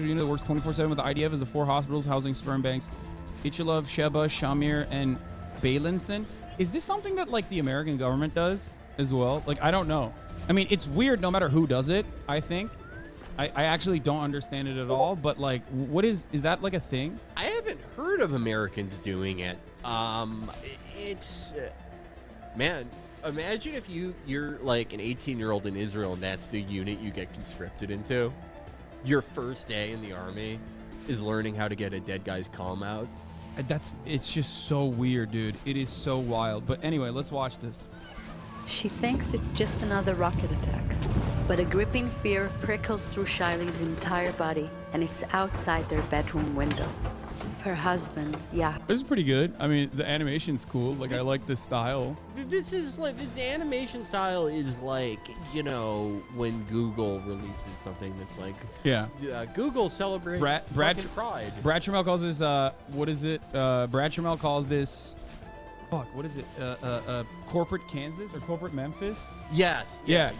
unit that works 24/7 with the IDF is the 4 hospitals housing sperm banks: Ichilov, Sheba, Shamir, and Bailinson. Is this something that like the American government does as well? Like, I don't know. I mean, it's weird no matter who does it, I think. I actually don't understand it at all, but like, what is that like a thing? I haven't heard of Americans doing it. It's man, imagine if you're like an 18-year-old in Israel and that's the unit you get conscripted into. Your first day in the army is learning how to get a dead guy's calm out. It's just so weird, dude. It is so wild. But anyway, let's watch this. She thinks it's just another rocket attack, but a gripping fear prickles through Shiley's entire body, and it's outside their bedroom window. Her husband, yeah. This is pretty good. I mean, the animation's cool. Like, I like this style. This is like, the animation style is like, you know, when Google releases something that's like, yeah, Google celebrates fucking pride. Brad Trammell calls this, what is it? Brad Trammell calls this, what is it? Corporate Kansas or corporate Memphis? Yes. Yeah.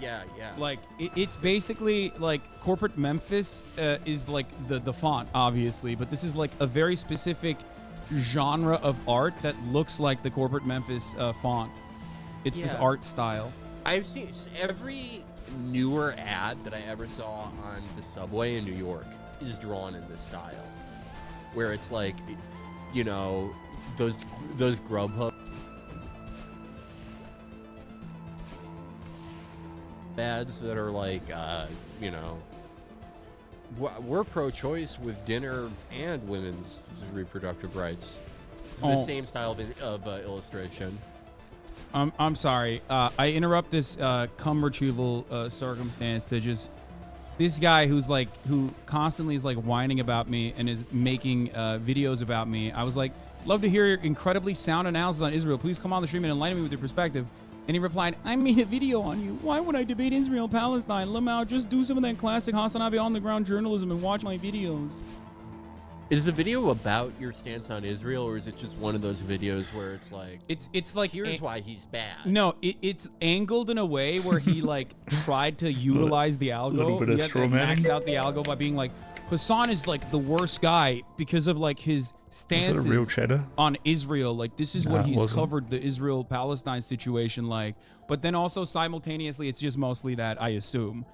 Like, it's basically like corporate Memphis is like the font, obviously, but this is like a very specific genre of art that looks like the corporate Memphis font. It's this art style. I've seen every newer ad that I ever saw on the subway in New York is drawn in this style, where it's like, you know, those Grubhub ads that are like, you know, we're pro-choice with dinner and women's reproductive rights. It's the same style of illustration. I'm sorry. I interrupt this cum retrieval circumstance to just this guy who constantly is like whining about me and is making videos about me. I was like, love to hear your incredibly sound analysis on Israel. Please come on the stream and enlighten me with your perspective. And he replied, I made a video on you. Why would I debate Israel and Palestine? Lamau, just do some of that classic Hasanabi on-the-ground journalism and watch my videos. Is the video about your stance on Israel, or is it just one of those videos where it's like... It's like... Here's why he's bad. No, it's angled in a way where he, like, tried to utilize the algo. A little bit of straw manning. Max out the algo by being like, Hassan is, like, the worst guy because of, like, his stances was it a real cheddar? On Israel. Like, this is what he's wasn't. covered the Israel-Palestine situation like. But then also, simultaneously, it's just mostly that, I assume.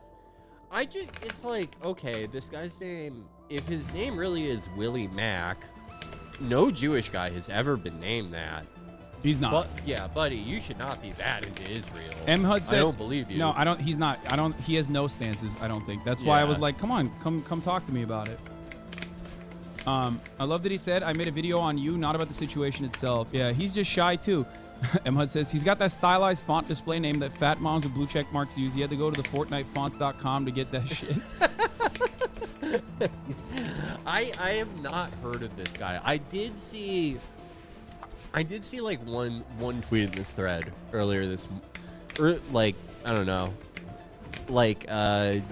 It's like, okay, this guy's name, if his name really is Willie Mack, no Jewish guy has ever been named that. He's not. But, yeah, buddy, you should not be that into Israel. M. Hud said, I don't believe you. No, I don't. He's not. I don't. He has no stances. I don't think. That's why I was like, come on, come talk to me about it. I love that he said, I made a video on you, not about the situation itself. Yeah, he's just shy too. M. Hud says he's got that stylized font display name that fat moms with blue check marks use. He had to go to the FortniteFonts.com to get that shit. I have not heard of this guy. I did see like one tweet in this thread earlier this, or like, I don't know, like I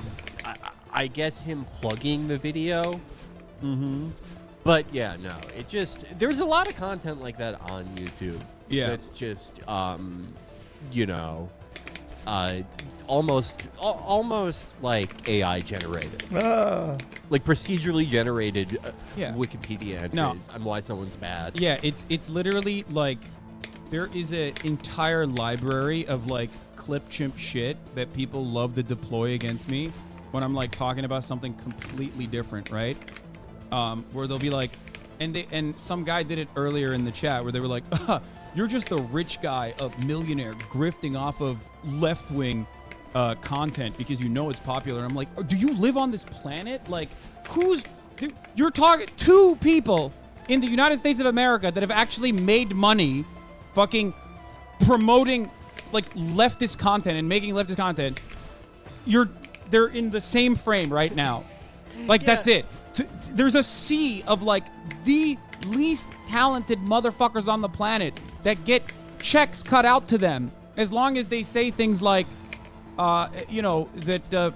guess him plugging the video. Mm-hmm. But yeah, no, it just, there's a lot of content like that on YouTube. Yeah, it's just you know, almost like AI generated, like procedurally generated Wikipedia entries on why someone's bad. Yeah, it's literally like there is an entire library of like clip chimp shit that people love to deploy against me when I'm like talking about something completely different, right? Where they'll be like, and some guy did it earlier in the chat where they were like, you're just a rich guy, a millionaire, grifting off of left-wing content because you know it's popular. And I'm like, do you live on this planet? Like, you're talking two people in the United States of America that have actually made money fucking promoting like leftist content and making leftist content. They're in the same frame right now. Like, that's it. There's a sea of like the least talented motherfuckers on the planet that get checks cut out to them as long as they say things like, you know, that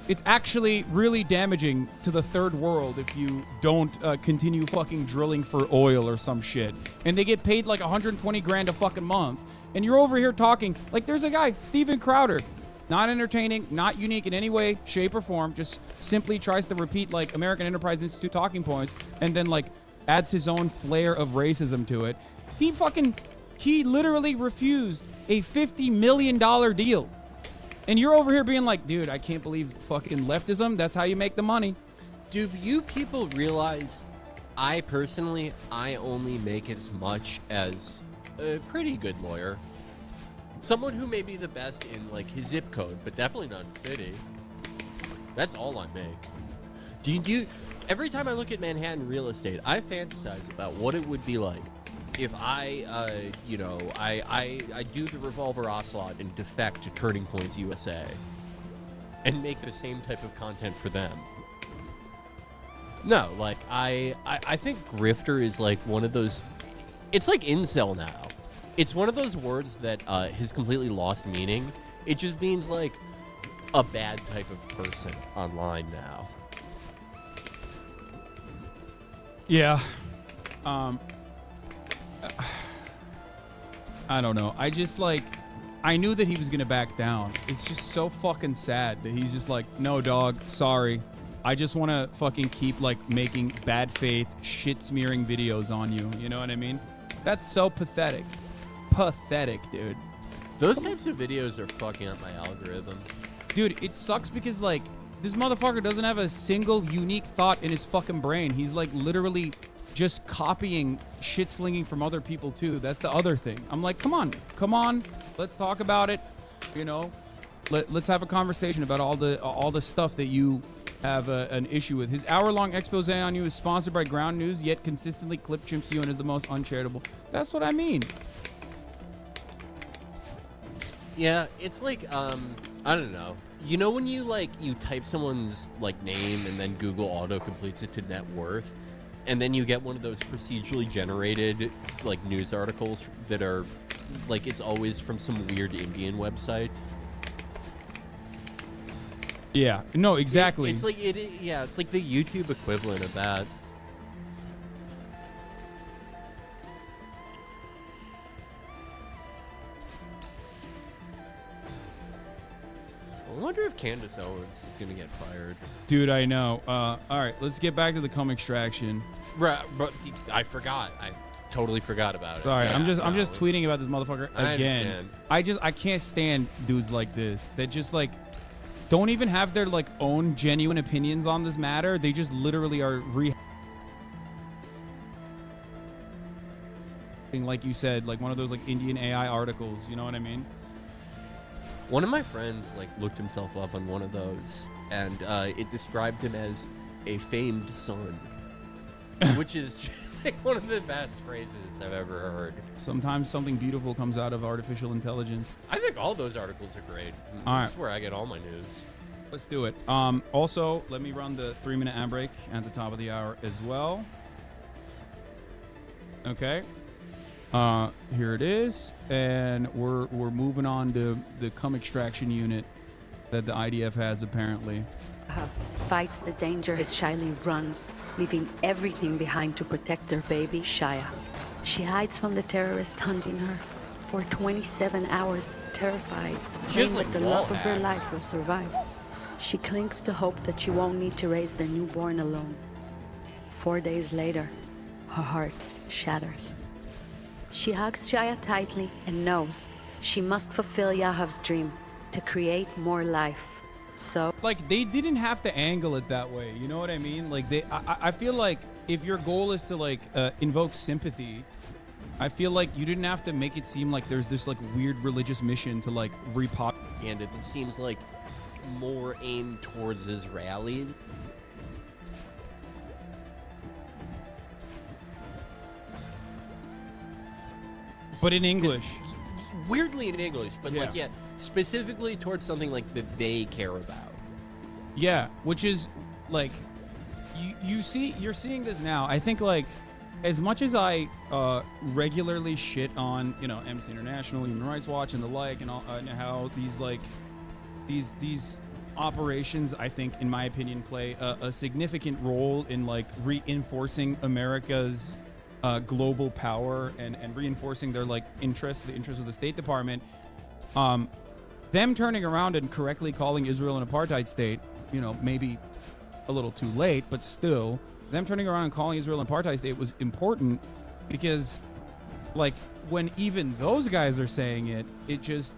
it's actually really damaging to the third world if you don't continue fucking drilling for oil or some shit. And they get paid like 120 grand a fucking month. And you're over here talking like there's a guy, Steven Crowder. Not entertaining, not unique in any way, shape, or form. Just simply tries to repeat like American Enterprise Institute talking points and then like adds his own flair of racism to it. He literally refused a $50 million deal. And you're over here being like, dude, I can't believe fucking leftism. That's how you make the money. Do you people realize I only make as much as a pretty good lawyer? Someone who may be the best in like his zip code, but definitely not in city. That's all I make. Every time I look at Manhattan real estate, I fantasize about what it would be like if I do the Revolver Ocelot and defect to Turning Points USA and make the same type of content for them. No, like I think grifter is like one of those. It's like incel now. It's one of those words that has completely lost meaning. It just means like a bad type of person online now. Yeah. I don't know. I knew that he was going to back down. It's just so fucking sad that he's just like, no, dog, sorry. I just want to fucking keep like making bad faith, shit smearing videos on you. You know what I mean? That's so pathetic. Pathetic, dude. Those types of videos are fucking up my algorithm. Dude, it sucks because like this motherfucker doesn't have a single unique thought in his fucking brain. He's like literally just copying shit slinging from other people too. That's the other thing. I'm like, come on, let's talk about it. You know, let's have a conversation about all the stuff that you have an issue with. His hour-long expose on you is sponsored by Ground News, yet consistently clip chimps you and is the most uncharitable. That's what I mean. Yeah, it's like I don't know. You know when you type someone's like name and then Google auto completes it to net worth, and then you get one of those procedurally generated like news articles that are like it's always from some weird Indian website. Yeah. No, exactly. It's like it's like the YouTube equivalent of that. I wonder if Candace Owens is gonna get fired. Dude, I know. All right, let's get back to the cum extraction. Right, but I forgot. I totally forgot about it. Sorry, I'm just tweeting about this motherfucker again. understand. I can't stand dudes like this that just like don't even have their like own genuine opinions on this matter. They just literally are like you said, like one of those like Indian AI articles. You know what I mean? One of my friends like looked himself up on one of those, and it described him as a famed son, which is like one of the best phrases I've ever heard. Sometimes something beautiful comes out of artificial intelligence. I think all those articles are great. All right. That's where I get all my news. Let's do it. Also, let me run the 3-minute ad break at the top of the hour as well. Okay. Here it is, and we're moving on to the cum extraction unit that the IDF has apparently. Fights the danger as Shiley runs, leaving everything behind to protect their baby, Shia. She hides from the terrorists hunting her. For 27 hours, terrified, praying that the love of her life will survive. She clings to hope that she won't need to raise their newborn alone. 4 days later, her heart shatters. She hugs Shia tightly and knows she must fulfill Yahav's dream to create more life. So, like, they didn't have to angle it that way. You know what I mean? Like, I feel like if your goal is to like invoke sympathy, I feel like you didn't have to make it seem like there's this like weird religious mission to like repop. And it seems like more aimed towards his rallies. But in English. Weirdly in English, but specifically towards something like that they care about. Yeah, which is like you're seeing this now. I think like as much as I regularly shit on, you know, Amnesty International, Human Rights Watch and the like, and all, and how these like these operations, I think, in my opinion, play a significant role in like reinforcing America's global power and reinforcing their like interests, the interests of the State Department. them turning around and correctly calling Israel an apartheid state, maybe a little too late, but still, them turning around and calling Israel an apartheid state was important because, like, when even those guys are saying it, it just,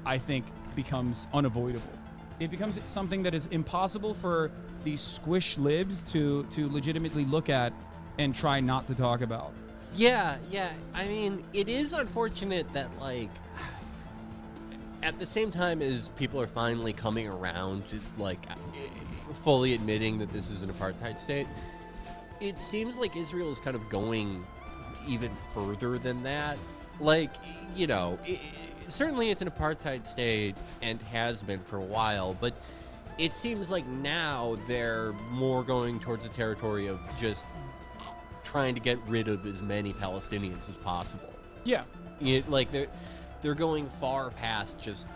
I think, becomes unavoidable. It becomes something that is impossible for these squish libs to legitimately look at and try not to talk about. Yeah. I mean, it is unfortunate that, like, at the same time as people are finally coming around to, like, fully admitting that this is an apartheid state, it seems like Israel is kind of going even further than that. Like, certainly it's an apartheid state and has been for a while, but it seems like now they're more going towards the territory of just trying to get rid of as many Palestinians as possible. Yeah. Like, they're going far past just,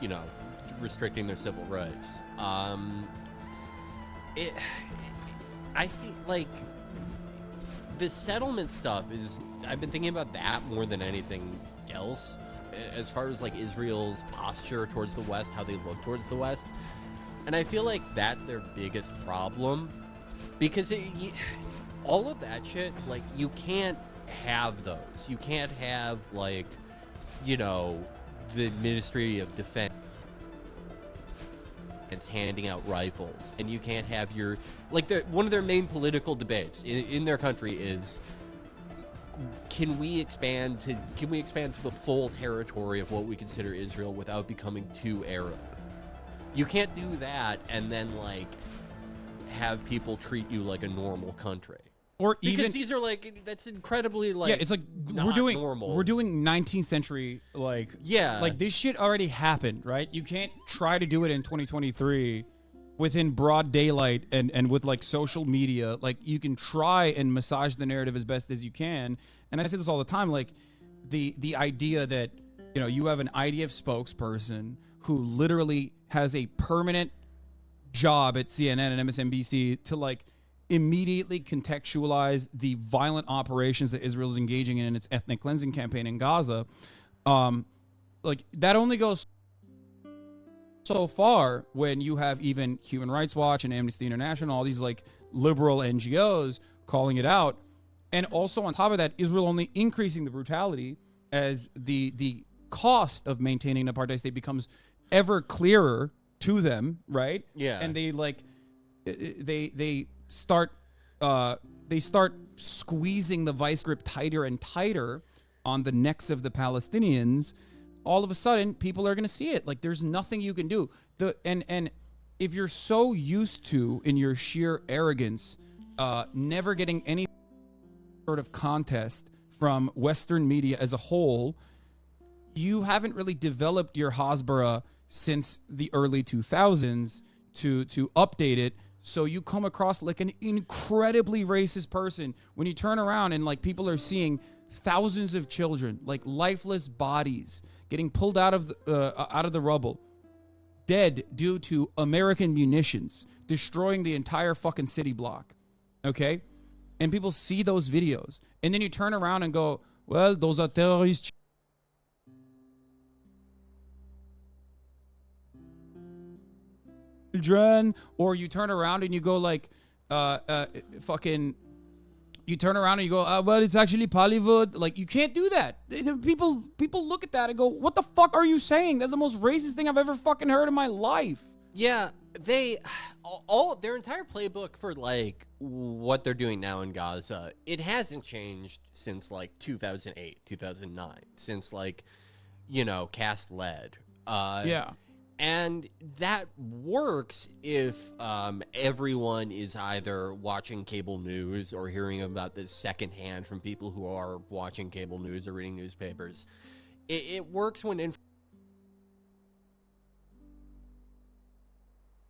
restricting their civil rights. I feel like the settlement stuff is, I've been thinking about that more than anything else, as far as, like, Israel's posture towards the West, how they look towards the West. And I feel like that's their biggest problem, because all of that shit, like, you can't have those. You can't have, like, the Ministry of Defense handing out rifles, and you can't have your, like, one of their main political debates in their country is, can we expand to the full territory of what we consider Israel without becoming too Arab? You can't do that and then, like, have people treat you like a normal country. Or because even these are, like, that's incredibly, like, yeah, it's like not normal. We're doing 19th century, like, yeah, like this shit already happened, right? You can't try to do it in 2023 within broad daylight and with, like, social media. Like, you can try and massage the narrative as best as you can. And I say this all the time, like, the idea that, you have an IDF spokesperson who literally has a permanent job at CNN and MSNBC to, like, immediately contextualize the violent operations that Israel is engaging in its ethnic cleansing campaign in Gaza. Like, that only goes so far when you have even Human Rights Watch and Amnesty International, all these, like, liberal NGOs calling it out. And also on top of that, Israel only increasing the brutality as the cost of maintaining an apartheid state becomes ever clearer to them, right? Yeah. And they, like, they start squeezing the vice grip tighter and tighter on the necks of the Palestinians. All of a sudden, people are going to see it. Like, there's nothing you can do. And if you're so used to, in your sheer arrogance, never getting any sort of contest from Western media as a whole, you haven't really developed your Hasbara since the early 2000s to update it. So you come across like an incredibly racist person when you turn around and, like, people are seeing thousands of children, like, lifeless bodies getting pulled out of the rubble, dead due to American munitions destroying the entire fucking city block. Okay? And people see those videos, and then you turn around and go, well, those are terrorist children. Or you turn around and you go, like, you turn around and you go, well, it's actually Bollywood. Like, you can't do that. People look at that and go, what the fuck are you saying? That's the most racist thing I've ever fucking heard in my life. Yeah, their entire playbook for, like, what they're doing now in Gaza, it hasn't changed since, like, 2008, 2009, since, like, Cast Lead. Yeah. And that works if everyone is either watching cable news or hearing about this secondhand from people who are watching cable news or reading newspapers. It works when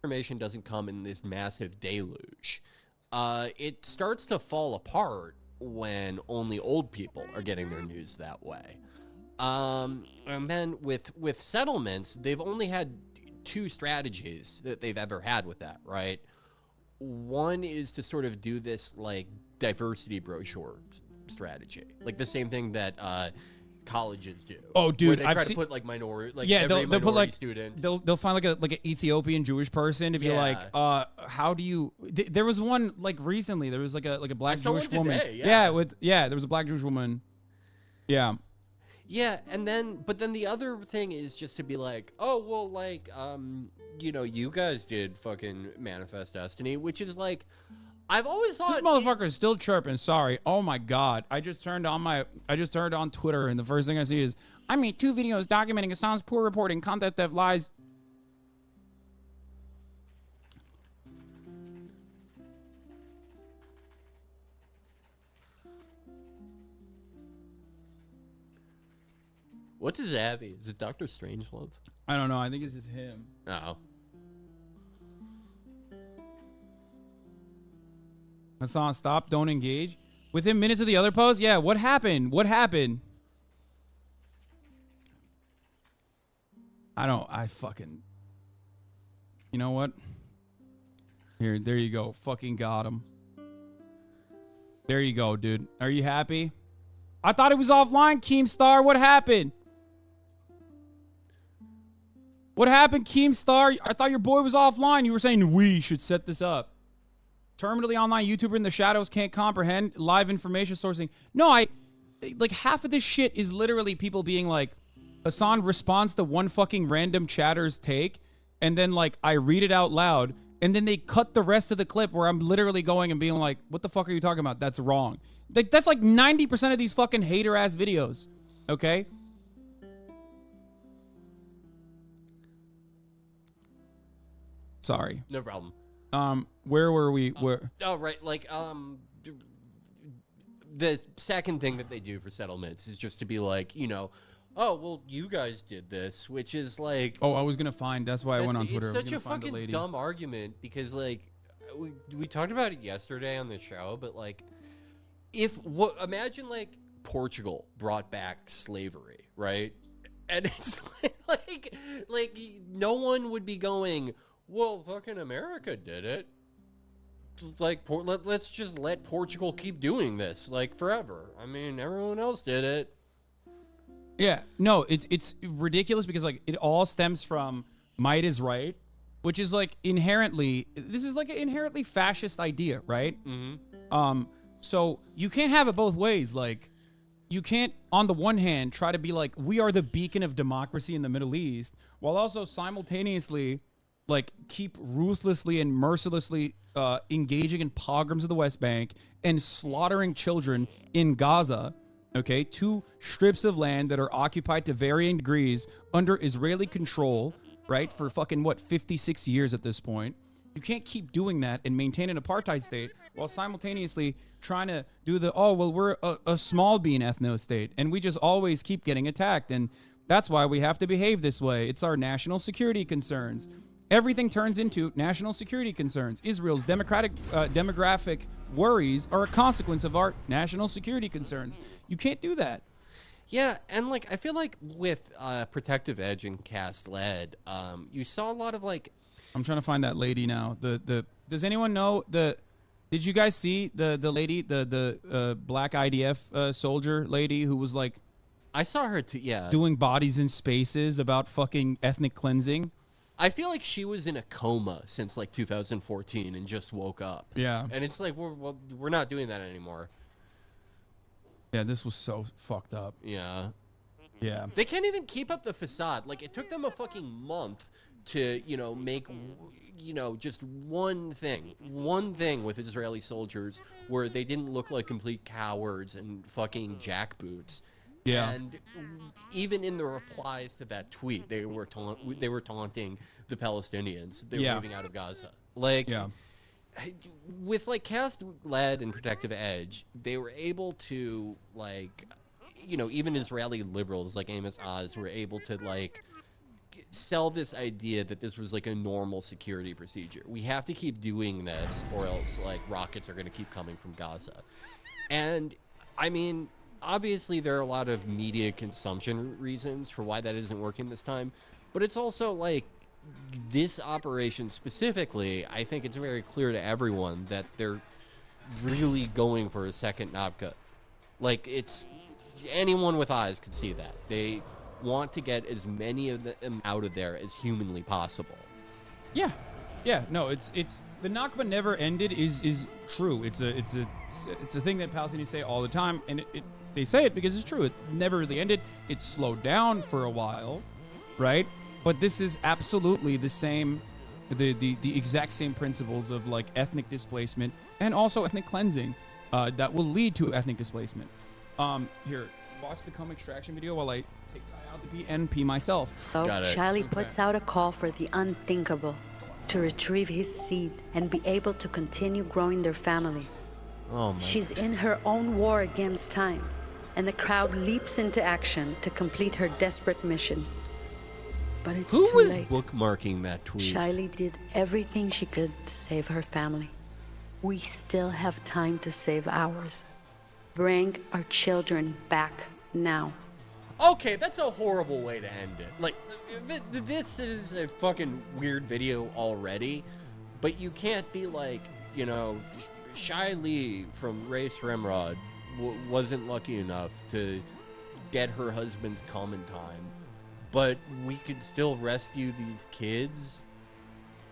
information doesn't come in this massive deluge. It starts to fall apart when only old people are getting their news that way. And then with settlements, they've only had two strategies that they've ever had with that, right? One is to sort of do this, like, diversity brochure strategy, like the same thing that colleges do. Oh, dude, where they I've try seen- to put like minority, like Yeah, every they'll put like student. they'll find like an Ethiopian Jewish person to be like, how do you? There was one like recently. There was like a black saw Jewish one woman. today, There was a black Jewish woman. Yeah. Yeah, and then the other thing is just to be like, oh well, like you guys did fucking Manifest Destiny, which is like, I've always thought This motherfucker is still chirping. Sorry. Oh my god. I just turned on Twitter, and the first thing I see is I made 2 videos documenting Assange's poor reporting, content theft, lies. What's his Abby? Is it Dr. Strangelove? I don't know. I think it's just him. Oh. Hassan, stop. Don't engage. Within minutes of the other post? Yeah, what happened? What happened? I fucking... You know what? There you go. Fucking got him. There you go, dude. Are you happy? I thought it was offline, Keemstar. What happened? What happened, Keemstar? I thought your boy was offline. You were saying we should set this up. Terminally online YouTuber in the shadows can't comprehend live information sourcing. No, like half of this shit is literally people being like, Hassan responds to one fucking random chatter's take, and then like I read it out loud, and then they cut the rest of the clip where I'm literally going and being like, what the fuck are you talking about? That's wrong. Like that's like 90% of these fucking hater ass videos. Okay? Sorry. No problem. Where were we? Where? Oh, right. Like, the second thing that they do for settlements is just to be like, oh, well, you guys did this, which is like... Oh, I was going to find... That's why I went on Twitter. It's such a fucking dumb argument because, like, we talked about it yesterday on the show, but, like, imagine, like, Portugal brought back slavery, right? And it's like no one would be going... Well, fucking America did it. Like, let's just let Portugal keep doing this, like, forever. I mean, everyone else did it. Yeah, no, it's ridiculous because, like, it all stems from might is right, which is, like, this is, like, an inherently fascist idea, right? Mm-hmm. So you can't have it both ways. Like, you can't, on the one hand, try to be like, we are the beacon of democracy in the Middle East, while also simultaneously... like keep ruthlessly and mercilessly engaging in pogroms of the West Bank and slaughtering children in Gaza, okay? 2 strips of land that are occupied to varying degrees under Israeli control, right? For fucking, 56 years at this point. You can't keep doing that and maintain an apartheid state while simultaneously trying to do we're a small bean ethno state and we just always keep getting attacked. And that's why we have to behave this way. It's our national security concerns. Everything turns into national security concerns. Israel's demographic worries are a consequence of our national security concerns. You can't do that. Yeah, and like I feel like with Protective Edge and Cast Lead, you saw a lot of like. I'm trying to find that lady now. Does anyone know Did you guys see the lady, the black IDF soldier lady who was like? I saw her too. Yeah. Doing bodies in spaces about fucking ethnic cleansing. I feel like she was in a coma since like 2014 and just woke up. Yeah. And it's like, we're not doing that anymore. Yeah, this was so fucked up. Yeah. Yeah. They can't even keep up the facade. Like, it took them a fucking month to, make, just one thing with Israeli soldiers where they didn't look like complete cowards and fucking jackboots. Yeah. And even in the replies to that tweet, they were taunting the Palestinians. They were moving out of Gaza. Like, with like Cast Lead and Protective Edge, they were able to like, even Israeli liberals like Amos Oz were able to like sell this idea that this was like a normal security procedure. We have to keep doing this, or else like rockets are going to keep coming from Gaza. And I mean. Obviously, there are a lot of media consumption reasons for why that isn't working this time, but it's also like this operation specifically, I think it's very clear to everyone that they're really going for a second Nabka. Like, it's anyone with eyes can see that. They want to get as many of them out of there as humanly possible. Yeah, no, it's the Nakba never ended is true. It's a thing that Palestinians say all the time, and they say it because it's true. It never really ended. It slowed down for a while, right? But this is absolutely the same, the exact same principles of like ethnic displacement and also ethnic cleansing that will lead to ethnic displacement. Here, watch the cum extraction video while I take out the pee and pee myself. So Charlie puts out a call for the unthinkable, to retrieve his seed and be able to continue growing their family. Oh my. She's in her own war against time, and the crowd leaps into action to complete her desperate mission. But it's Who too was late. bookmarking that tweet? Shiley did everything she could to save her family. We still have time to save ours. Bring our children back now. Okay, that's a horrible way to end it. Like, this is a fucking weird video already, but you can't be like, you know, Shai Lee from Race Remrod wasn't lucky enough to get her husband's cum in time, but we could still rescue these kids?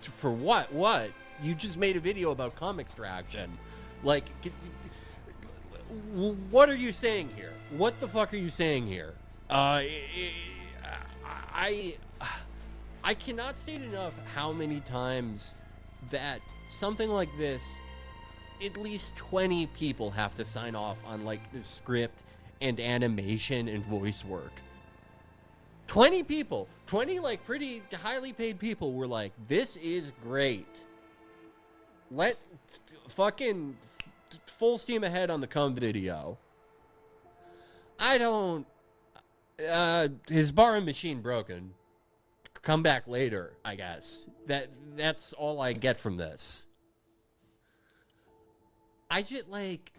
For what? What? You just made a video about cum extraction. Like, what are you saying here? What the fuck are you saying here? I cannot state enough how many times that something like this, at least 20 people have to sign off on like the script and animation and voice work. 20 people, 20 like pretty highly paid people were like, this is great. Fucking full steam ahead on the cum video. His barring machine broken. Come back later, I guess. That's all I get from this. I just like,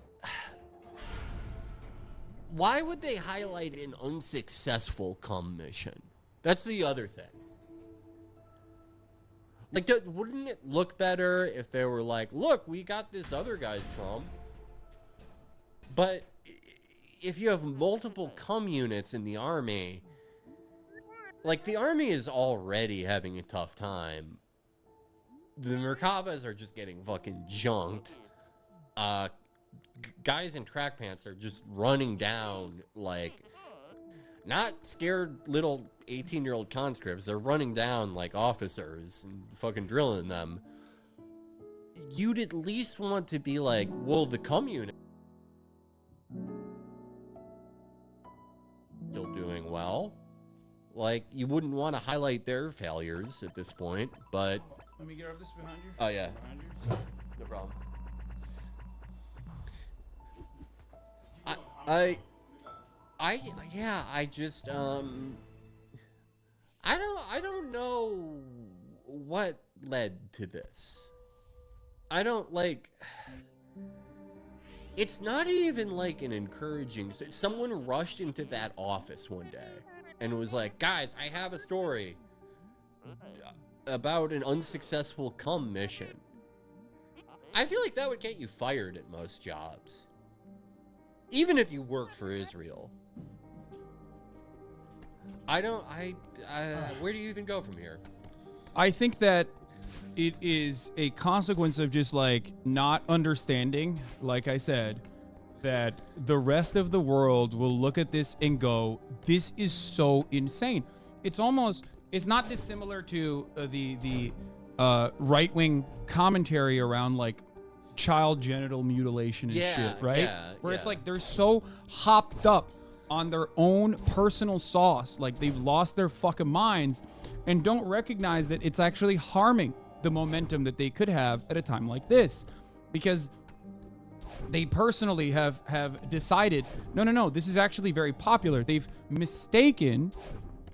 why would they highlight an unsuccessful cum mission? That's the other thing. Like, wouldn't it look better if they were like, look, we got this other guy's cum? But if you have multiple cum units in the army, like, the army is already having a tough time. The Merkavas are just getting fucking junked. Guys in track pants are just running down, like, not scared little 18-year-old conscripts. They're running down like officers and fucking drilling them. You'd at least want to be like, well, the cum unit still doing well. Like, you wouldn't want to highlight their failures at this point, but... Let me get over this behind you. Oh, yeah. Behind you. No problem. I don't know what led to this. I don't, like... It's not even, like, an encouraging... Someone rushed into that office one day and was like, guys, I have a story about an unsuccessful cum mission. I feel like that would get you fired at most jobs. Even if you worked for Israel. Where do you even go from here? I think that it is a consequence of just like not understanding, like I said, that the rest of the world will look at this and go, this is so insane. It's not dissimilar to the right-wing commentary around like child genital mutilation and shit, right? Where it's like they're so hopped up on their own personal sauce, like they've lost their fucking minds and don't recognize that it's actually harming the momentum that they could have at a time like this, because they personally have decided, no, this is actually very popular. They've mistaken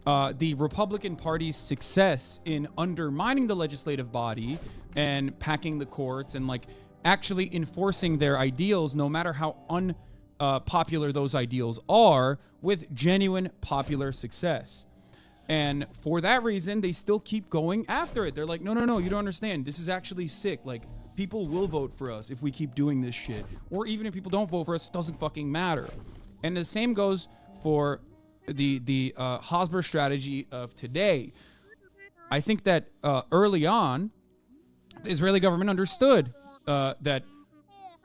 the Republican Party's success in undermining the legislative body and packing the courts and like actually enforcing their ideals, no matter how unpopular those ideals are, with genuine popular success. And for that reason, they still keep going after it. They're like, no, you don't understand. This is actually sick. Like, people will vote for us if we keep doing this shit. Or even if people don't vote for us, it doesn't fucking matter. And the same goes for the Hasbro strategy of today. I think that early on, the Israeli government understood that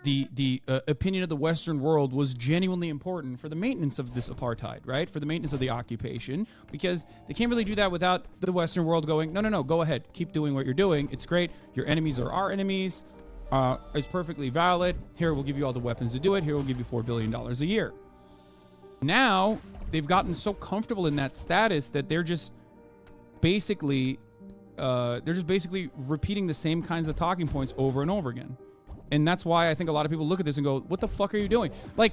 the opinion of the Western world was genuinely important for the maintenance of this apartheid, right? For the maintenance of the occupation, because they can't really do that without the Western world going, no, go ahead, keep doing what you're doing. It's great. Your enemies are our enemies. It's perfectly valid. Here, we'll give you all the weapons to do it. Here, we'll give you $4 billion a year. Now, they've gotten so comfortable in that status that they're just basically repeating the same kinds of talking points over and over again. And that's why I think a lot of people look at this and go, what the fuck are you doing? Like,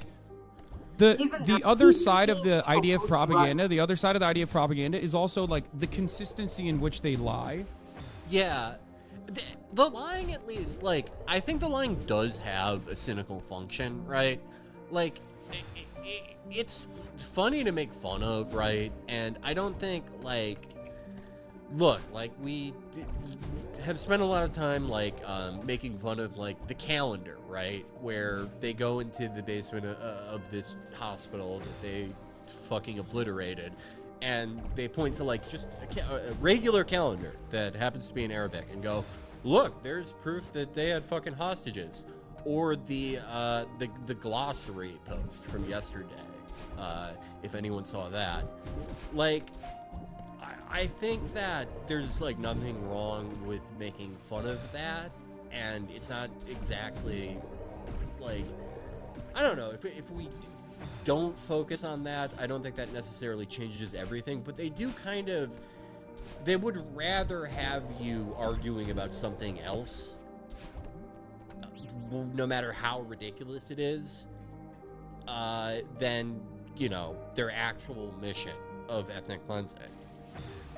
the other side of the idea of propaganda, is also, like, the consistency in which they lie. Yeah. The lying, at least, like, I think the lying does have a cynical function, right? Like, it's funny to make fun of, right? And I don't think, like, look, like, we have spent a lot of time, like, making fun of, like, the calendar, right? Where they go into the basement of this hospital that they fucking obliterated, and they point to, like, just a regular calendar that happens to be in Arabic and go, look, there's proof that they had fucking hostages. Or the glossary post from yesterday, if anyone saw that. Like, I think that there's, like, nothing wrong with making fun of that, and it's not exactly, like, I don't know, if we don't focus on that, I don't think that necessarily changes everything, but they do kind of, they would rather have you arguing about something else, no matter how ridiculous it is, than, you know, their actual mission of ethnic cleansing.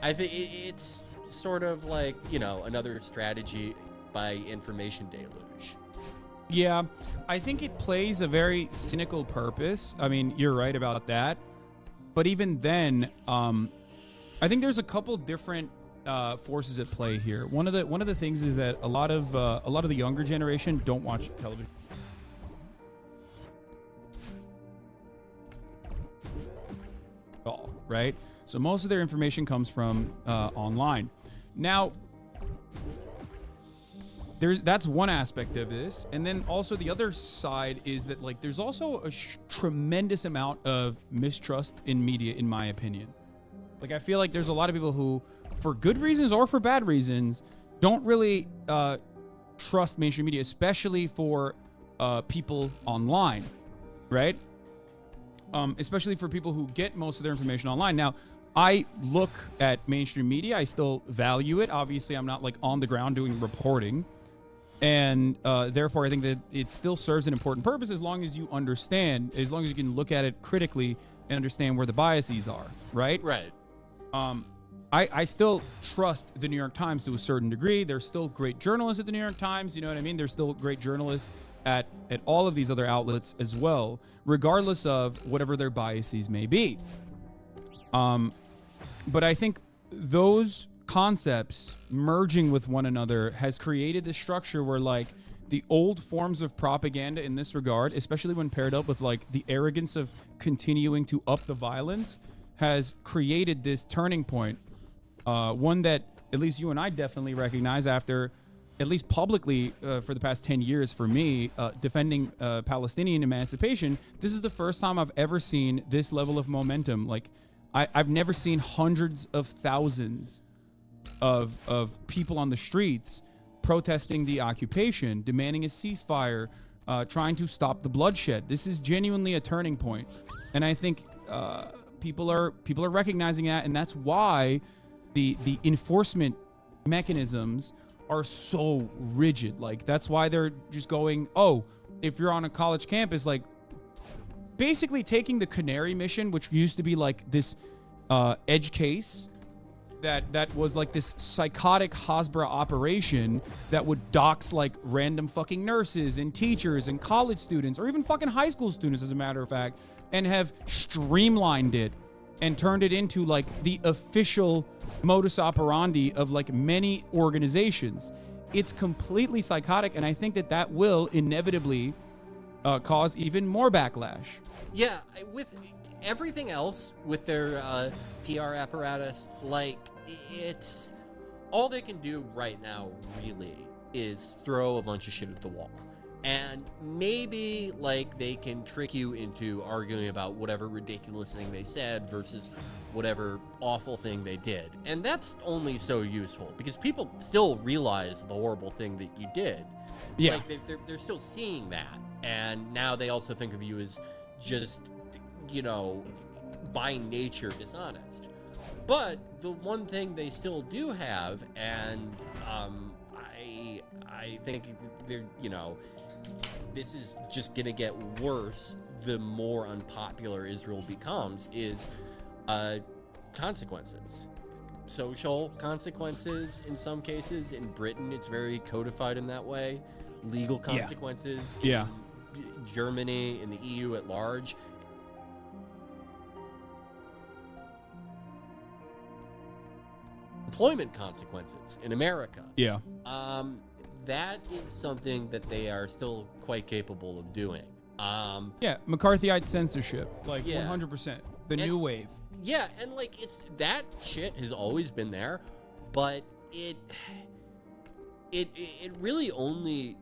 I think it's sort of like, you know, another strategy by information deluge. Yeah, I think it plays a very cynical purpose. I mean, you're right about that. But even then, I think there's a couple different forces at play here. One of the things is that a lot of the younger generation don't watch television. All right. So most of their information comes from online. Now, that's one aspect of this, and then also the other side is that, like, there's also a tremendous amount of mistrust in media, in my opinion. Like, I feel like there's a lot of people who, for good reasons or for bad reasons, don't really trust mainstream media, especially for people online, right? Especially for people who get most of their information online. Now, I look at mainstream media. I still value it. Obviously, I'm not, like, on the ground doing reporting. And therefore, I think that it still serves an important purpose as long as you understand, as long as you can look at it critically and understand where the biases are, right? Right. I still trust the New York Times to a certain degree. There's still great journalists at the New York Times. You know what I mean? There's still great journalists at all of these other outlets as well, regardless of whatever their biases may be. But I think those concepts merging with one another has created this structure where, like, the old forms of propaganda in this regard, especially when paired up with, like, the arrogance of continuing to up the violence, has created this turning point. One that at least you and I definitely recognize after, at least publicly, for the past 10 years for me, defending Palestinian emancipation. This is the first time I've ever seen this level of momentum. Like, I've never seen hundreds of thousands of people on the streets protesting the occupation, demanding a ceasefire, trying to stop the bloodshed. This is genuinely a turning point. And I think people are recognizing that, and that's why the enforcement mechanisms are so rigid. Like, that's why they're just going, oh, if you're on a college campus, like, basically taking the Canary mission, which used to be like this edge case that was like this psychotic Hasbro operation that would dox, like, random fucking nurses and teachers and college students, or even fucking high school students, as a matter of fact, and have streamlined it and turned it into, like, the official modus operandi of, like, many organizations. It's completely psychotic, and I think that will inevitably cause even more backlash. Yeah, with everything else, with their PR apparatus, like, it's all they can do right now, really, is throw a bunch of shit at the wall. And maybe, like, they can trick you into arguing about whatever ridiculous thing they said versus whatever awful thing they did. And that's only so useful, because people still realize the horrible thing that you did. Yeah. Like, they're still seeing that. And now they also think of you as just, you know, by nature dishonest. But the one thing they still do have, and I think they're, you know, this is just gonna get worse the more unpopular Israel becomes, is consequences. Social consequences in some cases. In Britain, it's very codified in that way. Legal consequences. Yeah. In Germany, in the EU at large. Employment consequences in America. Yeah. That is something that they are still quite capable of doing. Yeah, McCarthyite censorship, like, Yeah. 100%. The new wave. Yeah, and like, it's that shit has always been there, but it really only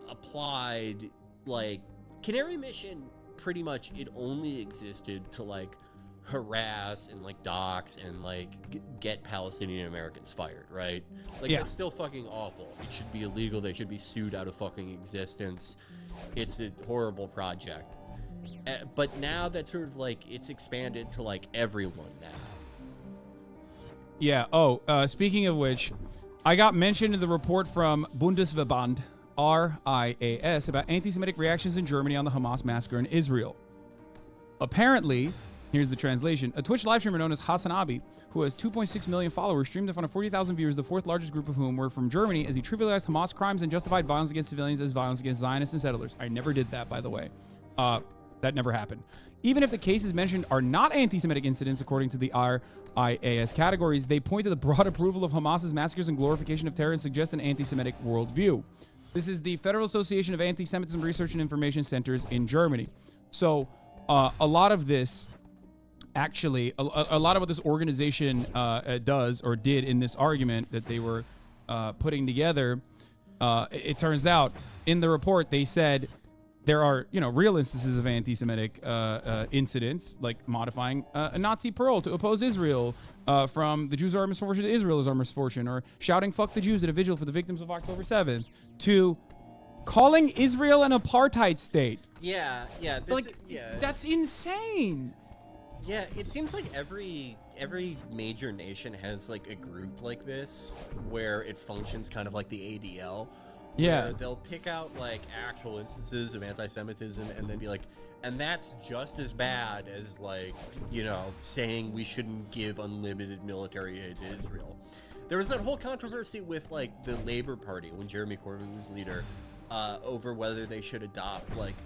applied, like, Canary Mission pretty much, it only existed to, like, harass and, like, dox and, like, get Palestinian Americans fired, right? Like, Yeah. that's still fucking awful. It should be illegal. They should be sued out of fucking existence. It's a horrible project. But now that sort of, like, it's expanded to, like, everyone now. Yeah. Oh, speaking of which, I got mentioned in the report from Bundesverband, RIAS, about anti-Semitic reactions in Germany on the Hamas massacre in Israel. Apparently, here's the translation, a Twitch live streamer known as Hasanabi, who has 2.6 million followers, streamed in front of 40,000 viewers, the fourth largest group of whom were from Germany, as he trivialized Hamas crimes and justified violence against civilians as violence against Zionists and settlers. I never did that, by the way. That never happened. Even if the cases mentioned are not anti-Semitic incidents, according to the RIAS categories, they point to the broad approval of Hamas's massacres and glorification of terror and suggest an anti-Semitic worldview. This is the Federal Association of Anti-Semitism Research and Information Centers in Germany. So a lot of this, actually, a lot of what this organization does or did in this argument that they were putting together, it turns out in the report they said there are, you know, real instances of anti-Semitic incidents, like modifying a Nazi pearl to oppose Israel, from the Jews are our misfortune to Israel is our misfortune, or shouting "fuck the Jews" at a vigil for the victims of October 7th, to calling Israel an apartheid state. Yeah. That's insane. Yeah, it seems like every major nation has, like, a group like this where it functions kind of like the ADL. Yeah. Where they'll pick out, like, actual instances of anti-Semitism and then be like, and that's just as bad as, like, you know, saying we shouldn't give unlimited military aid to Israel. There was that whole controversy with, like, the Labour Party when Jeremy Corbyn was leader, over whether they should adopt, like,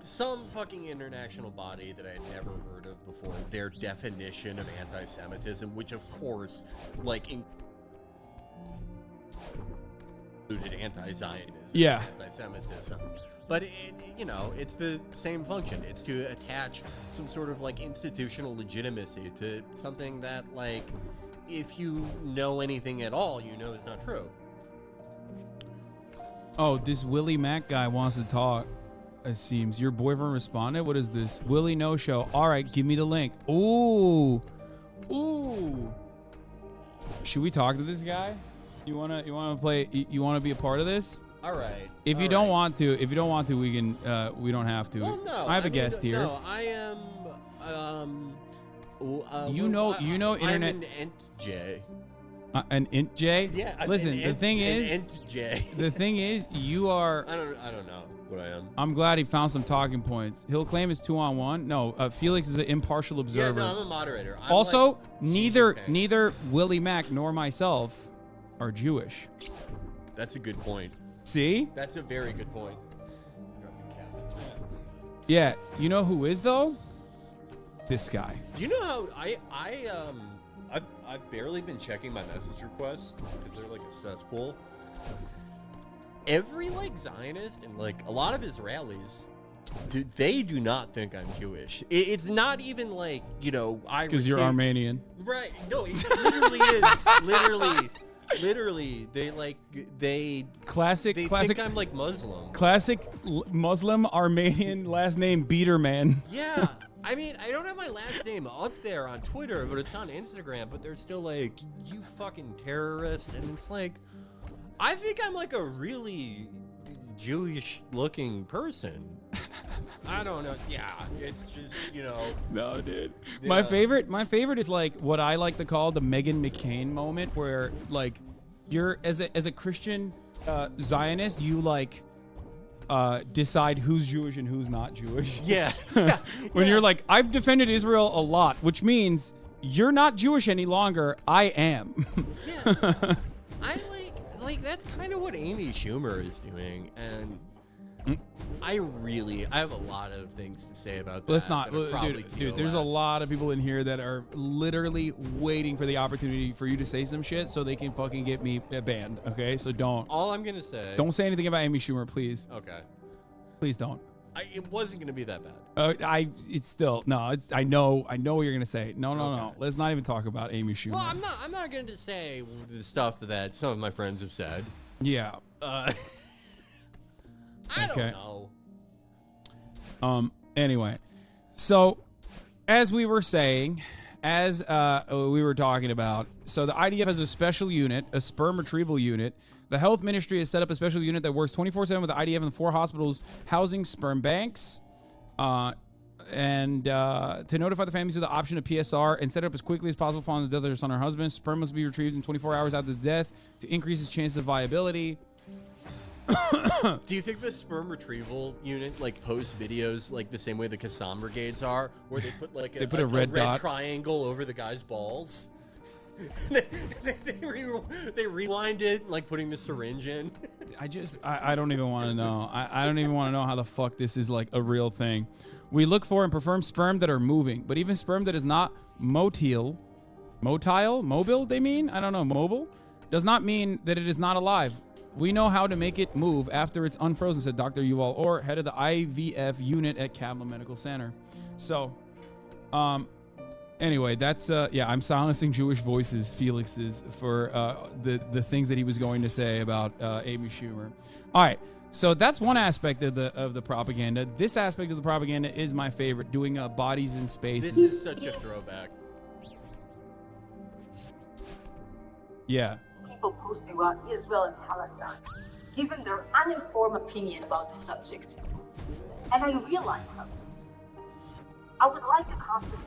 some fucking international body that I had never heard of before, their definition of anti-Semitism, which of course, like, included anti-Zionism, Yeah. anti-Semitism. But it, you know, it's the same function. It's to attach some sort of, like, institutional legitimacy to something that, like, if you know anything at all, you know is not true. Oh, this Willie Mack guy wants to talk. It seems your boyfriend responded. What is this? Willie No Show. All right, give me the link. Ooh. Should we talk to this guy? You wanna play? You wanna be a part of this? All right. If you don't want to, we can. We don't have to. Well, no. I have a guest here. No, I am. You know, internet. I'm an ent J. An int J. Yeah. Listen, the thing is, an ent J. the thing is, you are. I don't know what I am. I'm glad he found some talking points. He'll claim it's 2-on-1. No, Felix is an impartial observer. Yeah, no, I'm a moderator. I'm Also, like, neither Willie Mack nor myself are Jewish. That's a good point. See? That's a very good point. Yeah. You know who is though? This guy. You know how I've barely been checking my message requests because they're like a cesspool. Every, like, Zionist and, like, a lot of Israelis they do not think I'm Jewish. It's not even like, I because you're Armenian. Right. No, it literally is. Literally, they classic think I'm like Muslim. Classic Muslim Armenian last name Biederman. Yeah. I mean, I don't have my last name up there on Twitter, but it's on Instagram, but they're still like, you fucking terrorist. And it's like, I think I'm like a really Jewish looking person. I don't know. Yeah, it's just, No, dude. Yeah. My favorite is like what I like to call the Meghan McCain moment, where like you're as a Christian Zionist, you like decide who's Jewish and who's not Jewish. Yeah. When you're like, I've defended Israel a lot, which means you're not Jewish any longer. I am. Yeah. I like that's kind of what Amy Schumer is doing, and I have a lot of things to say about that. Let's not, that are probably dude. There's a TOS. lot of people in here that are literally waiting for the opportunity for you to say some shit so they can fucking get me banned. Okay, so don't. All I'm gonna say. Don't say anything about Amy Schumer, please. Okay. Please don't. It wasn't gonna be that bad. It's still no. It's I know what you're gonna say. No. Okay. Let's not even talk about Amy Schumer. Well, I'm not going to say the stuff that some of my friends have said. Yeah. I Okay. don't know. Anyway, so as we were saying, as we were talking about, so the IDF has a special unit, a sperm retrieval unit. The health ministry has set up a special unit that works 24/7 with the IDF and the 4 hospitals housing sperm banks. And to notify the families of the option of PSR and set it up as quickly as possible following the death of their son or husband. Sperm must be retrieved in 24 hours after the death to increase its chances of viability. Do you think the sperm retrieval unit posts videos like the same way the Qassam brigades are, where they put a red dot triangle over the guy's balls? they rewind it, like putting the syringe in. I don't even want to know. I don't even want to know how the fuck this is like a real thing. We look for and perform sperm that are moving, but even sperm that is not mobile, they mean? I don't know, mobile? Does not mean that it is not alive. We know how to make it move after it's unfrozen, said Dr. Yuval Orr, head of the IVF unit at Kaplan Medical Center. So, anyway, that's, I'm silencing Jewish voices, Felix's, for the things that he was going to say about Amy Schumer. All right. So that's one aspect of the propaganda. This aspect of the propaganda is my favorite, doing bodies in space. This is such a throwback. Yeah. People posting about Israel and Palestine, giving their uninformed opinion about the subject. And I realized something. I would like the confidence.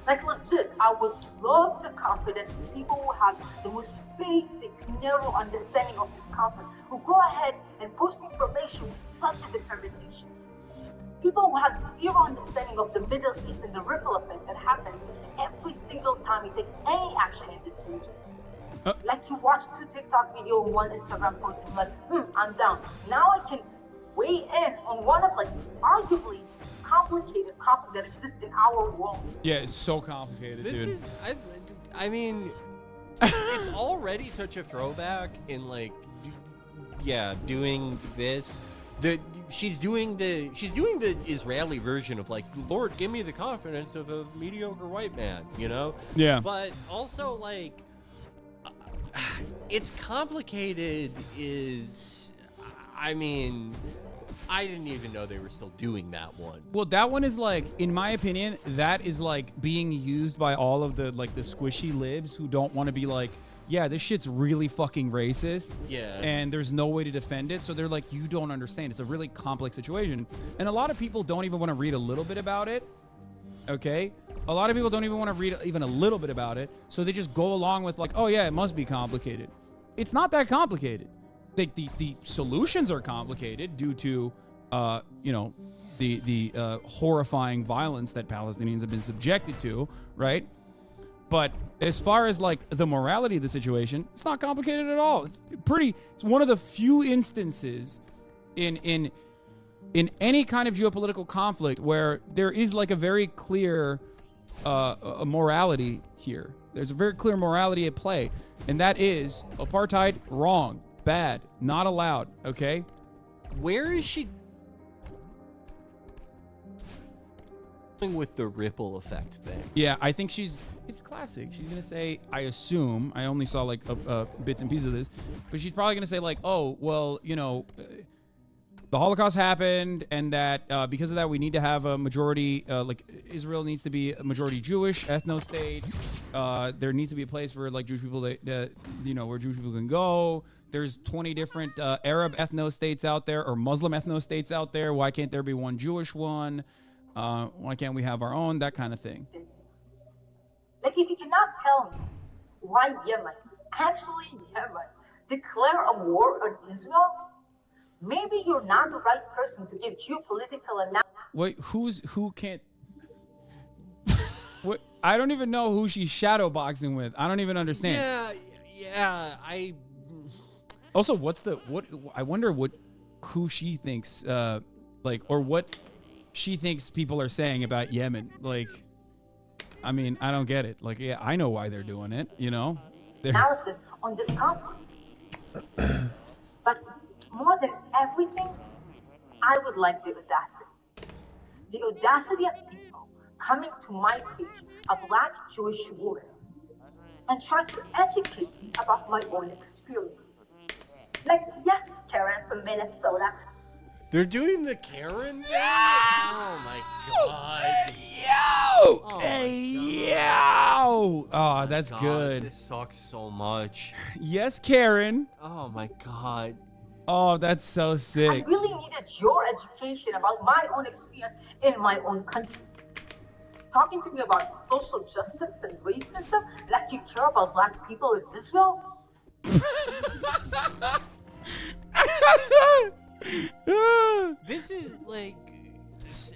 Like legit, I would love the confident people who have the most basic, narrow understanding of this conflict, who go ahead and post information with such a determination. People who have zero understanding of the Middle East and the ripple effect that happens every single time you take any action in this region. Like you watch 2 TikTok videos and 1 Instagram post and like, I'm down. Now I can weigh in on one of arguably complicated conflict that exists in our world. Yeah, it's so complicated, dude. I mean, it's already such a throwback in doing this. She's doing the Israeli version of Lord, give me the confidence of a mediocre white man, Yeah. But also it's complicated. I didn't even know they were still doing that one. Well, that one is in my opinion, that is being used by all of the the squishy libs who don't want to be yeah, this shit's really fucking racist. Yeah. And there's no way to defend it. So they're you don't understand. It's a really complex situation. And a lot of people don't even want to read a little bit about it. Okay? A lot of people don't even want to read even a little bit about it. So they just go along with oh yeah, it must be complicated. It's not that complicated. The solutions are complicated due to, the horrifying violence that Palestinians have been subjected to, right? But as far as the morality of the situation, it's not complicated at all. It's one of the few instances in any kind of geopolitical conflict where there is a very clear a morality here. There's a very clear morality at play, and that is apartheid, wrong. Bad, not allowed, okay? Where is she? with the ripple effect thing. Yeah, I think it's classic. She's gonna say, I assume, I only saw like bits and pieces of this, but she's probably gonna say like, oh, well, you know, the Holocaust happened, and that because of that, we need to have a majority, like Israel needs to be a majority Jewish ethno state. There needs to be a place where like Jewish people, that you know, where Jewish people can go. There's 20 different Arab ethno states out there, or Muslim ethno states out there. Why can't there be one Jewish one? Why can't we have our own? That kind of thing. Like, if you cannot tell me why Yemen, declare a war on Israel, maybe you're not the right person to give geopolitical analysis. Wait, who can't? What? I don't even know who she's shadowboxing with. I don't even understand. Yeah. Also, what? I wonder who she thinks, like, or what she thinks people are saying about Yemen. Like, I mean, I don't get it. Like, yeah, I know why they're doing it. You know, Analysis on this conflict. But more than everything, I would like the audacity. The audacity of people coming to my page, a Black Jewish woman, and try to educate me about my own experience. Like, yes, Karen from Minnesota. They're doing the Karen thing? Oh my god. Yo! Oh Hey, my yo! Oh, that's God, good. This sucks so much. Yes, Karen. Oh my god. Oh, that's so I sick. really needed your education about my own experience in my own country. Talking to me about social justice and racism like you care about Black people in Israel? This is like,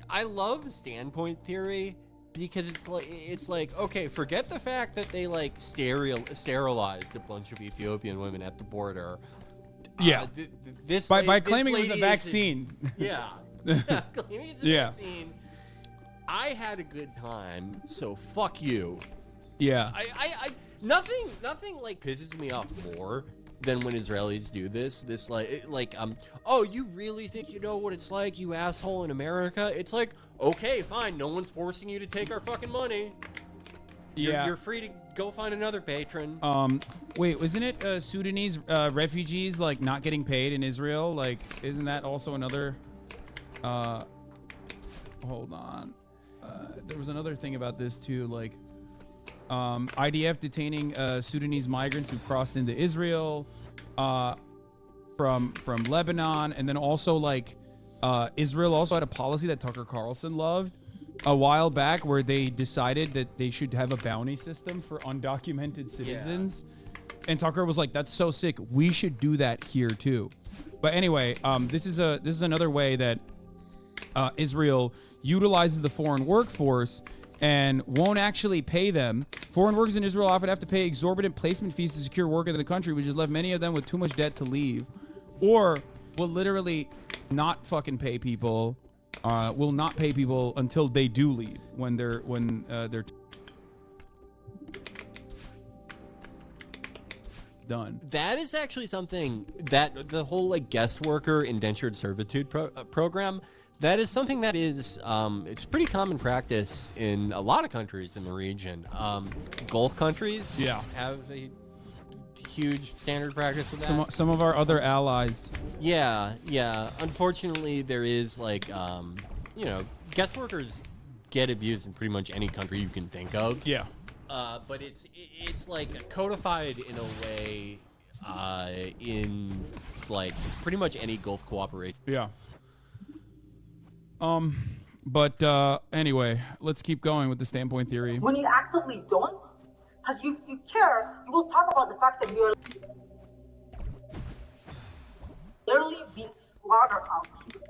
I love standpoint theory because it's like okay, forget the fact that they like sterilized a bunch of Ethiopian women at the border. Yeah. This By this claiming it was a lady vaccine. Yeah. Claiming it's a vaccine. I had a good time, so fuck you. Yeah. I nothing like pisses me off more than when Israelis do this. Oh, you really think you know what it's like, you asshole in America? It's like, okay, fine, no one's forcing you to take our fucking money. You're free to go find another patron. Wait, wasn't it Sudanese refugees like not getting paid in Israel? Like, isn't that also another? Hold on. There was another thing about this too, like IDF detaining Sudanese migrants who crossed into Israel from Lebanon, and then also like Israel also had a policy that Tucker Carlson loved a while back where they decided that they should have a bounty system for undocumented citizens. Yeah. And Tucker was like, that's so sick. We should do that here too. But anyway, this is another way that Israel utilizes the foreign workforce and won't actually pay them. Foreign workers in Israel often have to pay exorbitant placement fees to secure work in the country, which has left many of them with too much debt to leave, or will literally not fucking pay people. Will not pay people until they do leave when they're done. That is actually something that the whole like guest worker indentured servitude program. That is something that is it's pretty common practice in a lot of countries in the region. Gulf countries have a huge standard practice of that. Some of our other allies. Yeah. Unfortunately, there is like, guest workers get abused in pretty much any country you can think of. Yeah. But it's like codified in a way in like pretty much any Gulf cooperation. Yeah. But anyway, let's keep going with the standpoint theory. When you actively don't, because you care, you will talk about the fact that you're literally being slaughtered out here.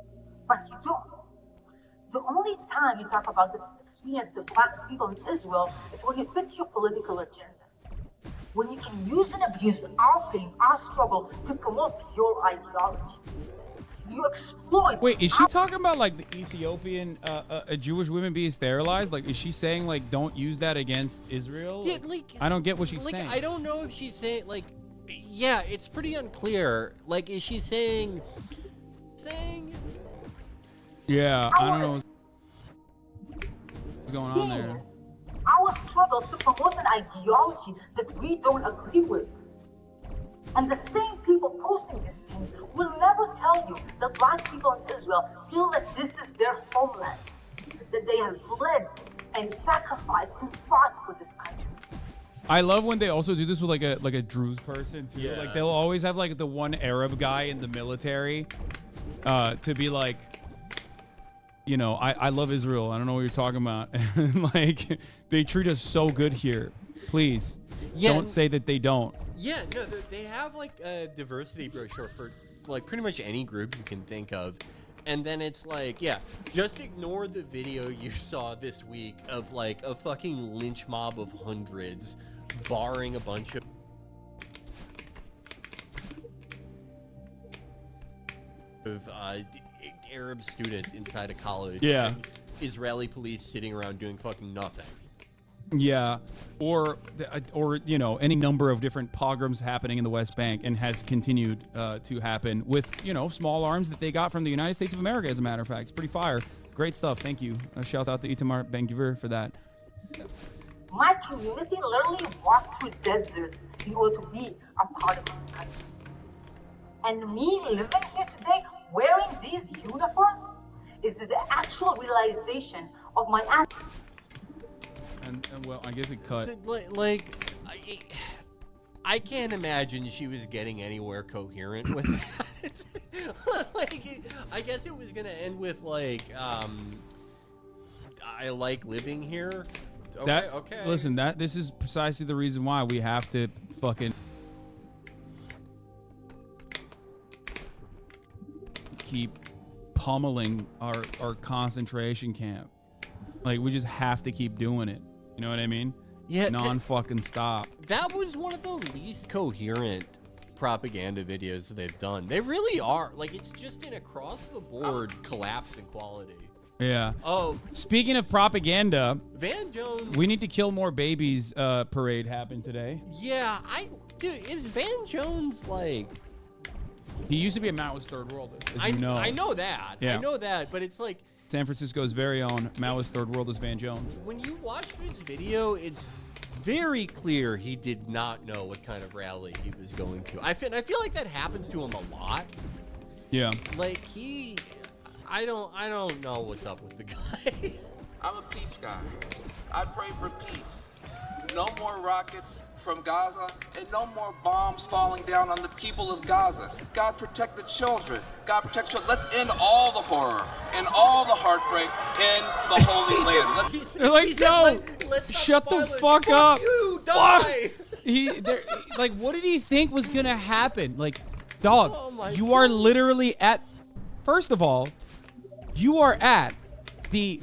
But you don't. The only time you talk about the experience of Black people in Israel is when it fits your political agenda. When you can use and abuse our pain, our struggle to promote your ideology. You exploit. Wait, is she talking about like the Ethiopian Jewish women being sterilized? Like, is she saying like don't use that against Israel? Yeah, like I don't get what she's saying. I don't know if she's saying like, yeah, it's pretty unclear. Like, is she saying? Yeah, I don't know. going on there? experience our struggles to promote an ideology that we don't agree with. And the same people posting these things will never tell you that black people in Israel feel that this is their homeland, that they have bled and sacrificed and fought for this country. I love when they also do this with like a Druze person too. Yeah. Like they'll always have like the one Arab guy in the military to be like, you know, I love Israel. I don't know what you're talking about. Like they treat us so good here. Please don't say that they don't. Yeah, no, they have like a diversity brochure for like pretty much any group you can think of. And then it's like, yeah, just ignore the video you saw this week of like a fucking lynch mob of hundreds barring a bunch of Arab students inside a college. Yeah. And Israeli police sitting around doing fucking nothing. Yeah, or you know, any number of different pogroms happening in the West Bank and has continued to happen with, you know, small arms that they got from the United States of America, as a matter of fact. It's pretty fire. Great stuff. Thank you. Shout out to Itamar Ben-Gvir for that. My community literally walked through deserts in order to be a part of this country. And me living here today wearing these uniforms is the actual realization of my And well, I guess it cut. So, I can't imagine she was getting anywhere coherent with that. Like, I guess it was gonna end with like, I like living here. Okay, okay. Listen, this is precisely the reason why we have to fucking keep pummeling our concentration camp. Like, we just have to keep doing it. You know what I mean? Yeah. Non-fucking stop. That was one of the least coherent propaganda videos that they've done. They really are. Like, it's just an across-the-board collapse in quality. Yeah. Oh. Speaking of propaganda, Van Jones. We Need to Kill More Babies parade happened today. Yeah, dude, is Van Jones like... He used to be a Maoist third worldist, as you know. I know that. Yeah. I know that, but it's like... San Francisco's very own Maoist third worldist Van Jones. When you watch this video, it's very clear he did not know what kind of rally he was going to. I feel like that happens to him a lot. Yeah. Like I don't know what's up with the guy. I'm a peace guy. I pray for peace. No more rockets from Gaza and no more bombs falling down on the people of Gaza. God protect the children. God protect children. Let's end all the horror and all the heartbreak in the Holy Land. They're like, no, shut the fuck up. You, die. Like, what did he think was gonna happen? Like, dog, you are literally at. First of all, you are at the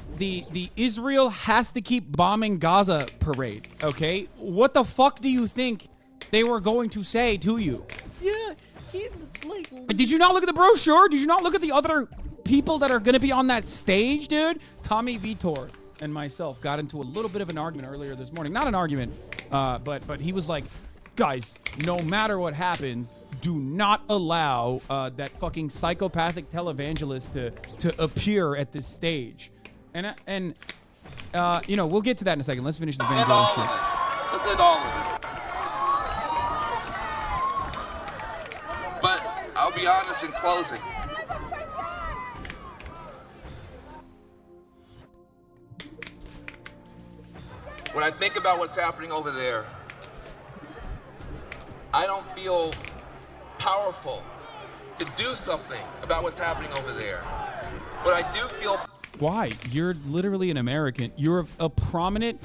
Israel has to keep bombing Gaza parade, okay? What the fuck do you think they were going to say to you? Yeah, he like... Did you not look at the brochure? Did you not look at the other people that are going to be on that stage, dude? Tommy Vitor and myself got into a little bit of an argument earlier this morning. Not an argument, but he was like, guys, no matter what happens, do not allow that fucking psychopathic televangelist to appear at this stage. And you know, we'll get to that in a second. Let's finish the Van Jones shit. Let's end all of it. But I'll be honest in closing. When I think about what's happening over there, I don't feel powerful to do something about what's happening over there. But I do feel... Why? You're literally an American. You are a prominent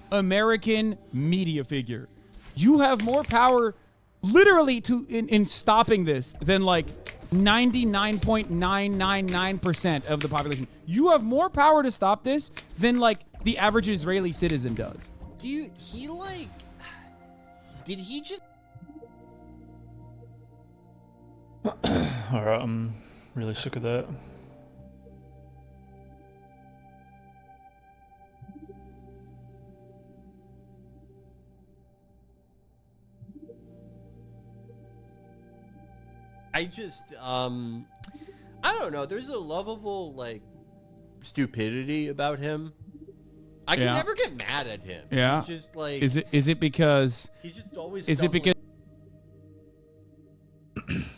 American media figure. You have more power literally in stopping this than like 99.999% of the population. You have more power to stop this than like the average Israeli citizen does. Dude, did he just... Alright, I'm really sick of that. I just, I don't know. There's a lovable, like, stupidity about him. I can Yeah. never get mad at him. Yeah. He's just like Is it because he's just always is it because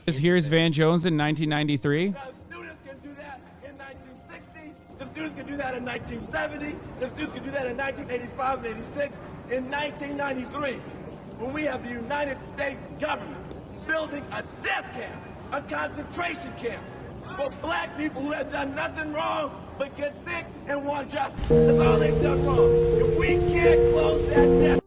here's Van Jones in 1993? Now, if students can do that in 1960, if students can do that in 1970, if students can do that in 1985 and 86, in 1993, when we have the United States government building a death camp, a concentration camp for black people who have done nothing wrong but get sick and want justice. That's all they've done wrong. If we can't close that death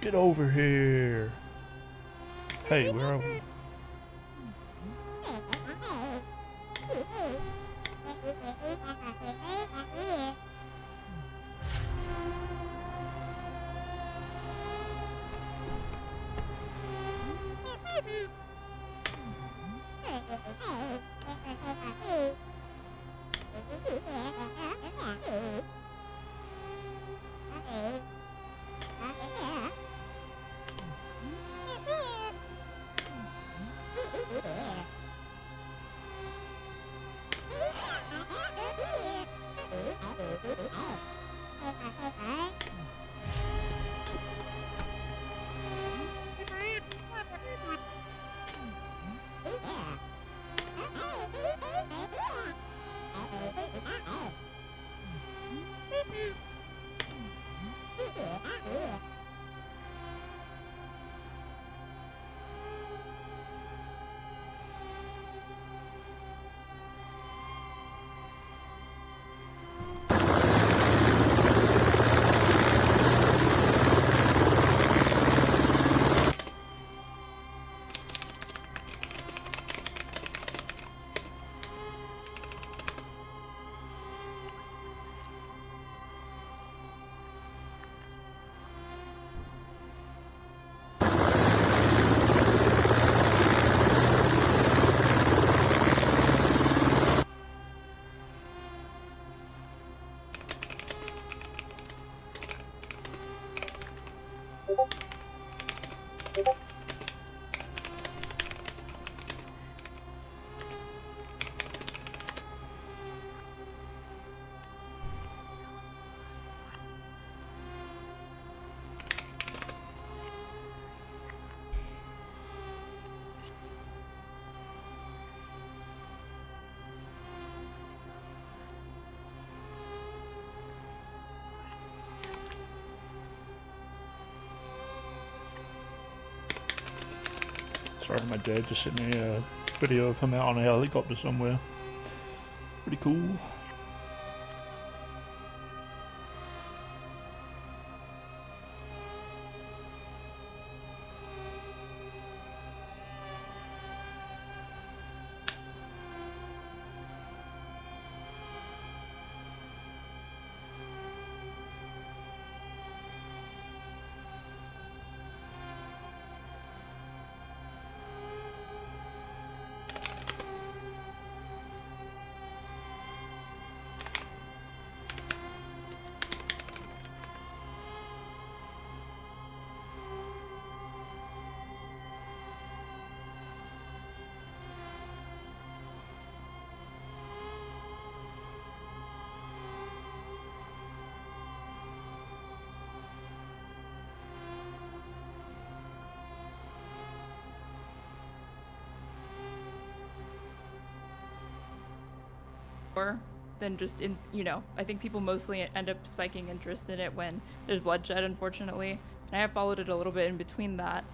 Get over here. Hey, where are we? Sorry, my dad just sent me a video of him out on a helicopter somewhere. Pretty cool. Than just in, you know, I think people mostly end up spiking interest in it when there's bloodshed, unfortunately. And I have followed it a little bit in between that,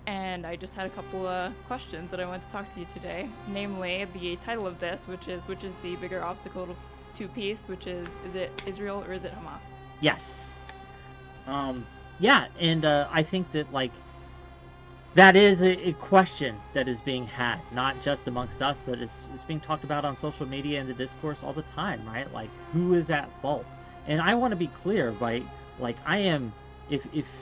and I just had a couple of questions that I wanted to talk to you today. Namely, the title of this, which is the bigger obstacle to peace, which is it Israel or is it Hamas? Yes. Yeah, and I think that, like, that is a question that is being had, not just amongst us, but it's being talked about on social media and the discourse all the time, right? Like, who is at fault? And I want to be clear, right? Like, I am, if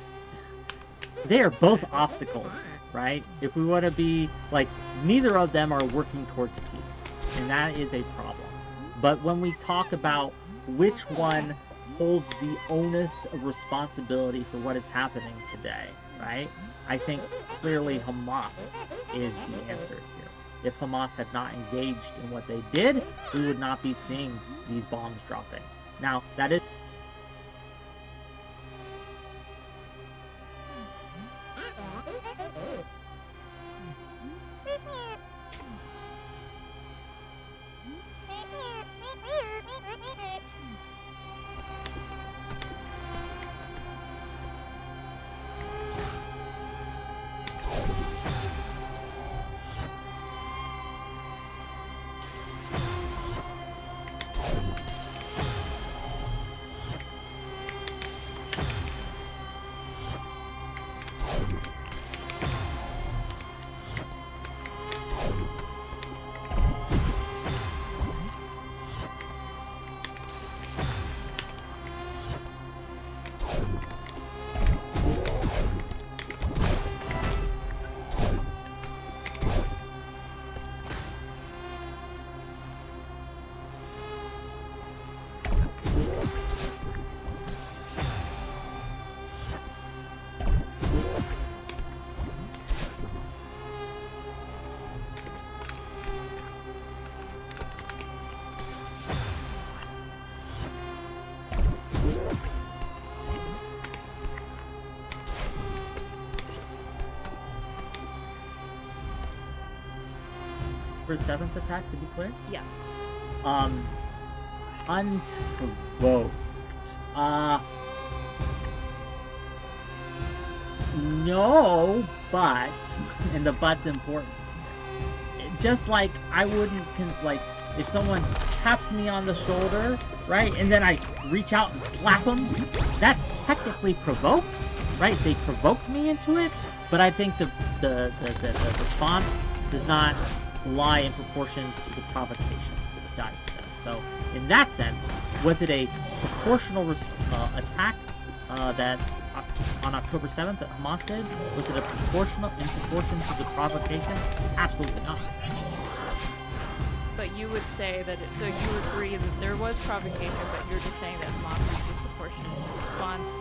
they are both obstacles, right? If we want to be, like, neither of them are working towards peace, and that is a problem. But when we talk about which one holds the onus of responsibility for what is happening today, right? I think clearly Hamas is the answer here. If Hamas had not engaged in what they did, we would not be seeing these bombs dropping. Now, that is... October 7th attack, to be clear? Yeah. Unprovoked. No, but, and the but's important. Just like I wouldn't, like, if someone taps me on the shoulder, right, and then I reach out and slap them, that's technically provoked, right? They provoked me into it, but I think the response does not lie in proportion to the provocation. So, in that sense, was it a proportional attack that on October 7th that Hamas did? Was it a proportional in proportion to the provocation? Absolutely not. But you would say that, so you agree that there was provocation, but you're just saying that Hamas was disproportionate in the response.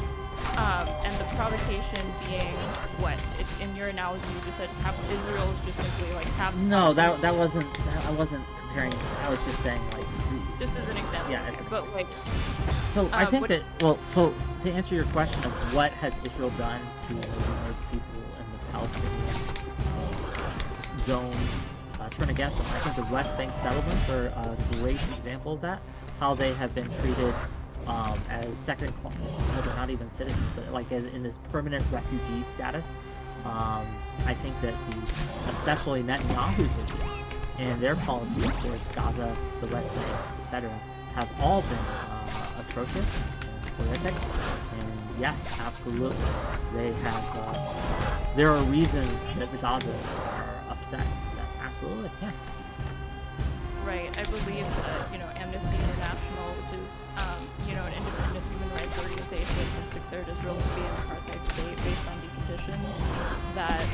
And the provocation being what? In your analogy, you just said Israel is just simply like half. No, that wasn't. I wasn't comparing. I was just saying like. Just as an example. Yeah. Here, but like. So I think that so to answer your question of what has Israel done to the people in the Palestinian zone, turn against them, I think the West Bank settlements are a great example of that. How they have been treated. As second class, they're not even citizens, but like as in this permanent refugee status. I think that especially Netanyahu's Israel and their policies towards Gaza, the West Bank, etc., have all been atrocious and horrific. And yes, absolutely, they have. There are reasons that the Gazans are upset. Absolutely, yeah. Right. I believe that Amnesty International, which is an independent human rights organization, has declared Israel to be an apartheid state based on the conditions that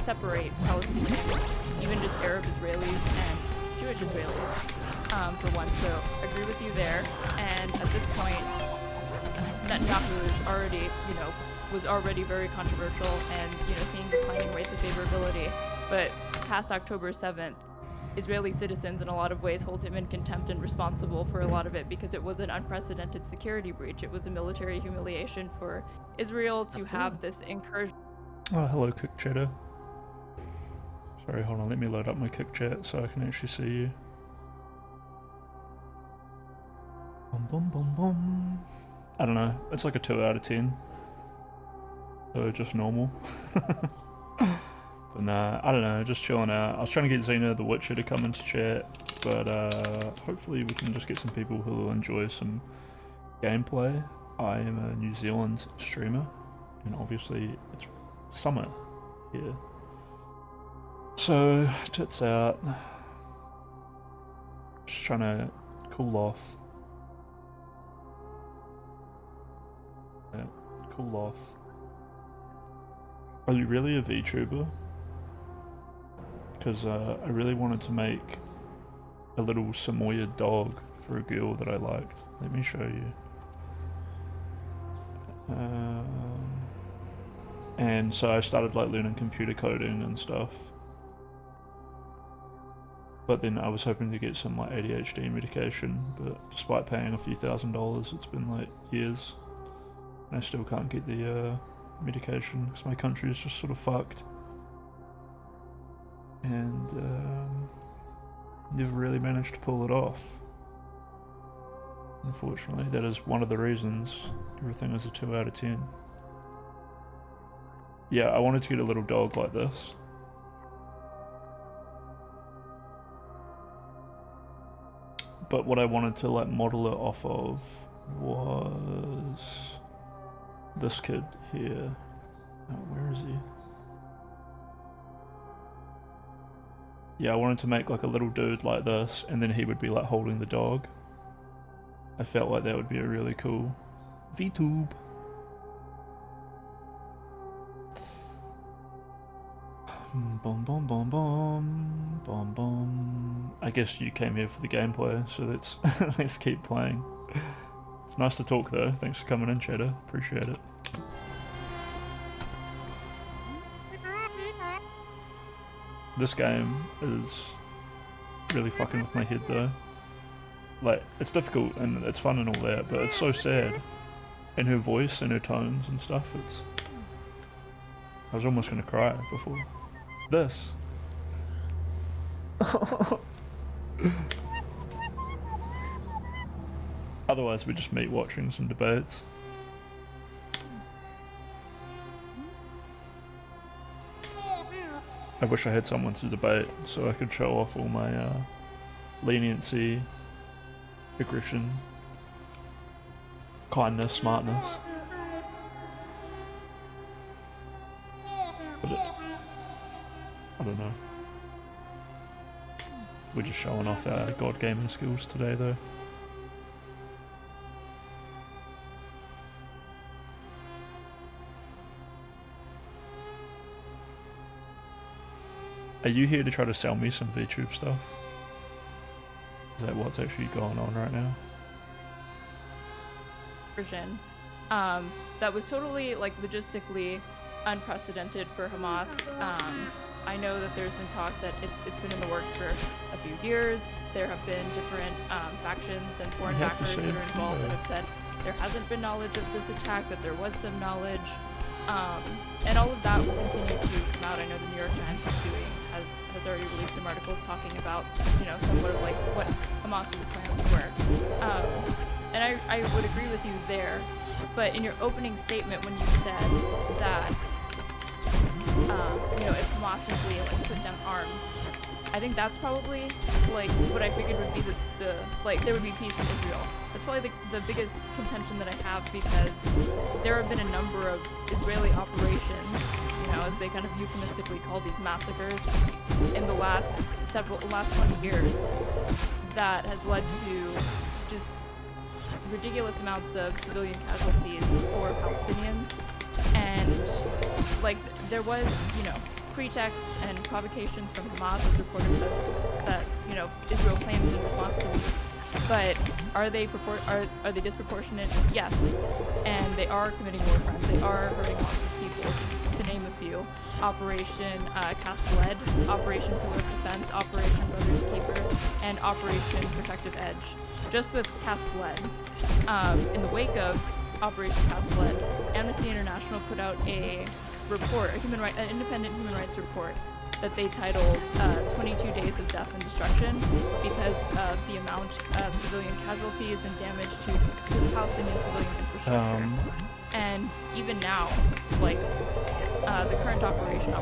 separate Palestinians, even just Arab Israelis and Jewish Israelis, for one. So I agree with you there. And at this point, Netanyahu was already very controversial and seeing declining rates of favorability. But past October 7th. Israeli citizens in a lot of ways hold him in contempt and responsible for a lot of it because it was an unprecedented security breach. It was a military humiliation for Israel to have this incursion. Oh, hello, Cook Cheddar. Sorry, hold on, let me load up my Cook Chat so I can actually see you. Boom, boom, boom, boom. I don't know, it's like a 2 out of 10. So just normal. But nah, I don't know, just chilling out. I was trying to get Xena the Witcher to come into chat, but hopefully we can just get some people who will enjoy some gameplay. I am a New Zealand streamer, and obviously it's summer here. So, tits out. Just trying to cool off. Yeah, cool off. Are you really a VTuber? Because I really wanted to make a little Samoyed dog for a girl that I liked. Let me show you. And so I started like learning computer coding and stuff. But then I was hoping to get some like ADHD medication, but despite paying a few $1,000s, it's been like years. And I still can't get the medication because my country is just sort of fucked. And never really managed to pull it off. Unfortunately, that is one of the reasons everything is a 2 out of 10. Yeah, I wanted to get a little dog like this. But what I wanted to like model it off of was this kid here. Oh, where is he? Yeah, I wanted to make like a little dude like this, and then he would be like holding the dog. I felt like that would be a really cool VTube. Boom, boom, boom, boom, boom, boom. I guess you came here for the gameplay, so let's let's keep playing. It's nice to talk though. Thanks for coming in, Cheddar. Appreciate it. This game is really fucking with my head though. Like, it's difficult and it's fun and all that, but it's so sad. And her voice and her tones and stuff, I was almost gonna cry before. This. Otherwise, we just meet watching some debates. I wish I had someone to debate so I could show off all my leniency, aggression, kindness, smartness. But I don't know. We're just showing off our god gaming skills today, though. Are you here to try to sell me some VTube stuff? Is that what's actually going on right now? Version that was totally like logistically unprecedented for Hamas. I know that there's been talk that it's been in the works for a few years. There have been different factions and foreign backers that are involved that have said there hasn't been knowledge of this attack, that there was some knowledge. And all of that will continue to come out. I know the New York Times has already released some articles talking about, somewhat of like what Hamas's plans were. And I would agree with you there. But in your opening statement, when you said that, if Hamas simply like put down arms, I think that's probably like what I figured would be the there would be peace in Israel. That's probably the biggest contention that I have, because there have been a number of Israeli operations, as they kind of euphemistically call these massacres, in the last 20 years, that has led to just ridiculous amounts of civilian casualties for Palestinians. And like there was, pretext and provocations from Hamas as reported that Israel claims in response to these. But are they disproportionate? Yes. And they are committing war crimes. They are hurting lots of people, to name a few. Operation Cast Lead, Operation Pillar of Defense, Operation Brothers Keeper, and Operation Protective Edge. Just with Cast Lead. In the wake of Operation Cast Lead, Amnesty International put out a report, an independent human rights report, that they titled 22 Days of Death and Destruction, because of the amount of civilian casualties and damage to Palestinian civilian infrastructure. And even now, like the current Operation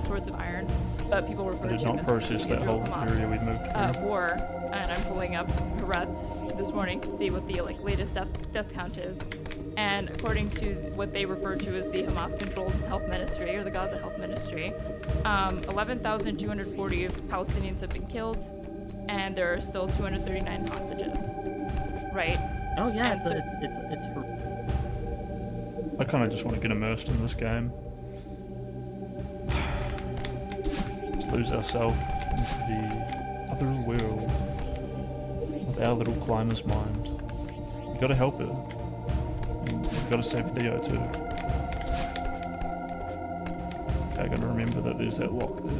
Swords of Iron, but people refer to it as not process that whole area we moved through. War, and I'm pulling up Haaretz this morning to see what the lalest death count is. And according to what they refer to as the Hamas-controlled health ministry, or the Gaza Health Ministry, 11,240 Palestinians have been killed, and there are still 239 hostages. Right? Oh yeah, and it's I kind of just want to get immersed in this game. Just lose ourselves into the other world of our little climber's mind. You gotta help her. You gotta save Theo too. Okay, I gotta remember that there's that lock there.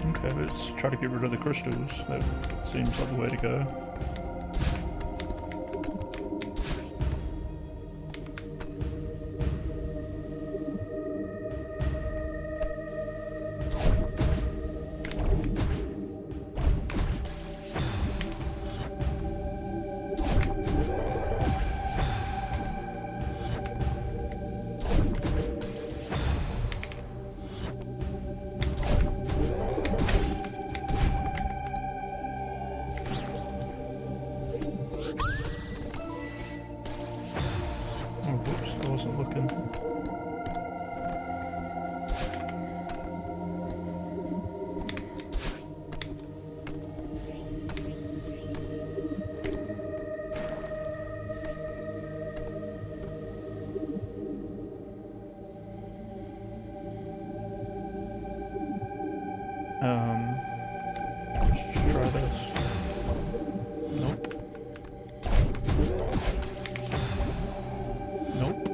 Okay, let's try to get rid of the crystals. That seems like the way to go. Let's try this. Nope. Nope.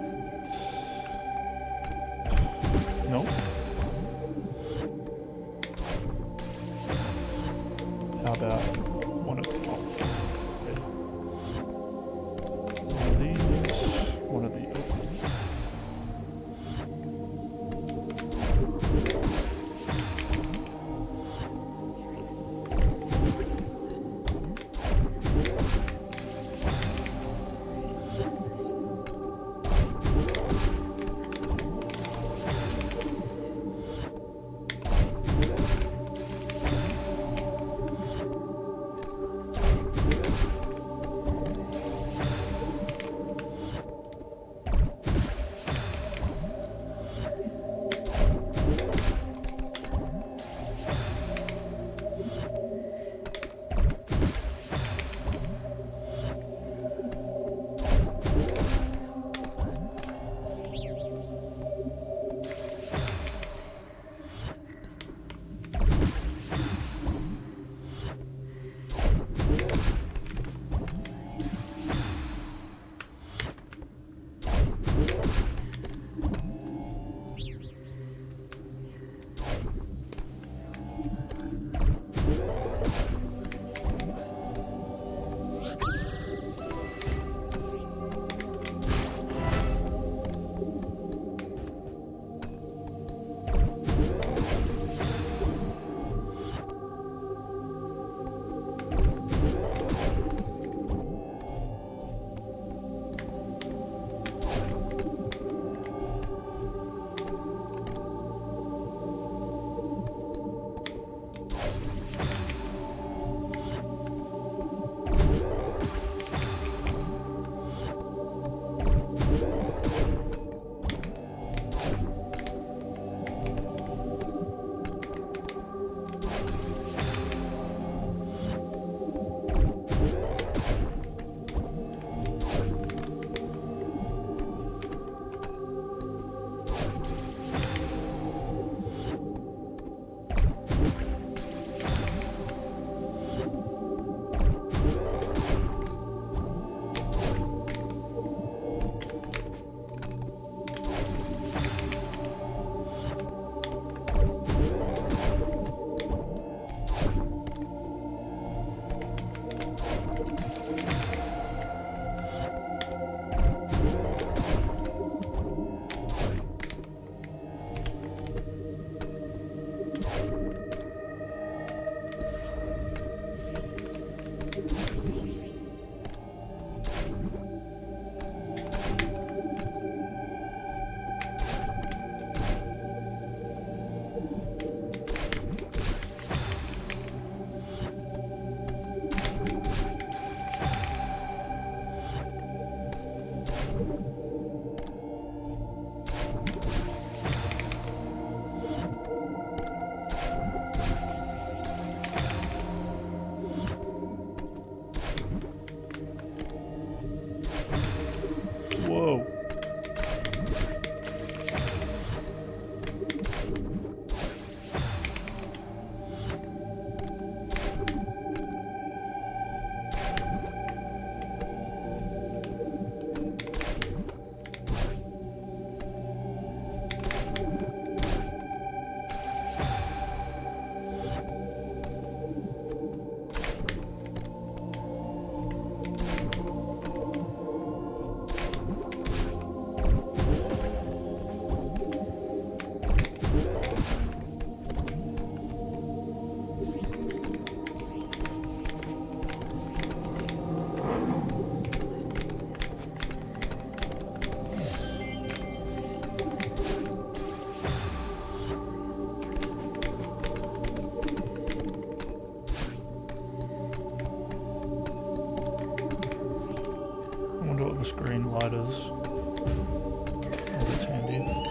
nice green lighters. Oh, that's handy.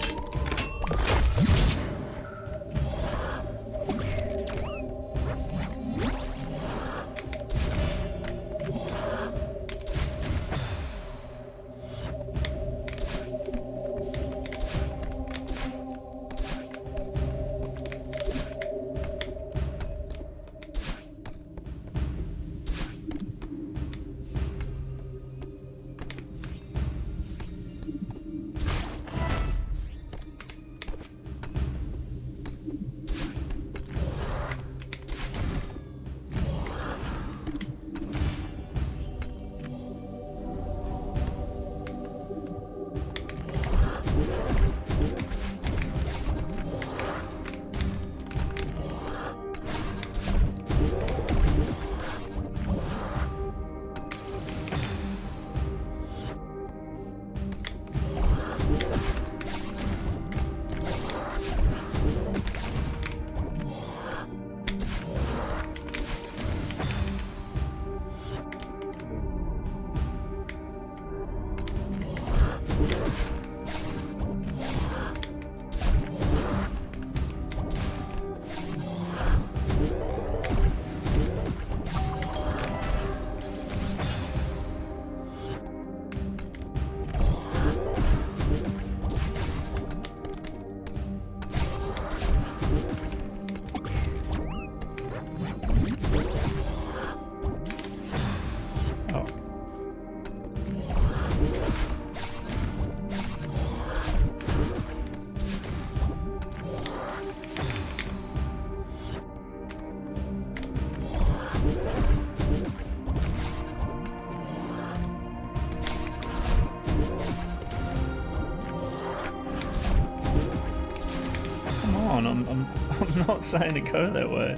I'm not saying to go that way.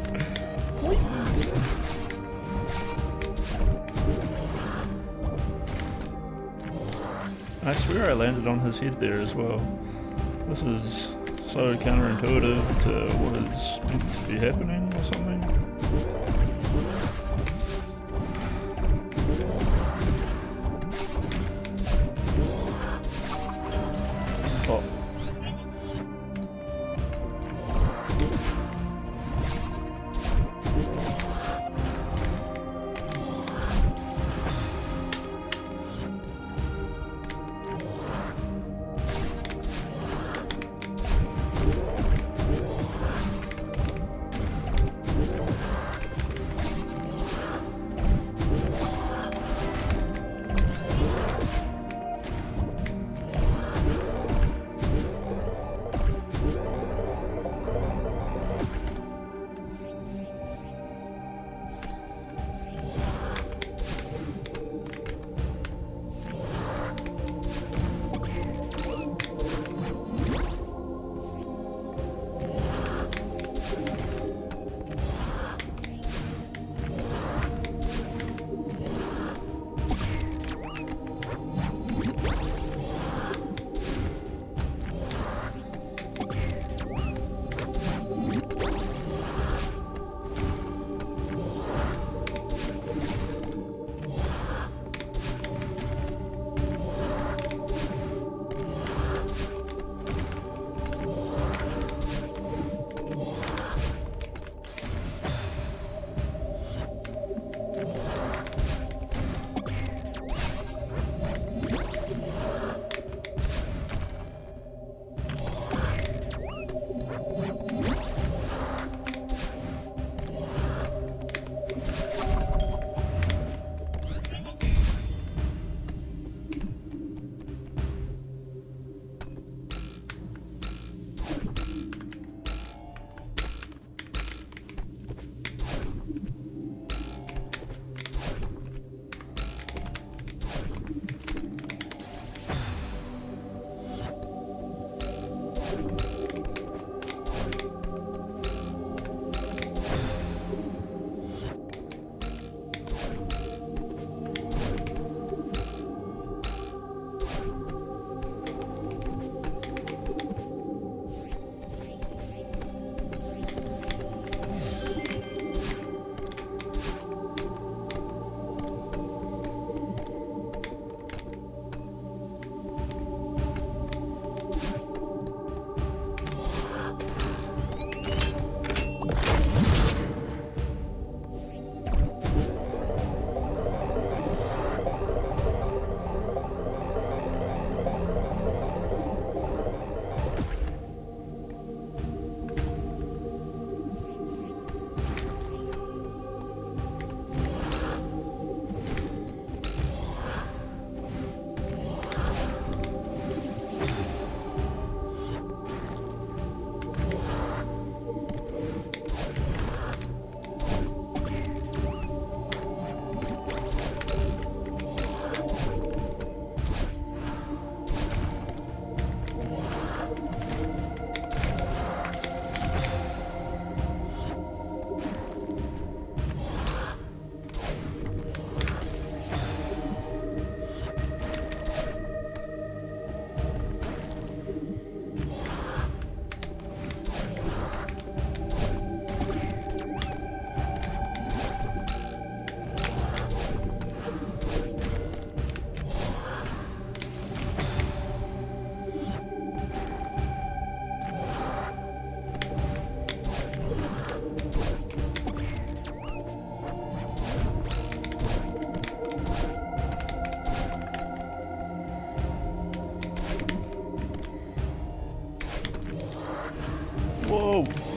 Please. I swear I landed on his head there as well. This is so counterintuitive to what is meant to be happening or something. Whoa.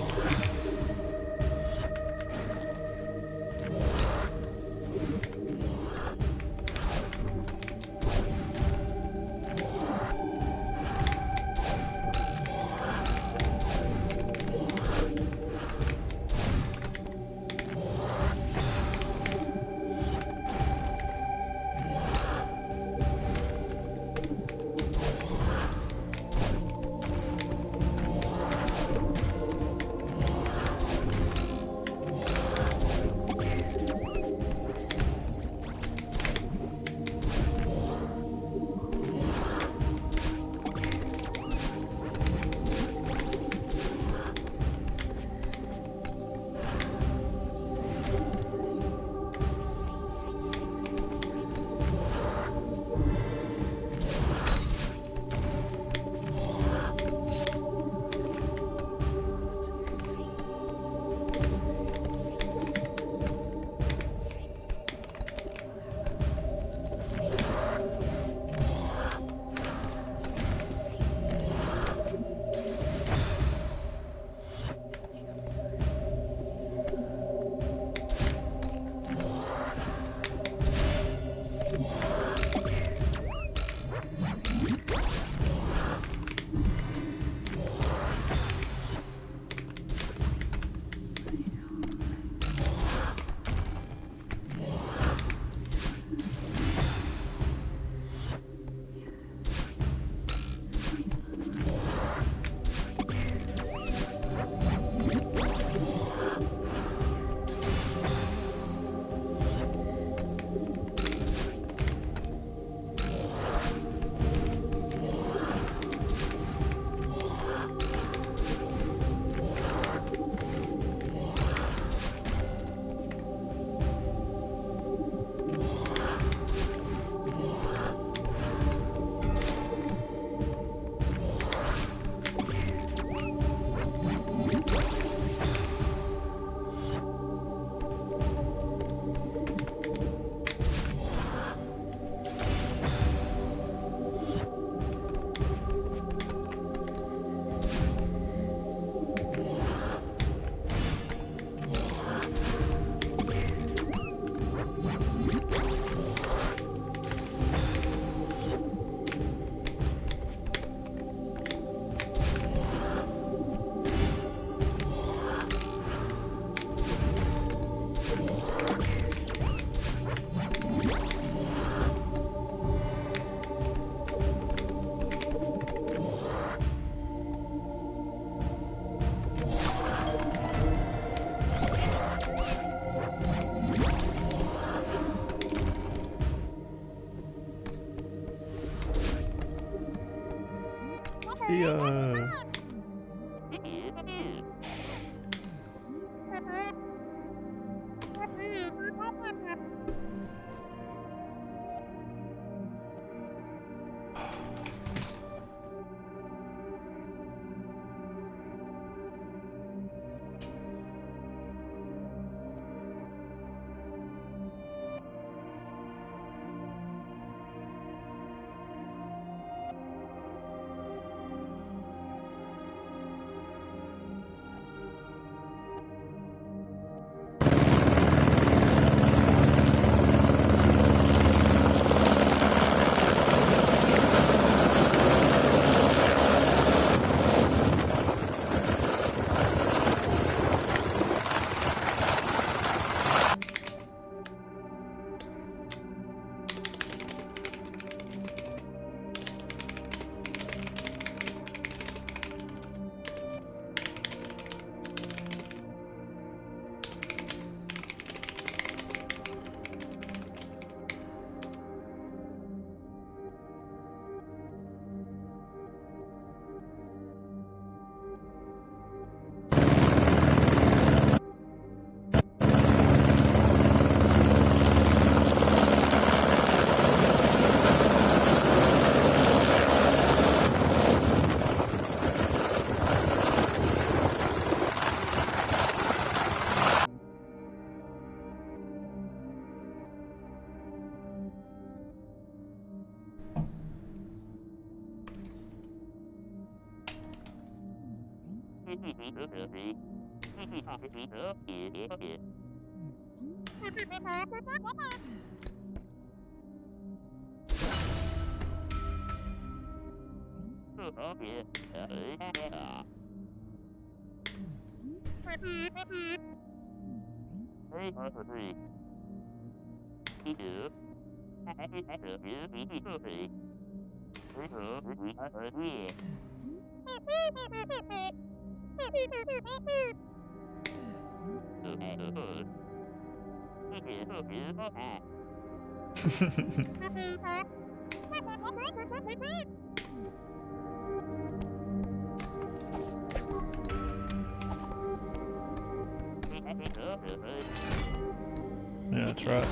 Yeah, that's right.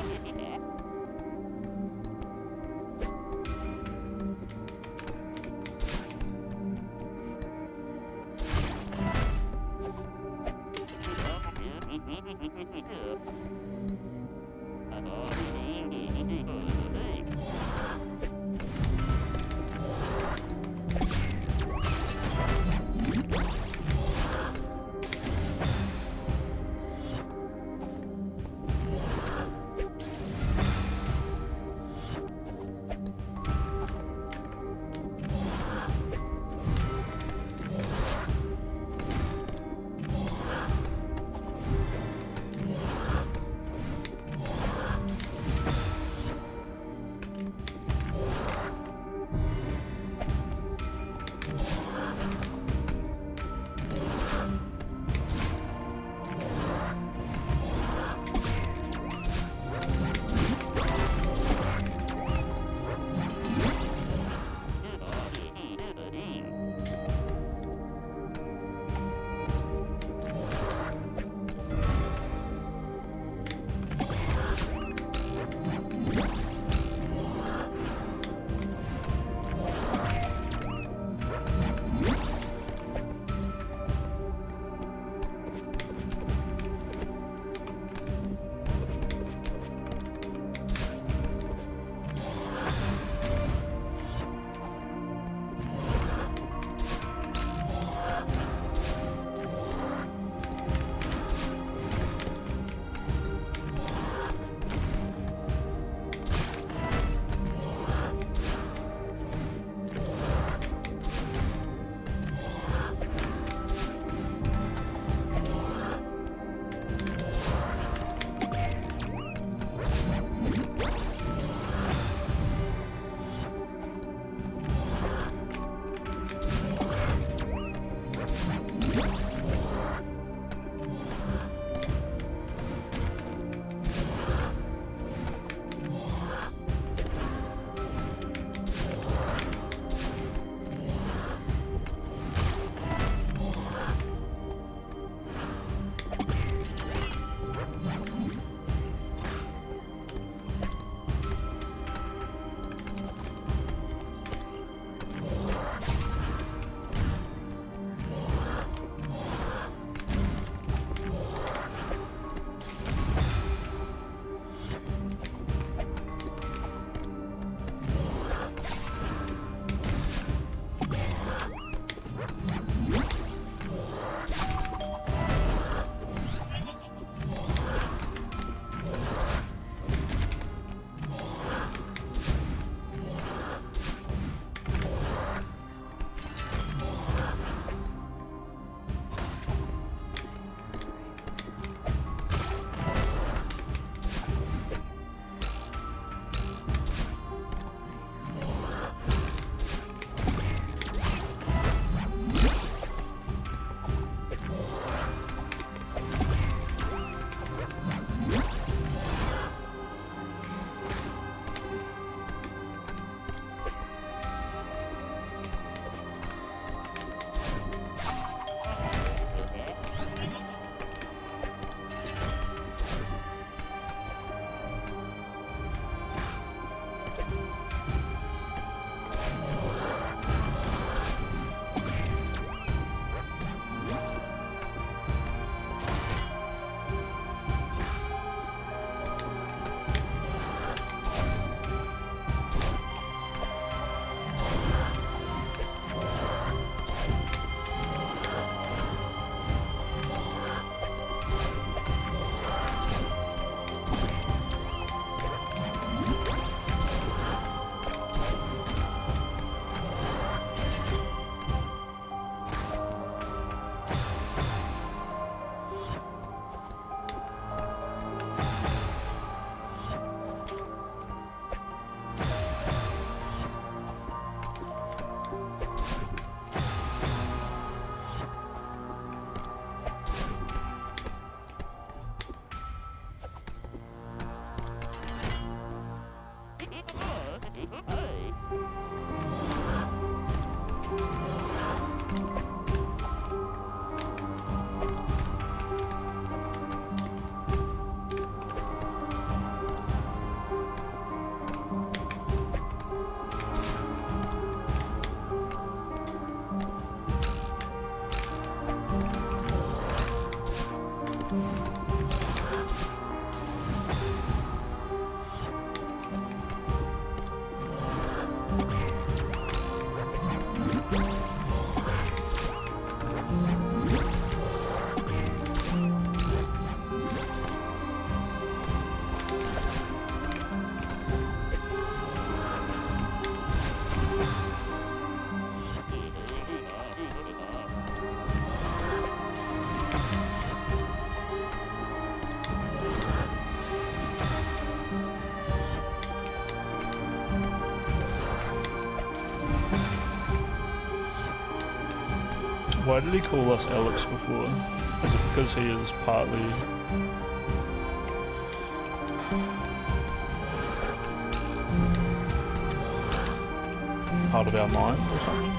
Why did he call us Alex before? Is it because he is partly... part of our mind or something?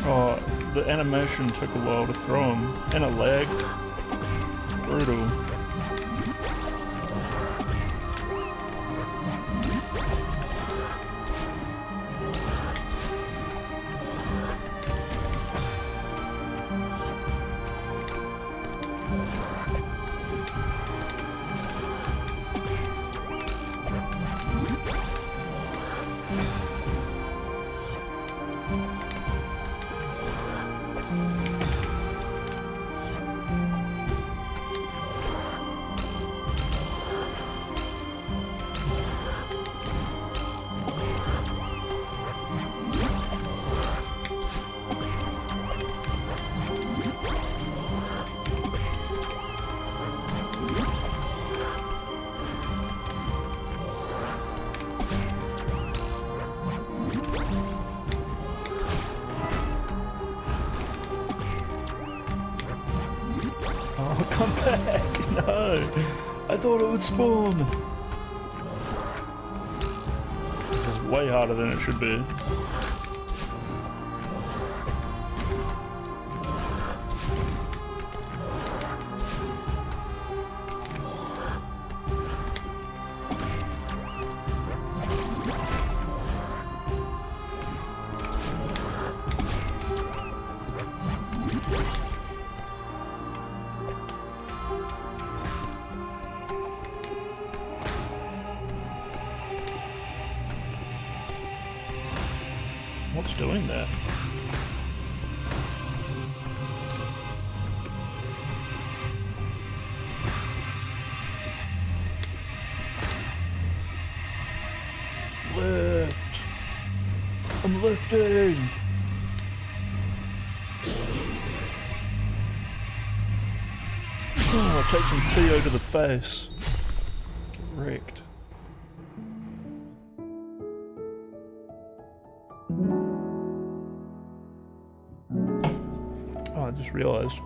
Oh, the animation took a while to throw him, and it lagged. Brutal. come back! No! I thought it would spawn! This is way harder than it should be. What's doing that? Lift! I'm lifting! Oh, take some Theo to the face. Get wrecked. Oh, I just realized.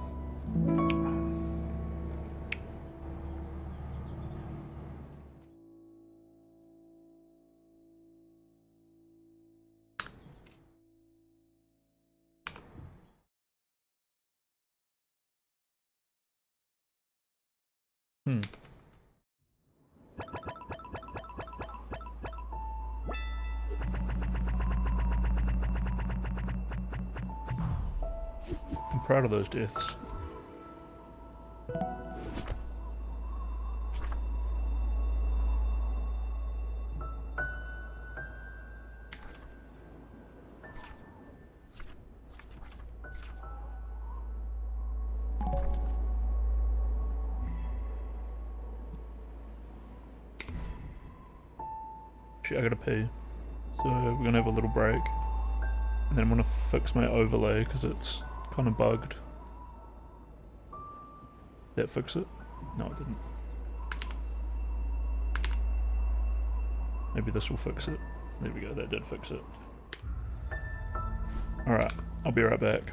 I'm proud of those deaths. Shit, I gotta pee. So we're gonna have a little break. And then I'm gonna fix my overlay because it's kind of bugged. Did that fix it? No, it didn't. Maybe this will fix it. There we go, that did fix it. Alright, I'll be right back.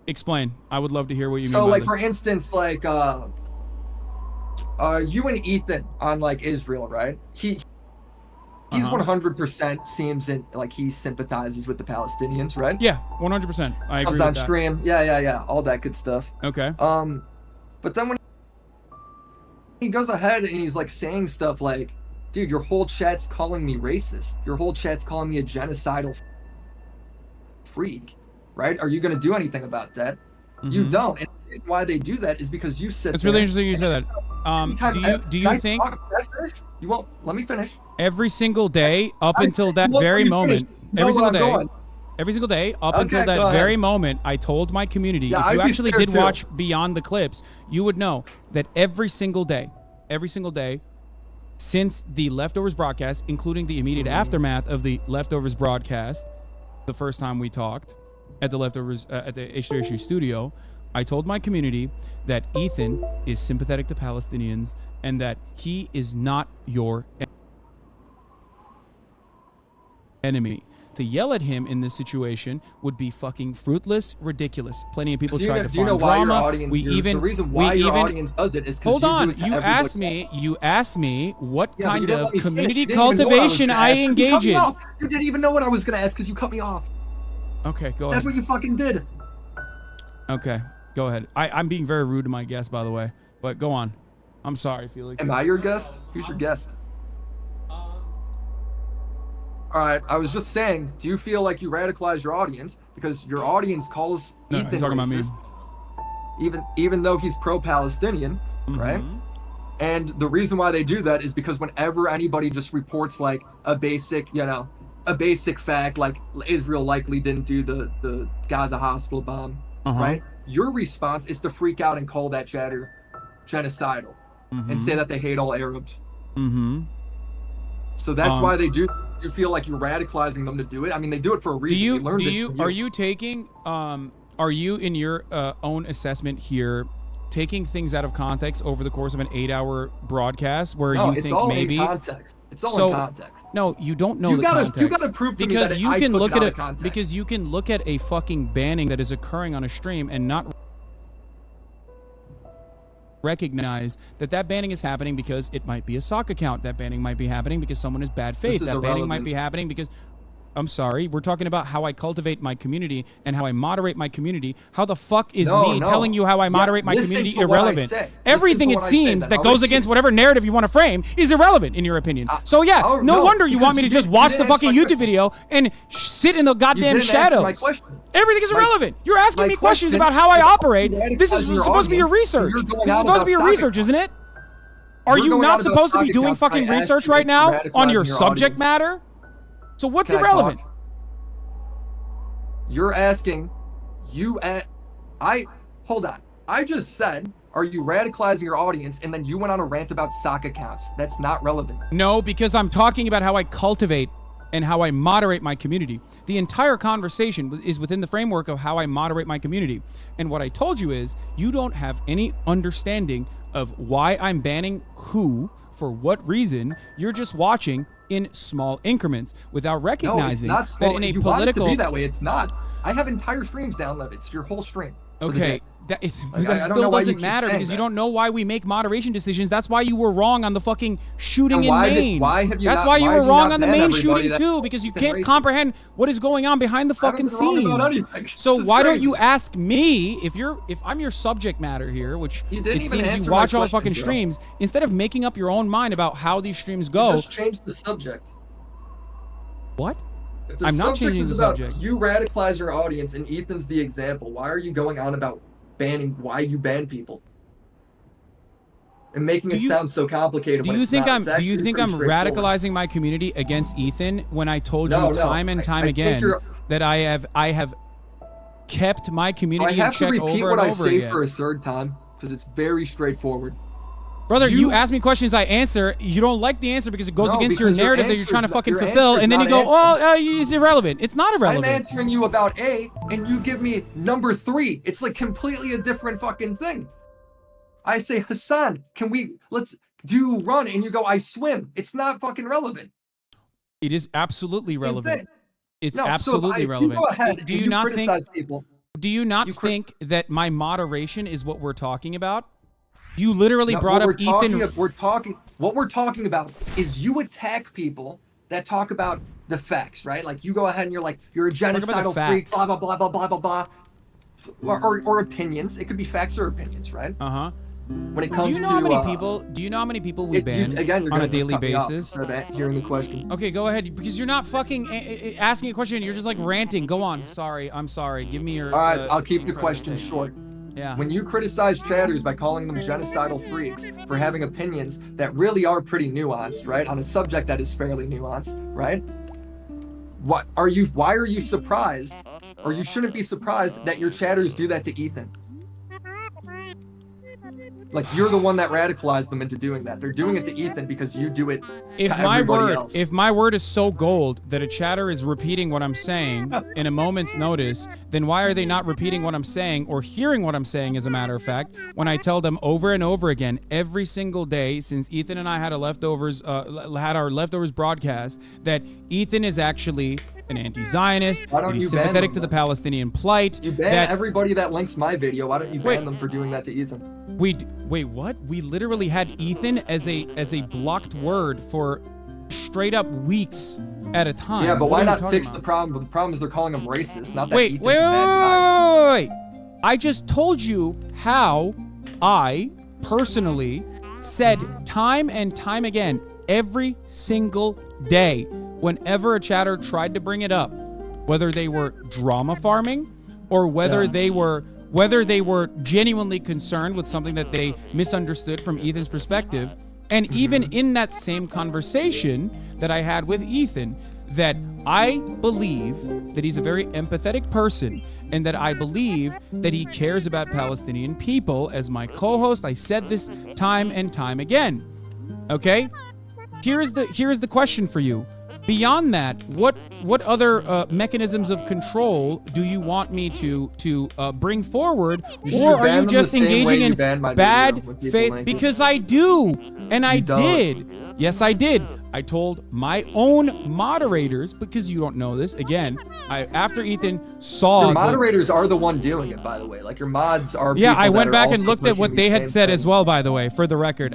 Explain. I would love to hear what you mean So, by like, this. for instance, like, you and Ethan on, like, Israel, right? He's 100% seems like he sympathizes with the Palestinians, right? Yeah, 100%. I agree Comes with on that. stream. Yeah. All that good stuff. Okay. But then when he goes ahead and he's, like, saying stuff like, dude, your whole chat's calling me racist. Your whole chat's calling me a genocidal freak, right? Are you going to do anything about that? You don't. And the reason why they do that is because you sit It's there really interesting you said that. Do you think you won't let me finish? every single day up until that very moment, every single day up until that very moment, I told my community, Yeah, if I'd you be actually scared did too. watch beyond the clips, you would know that every single day, since the Leftovers broadcast, including the immediate aftermath of the Leftovers broadcast, the first time we talked at the Leftovers at the H3 studio, I told my community that Ethan is sympathetic to Palestinians and that he is not your enemy. To yell at him in this situation would be fucking fruitless, ridiculous. Plenty of people try to find drama. The reason why your audience does it is because hold on. You asked me what kind of community cultivation I engage in. You didn't even know what I was gonna ask because you cut me off. Okay, go ahead. That's what you fucking did. Okay, go ahead. I'm being very rude to my guest, by the way, but go on. I'm sorry, Felix. Am I your guest? Who's your guest? All right, I was just saying, do you feel like you radicalize your audience because your audience calls Ethan he's talking racist, about me. even though he's pro-Palestinian, right? And the reason why they do that is because whenever anybody just reports like a basic fact, like Israel likely didn't do the Gaza hospital bomb, right? Your response is to freak out and call that chatter genocidal and say that they hate all Arabs. So that's why they do. You feel like you're radicalizing them to do it? I mean, they do it for a reason. Are you taking are you in your own assessment here taking things out of context over the course of an 8-hour broadcast where you think maybe in context. It's all in context. No, you don't know the context. You gotta prove to me that you can look at it context. because you can look at a fucking banning that is occurring on a stream and not recognize that banning is happening because it might be a sock account. That banning might be happening because someone is bad faith. That banning might be happening because I'm sorry, we're talking about how I cultivate my community and how I moderate my community. How the fuck is telling you how I moderate my community irrelevant? Everything it seems that goes against whatever narrative you want to frame is irrelevant in your opinion. So yeah, no wonder you want me to just watch the fucking YouTube video and sit in the goddamn shadows. Everything is irrelevant. You're asking me questions about how I operate. This is supposed to be your research. This is supposed to be your research, isn't it? Are you not supposed to be doing fucking research right now on your subject matter? So what's irrelevant? You're asking, hold on. I just said, are you radicalizing your audience? And then you went on a rant about sock accounts. That's not relevant. No, because I'm talking about how I cultivate and how I moderate my community. The entire conversation is within the framework of how I moderate my community. And what I told you is, you don't have any understanding of why I'm banning who, for what reason. You're just watching in small increments without recognizing that in a political... want it to be that way. It's not. I have entire streams downloaded. It's your whole stream. Okay, that still doesn't matter because you don't know why we make moderation decisions. That's why you were wrong on the fucking shooting in Maine. That's why you were wrong on the Maine shooting too, because you can't comprehend what is going on behind the fucking scenes. So why don't you ask me if I'm your subject matter here, which it seems you watch all the fucking streams, instead of making up your own mind about how these streams go. Just change the subject. What? I'm not changing the subject. You radicalize your audience, and Ethan's the example. Why are you going on about banning? Why you ban people? And making it sound so complicated. Do you think I'm radicalizing my community against Ethan when I told you time and time again that I have kept my community in check over and over again? I have to repeat what I say for a third time because it's very straightforward. Brother, you ask me questions, I answer. You don't like the answer because it goes against your narrative that you're trying to fucking fulfill, and then you go, it's irrelevant. It's not irrelevant. I'm answering you about A, and you give me number 3. It's like completely a different fucking thing. I say, Hassan, let's do run, and you go, I swim. It's not fucking relevant. It is absolutely relevant. It's absolutely relevant. Go ahead. Do you not criticize people? Do you not think that my moderation is what we're talking about? You literally brought up Ethan. What we're talking about is you attack people that talk about the facts, right? Like you go ahead and you're like, you're a genocidal freak, blah, blah, blah, blah, blah, blah, blah. Or opinions. It could be facts or opinions, right? Uh-huh. When it comes do you know to how many people? Do you know how many people we ban on a daily basis? Hearing the question. Okay, go ahead, because you're not fucking asking a question. You're just like ranting. Go on. Sorry, I'm sorry. Give me your. All right, I'll keep the question short. Yeah. When you criticize chatters by calling them genocidal freaks for having opinions that really are pretty nuanced, right, on a subject that is fairly nuanced, right? Why are you surprised, or you shouldn't be surprised that your chatters do that to Ethan? Like, you're the one that radicalized them into doing that. They're doing it to Ethan because you do it to everybody else. If my word is so gold that a chatter is repeating what I'm saying in a moment's notice, then why are they not repeating what I'm saying or hearing what I'm saying, as a matter of fact, when I tell them over and over again every single day since Ethan and I had our leftovers broadcast that Ethan is actually an anti-Zionist, that he's sympathetic to the Palestinian plight. You ban everybody that links my video. Why don't you ban them for doing that to Ethan? Wait, what? We literally had Ethan as a blocked word for straight up weeks at a time. Yeah, but why not fix the problem? The problem is they're calling him racist, not that Ethan's wait. I just told you how I personally said time and time again, every single day, whenever a chatter tried to bring it up, whether they were drama farming or whether they were genuinely concerned with something that they misunderstood from Ethan's perspective. And even in that same conversation that I had with Ethan, that I believe that he's a very empathetic person and that I believe that he cares about Palestinian people. As my co-host, I said this time and time again. Okay? Here is the question for you. Beyond that, what other mechanisms of control do you want me to bring forward, or are you just engaging in bad faith? Because I do, and I did. Yes, I did. I told my own moderators, because you don't know this. Again, after Ethan saw your moderators are the one doing it, by the way. Like, your mods are. Yeah, I went back and looked at what they had said as well. By the way, for the record,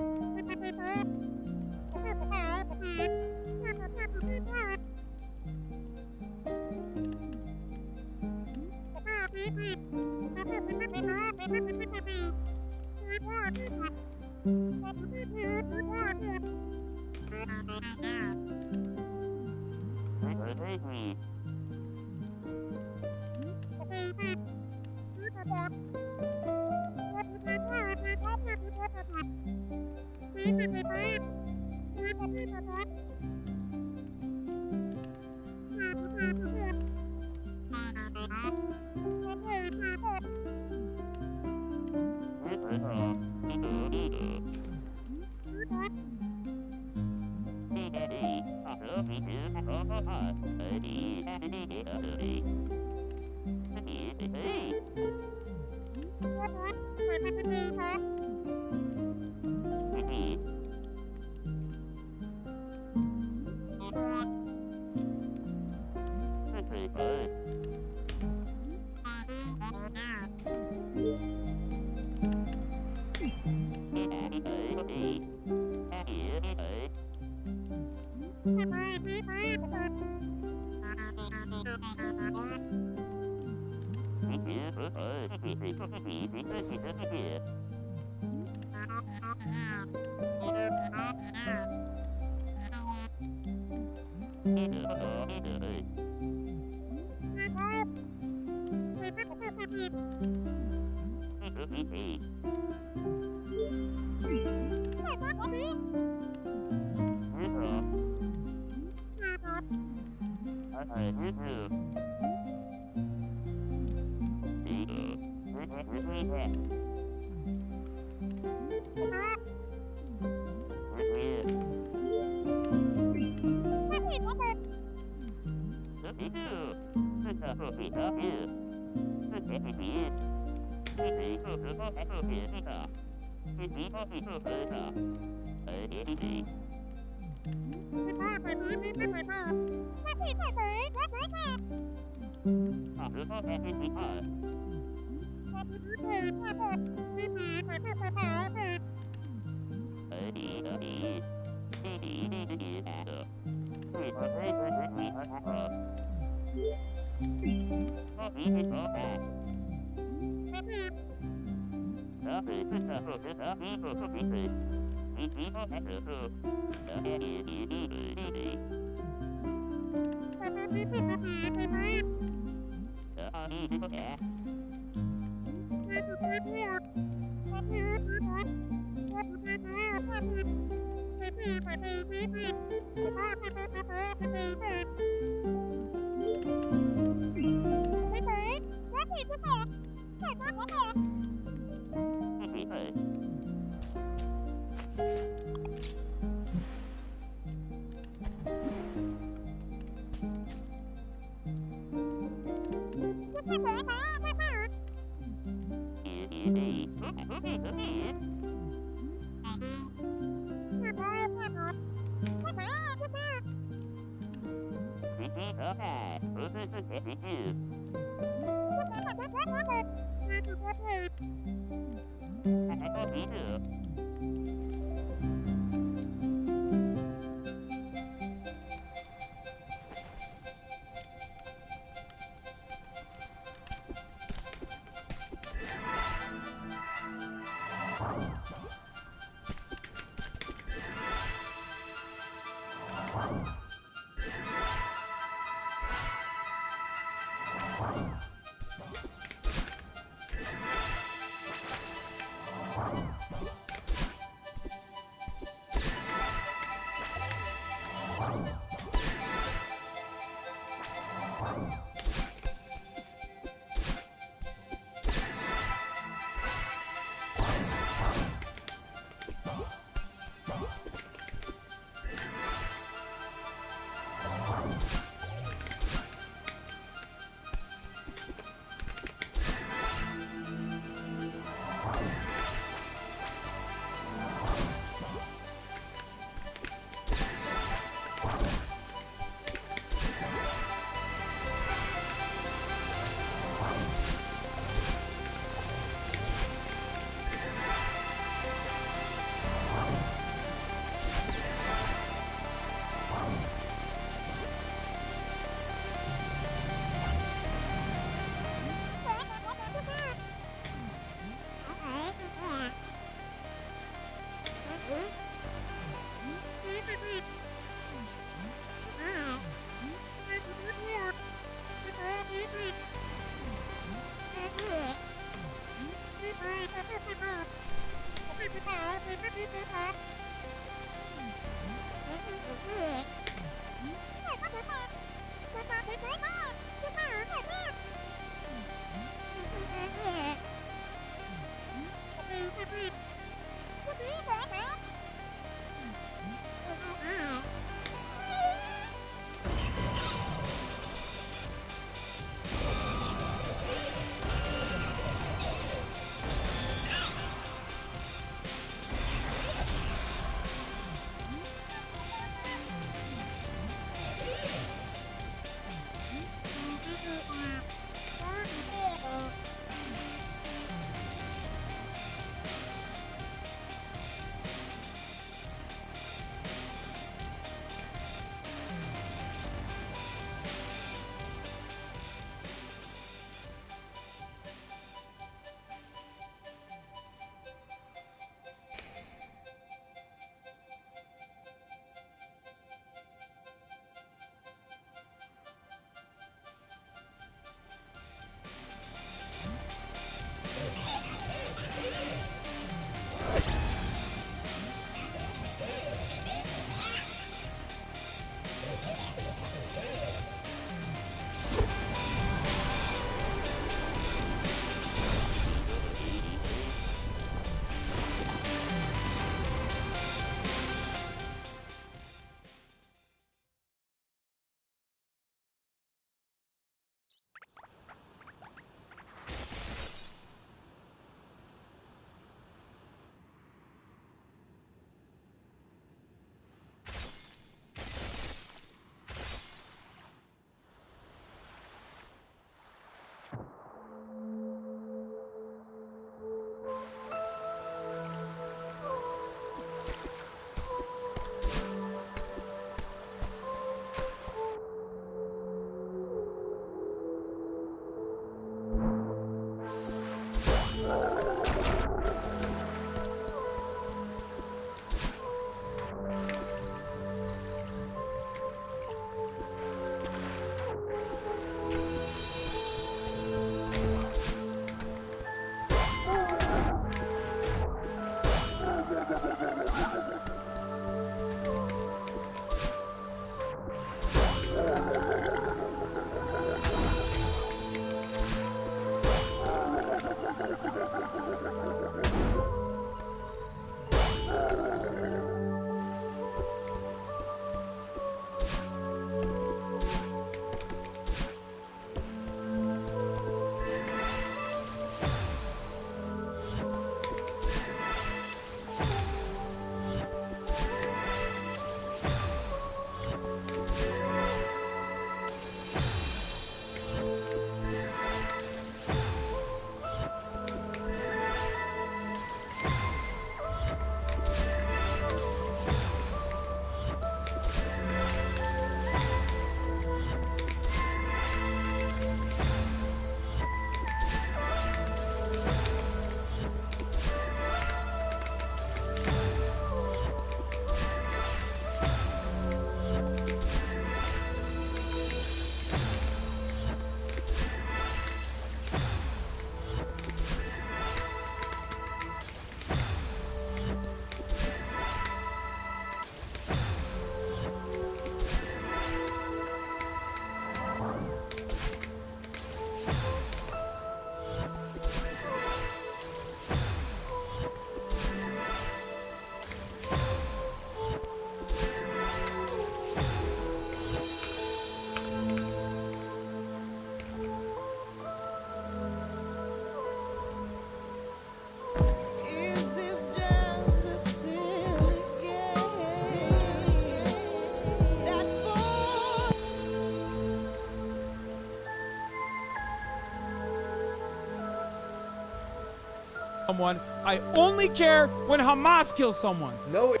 someone. I only care when Hamas kills someone. No, it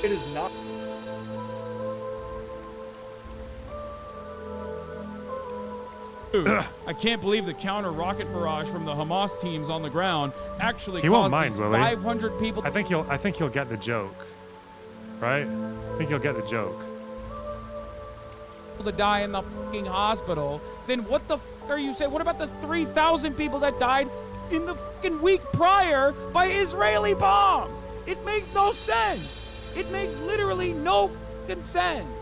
is not. I can't believe the counter rocket barrage from the Hamas teams on the ground actually He won't caused mind, these will he? 500 people. I think he'll get the joke, right? I think he'll get the joke. To die in the fucking hospital, then what the fuck are you saying? What about the 3,000 people that died in the fucking week prior by Israeli bombs? It makes no sense. It makes literally no fucking sense.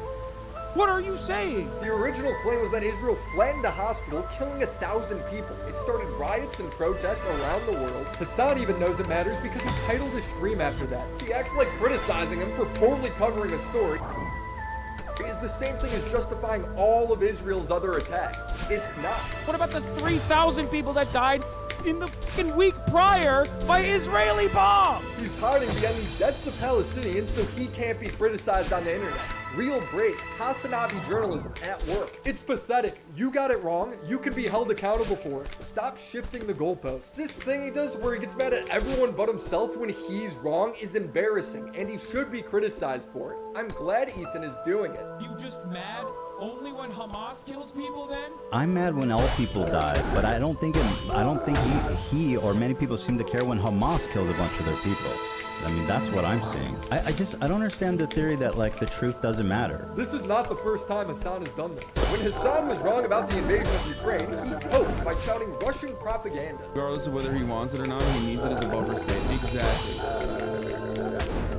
What are you saying? The original claim was that Israel flattened a hospital, killing 1,000 people. It started riots and protests around the world. Hassan even knows it matters because he titled his stream after that. He acts like criticizing him for poorly covering a story is the same thing as justifying all of Israel's other attacks. It's not. What about the 3,000 people that died in the fucking week prior by Israeli bombs? He's hiding behind the deaths of Palestinians so he can't be criticized on the internet. Real brave, Hasanabi journalism at work. It's pathetic. You got it wrong. You can be held accountable for it. Stop shifting the goalposts. This thing he does where he gets mad at everyone but himself when he's wrong is embarrassing, and he should be criticized for it. I'm glad Ethan is doing it. You just mad only when Hamas kills people then? I'm mad when all people die, but I don't think he or many people seem to care when Hamas kills a bunch of their people. I mean, that's what I'm seeing. I don't understand the theory that, like, the truth doesn't matter. This is not the first time Hassan has done this. When Hassan was wrong about the invasion of Ukraine, he coped by spouting Russian propaganda. Regardless of whether he wants it or not, he needs it as a buffer state.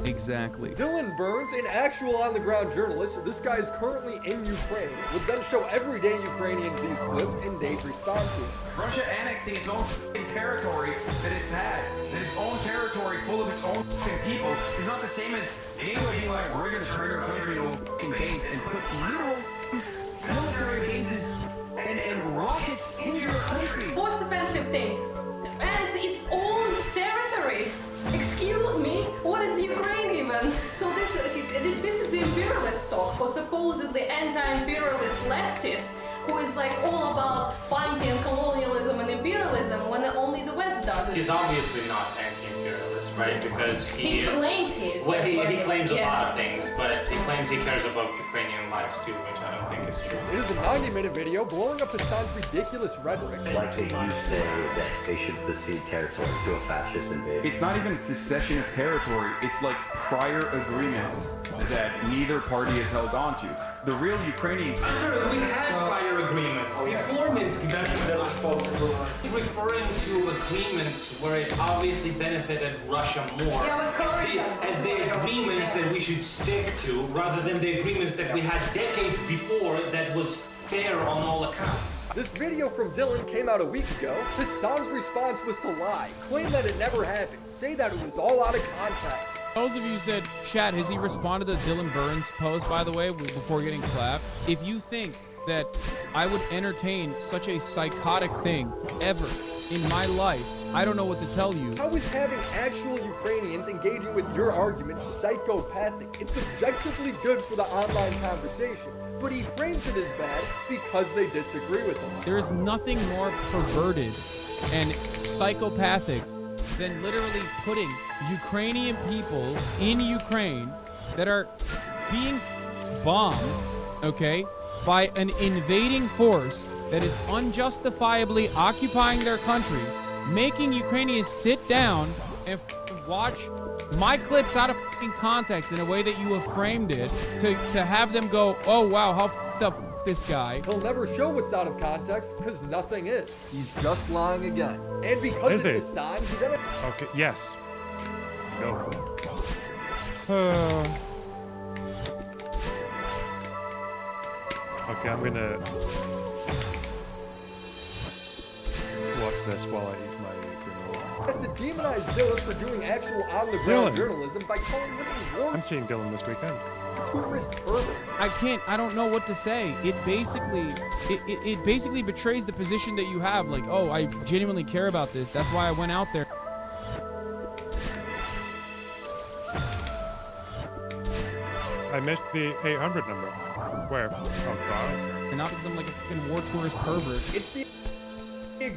Exactly. Dylan Burns, an actual on-the-ground journalist, this guy is currently in Ukraine, would then show everyday Ukrainians these clips and they'd respond to it. Russia annexing its own territory that it's had, that its own territory full of its own people, is not the same as anybody being like, we're going to turn your country into a base and put literal military bases and rockets into your country. Most offensive thing, annex its own territory. Excuse me, what is Ukraine even? So this is the imperialist talk for supposedly anti-imperialist leftists who is like all about fighting colonialism and imperialism when only the West does it. He's obviously not anti-imperialist, right? Because he claims he is. Well, he claims a lot of things, but he claims he cares about Ukrainian lives too, which I don't think is true. It is a 90-minute video blowing up Hassan's ridiculous rhetoric. Like that you say that they should cede territory to a fascist invasion. It's not even secession of territory. It's like prior agreements that neither party has held on to. The real Ukrainian... I'm sorry, we had prior agreements. Before Minsk, that's referring to agreements where it obviously benefited Russia more. Yeah, it was Croatia. As the agreements that we should stick to, rather than the agreements that we had decades before that was fair on all accounts. This video from Dylan came out a week ago. Hassan's response was to lie, claim that it never happened, say that it was all out of context. Those of you said, chat, has he responded to Dylan Burns' post, by the way, before getting clapped? If you think that I would entertain such a psychotic thing ever in my life, I don't know what to tell you. How is having actual Ukrainians engaging with your arguments psychopathic? It's objectively good for the online conversation, but he frames it as bad because they disagree with him. There is nothing more perverted and psychopathic than literally putting Ukrainian people in Ukraine that are being bombed, okay, by an invading force that is unjustifiably occupying their country, making Ukrainians sit down and watch my clips out of context in a way that you have framed it to have them go, oh wow, how f***ed up this guy. He'll never show what's out of context because nothing is. He's just lying again. And because it's Hassan, he doesn't... Okay, yes. Let's go. Okay, I'm gonna watch this while I eat my granola. Has to demonize Dylan for doing actual on-the-ground journalism by calling him a war... I'm seeing Dylan this weekend. Tourist pervert. I don't know what to say. It basically betrays the position that you have. Like, oh, I genuinely care about this. That's why I went out there. I missed the 800 number. Where? Oh, God. And not because I'm like a fucking war tourist pervert. It's the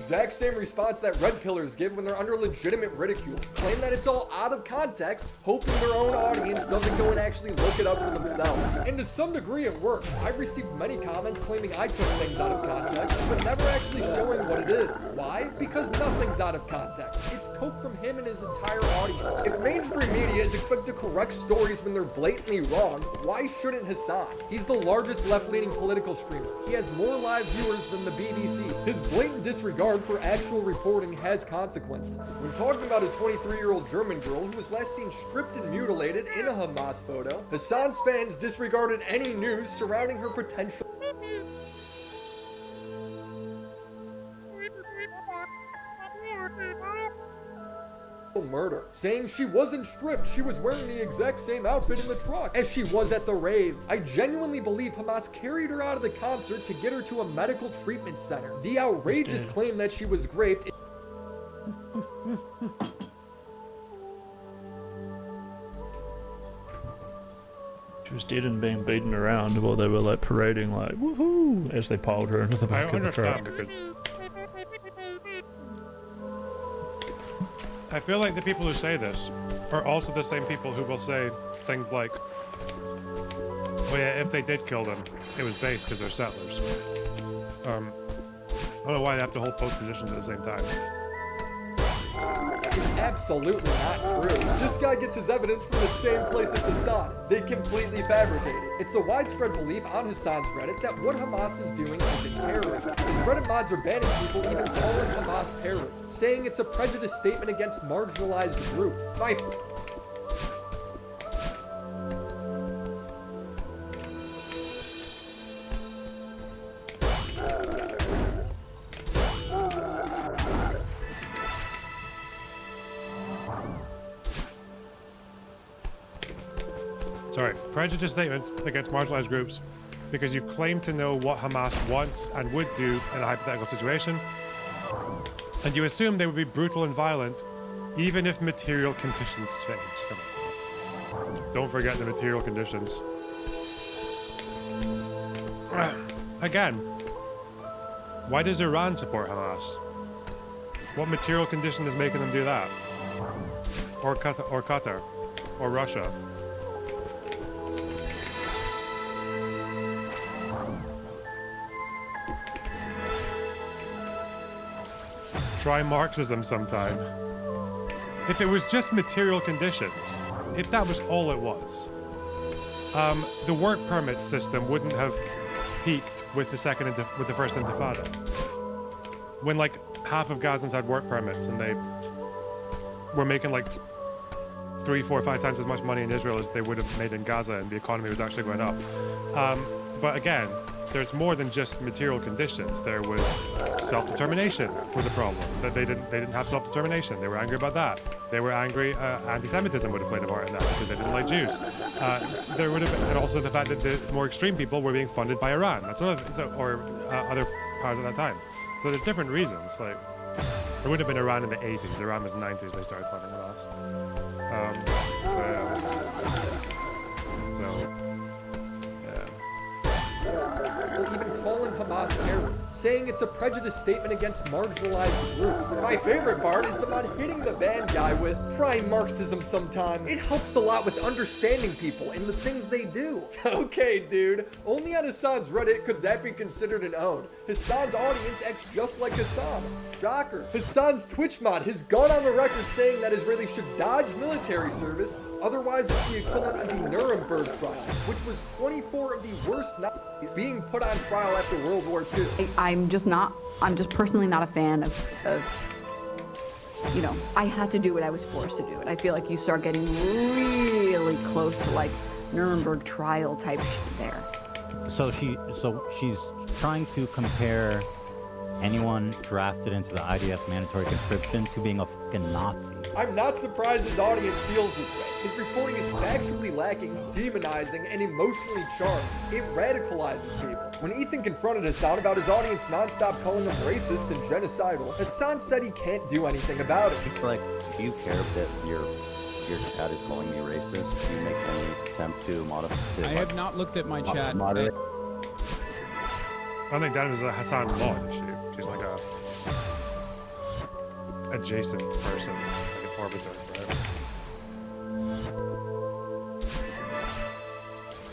exact same response that red pillars give when they're under legitimate ridicule. Claim that it's all out of context, hoping their own audience doesn't go and actually look it up for themselves. And to some degree it works. I've received many comments claiming I took things out of context, but never actually showing what it is. Why? Because nothing's out of context. It's coke from him and his entire audience. If mainstream media is expected to correct stories when they're blatantly wrong, why shouldn't Hassan? He's the largest left-leaning political streamer. He has more live viewers than the BBC. His blatant disregard for actual reporting has consequences. When talking about a 23-year-old German girl who was last seen stripped and mutilated in a Hamas photo, Hassan's fans disregarded any news surrounding her potential murder, saying she wasn't stripped, she was wearing the exact same outfit in the truck as she was at the rave. I genuinely believe Hamas carried her out of the concert to get her to a medical treatment center. The outrageous claim that she was raped She was dead and being beaten around while they were like parading like woohoo as they piled her into the back of the truck. I feel like the people who say this are also the same people who will say things like, "Oh yeah, if they did kill them, it was based because they're settlers." I don't know why they have to hold both positions at the same time. is absolutely not true. This guy gets his evidence from the same place as Hassan. They completely fabricated. It's a widespread belief on Hassan's Reddit that what Hamas is doing isn't terrorism. His Reddit mods are banning people even calling Hamas terrorists, saying it's a prejudice statement against marginalized groups. Sorry, prejudice statements against marginalized groups because you claim to know what Hamas wants and would do in a hypothetical situation, and you assume they would be brutal and violent even if material conditions change. Don't forget the material conditions. Again, why does Iran support Hamas? What material condition is making them do that? Or Qatar, or Russia? Try Marxism sometime. If it was just material conditions, if that was all it was, the work permit system wouldn't have peaked with the first Intifada. When like half of Gazans had work permits and they were making like 3, 4, 5 times as much money in Israel as they would have made in Gaza, and the economy was actually going up. But again, there's more than just material conditions. There was self-determination was a problem. That they didn't have self-determination. They were angry about that. They were angry. Anti-Semitism would have played a part in that because they didn't like Jews. There would have been, and also the fact that the more extreme people were being funded by Iran. That's another, or other parts at that time. So there's different reasons. Like it would have been Iran in the 80s. Iran was 90s. They started funding Hamas. Even calling Hamas terrorists, saying it's a prejudice statement against marginalized groups. My favorite part is the mod hitting the bad guy with, try Marxism sometime. It helps a lot with understanding people and the things they do. Okay, dude, only on Hassan's Reddit could that be considered an ode. Hassan's audience acts just like Hassan. Shocker. Hassan's Twitch mod has gone on the record saying that Israelis should dodge military service, otherwise it's the equivalent of the Nuremberg trial, which was 24 of the worst Nazis being put on trial after World War II. I'm just personally not a fan of, you know, I had to do what I was forced to do. And I feel like you start getting really close to like Nuremberg trial type shit there. So she's trying to compare anyone drafted into the IDF mandatory conscription to being a fucking Nazi. I'm not surprised his audience feels this way. His reporting is factually lacking, demonizing, and emotionally charged. It radicalizes people. When Ethan confronted Hassan about his audience nonstop calling him racist and genocidal, Hassan said he can't do anything about it. Like, do you care that your chat is calling me racist? Do you make any attempt to modify? I have not looked at my chat. Moderate. I don't think that was a Hassan law issue. She's like a adjacent person, like an orbiter,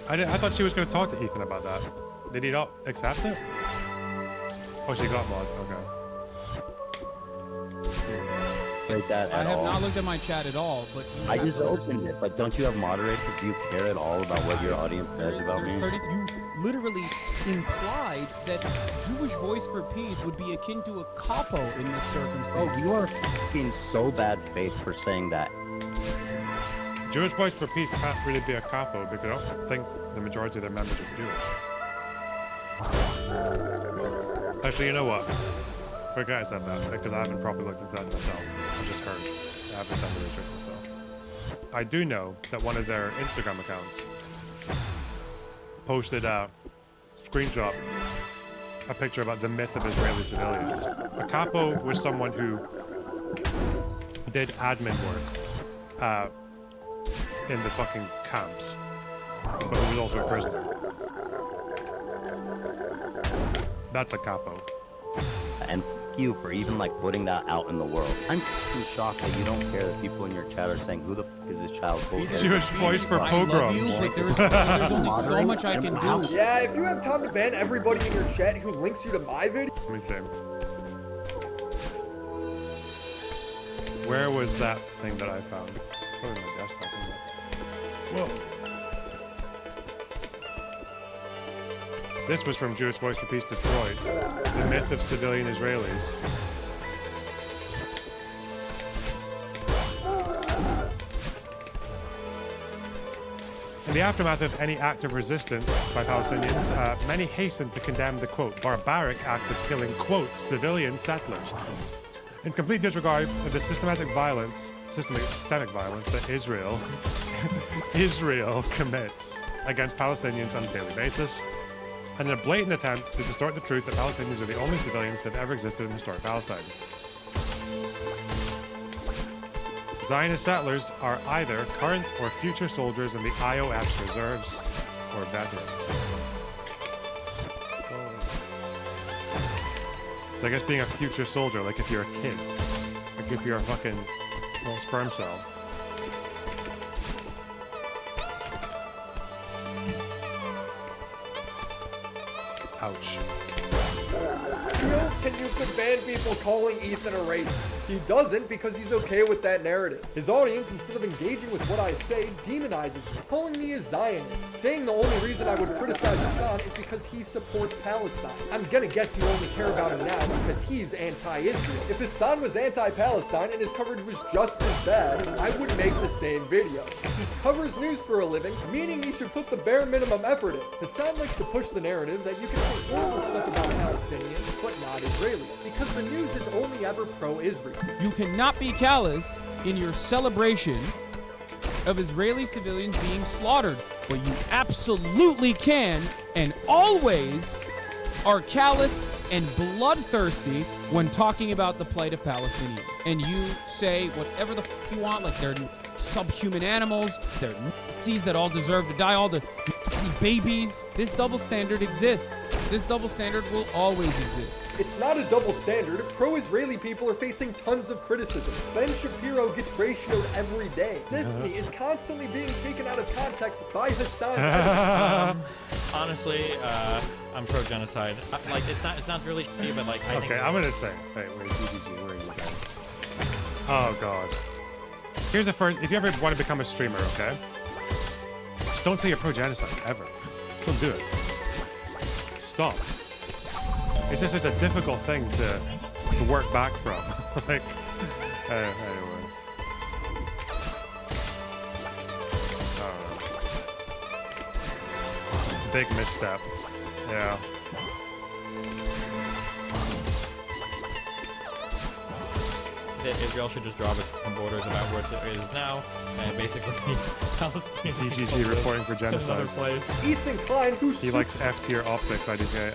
right? I thought she was going to talk to Ethan about that. Did he not accept it? Oh, she got mod. Okay. Like that I at have all. not looked at my chat at all, but I just opened it, but don't you have moderators? Do you care at all about what your audience says about me? You literally implied that Jewish Voice for Peace would be akin to a capo in this circumstance. Oh, you are fucking so bad faith for saying that. Jewish Voice for Peace can't really be a capo because I don't think the majority of their members are Jewish. Actually, you know what? Forget I said that because I haven't properly looked into that myself. I just heard. I haven't done the research myself. I do know that one of their Instagram accounts posted a screenshot, a picture about the myth of Israeli civilians. A capo was someone who did admin work in the fucking camps, but who was also a prisoner. That's a capo. And f you for even like putting that out in the world. I'm fucking shocked that you don't care that people in your chat are saying, who the fuck is this child? Jewish Voice for pogroms. There's only so much I can do. Yeah, if you have time to ban everybody in your chat who links you to my video. Let me see. Where was that thing that I found? Probably my desktop, isn't it? Whoa. This was from Jewish Voice for Peace Detroit. The myth of civilian Israelis. In the aftermath of any act of resistance by Palestinians, many hastened to condemn the, quote, barbaric act of killing, quote, civilian settlers. In complete disregard of the systemic violence that Israel commits against Palestinians on a daily basis, and in a blatant attempt to distort the truth that Palestinians are the only civilians that have ever existed in historic Palestine. Zionist settlers are either current or future soldiers in the IOF's reserves or veterans. So I guess being a future soldier, like if you're a kid, like if you're a fucking little sperm cell. Ouch. Can you ban people calling Ethan a racist? He doesn't because he's okay with that narrative. His audience, instead of engaging with what I say, demonizes me, calling me a Zionist, saying the only reason I would criticize Hassan is because he supports Palestine. I'm gonna guess you only care about him now because he's anti-Israel. If Hassan was anti-Palestine and his coverage was just as bad, I would make the same video. He covers news for a living, meaning he should put the bare minimum effort in. Hassan likes to push the narrative that you can say horrible stuff about Palestinians, but not Israelis, because the news is only ever pro-Israel. You cannot be callous in your celebration of Israeli civilians being slaughtered, but you absolutely can and always are callous and bloodthirsty when talking about the plight of Palestinians. And you say whatever the f you want, like they're subhuman animals, they're Nazis that all deserve to die, all the Nazi babies. This double standard exists. This double standard will always exist. It's not a double standard. Pro-Israeli people are facing tons of criticism. Ben Shapiro gets ratioed every day. Disney is constantly being taken out of context by Hassan. Honestly, I'm pro-genocide. Like, it sounds really shitty, but like, I think... Okay, I'm gonna say, wait, GGG, where are you guys? Oh god. Here's a first, if you ever want to become a streamer, okay? Just don't say you're pro-genocide, ever. Don't do it. Stop. It's just such a difficult thing to work back from. Like, anyway. Big misstep. Yeah. That Israel should just draw its borders about where it is now, and basically Palestine. TGG reporting for genocide. Another place. Ethan Klein, who's he likes F-tier optics, IDK.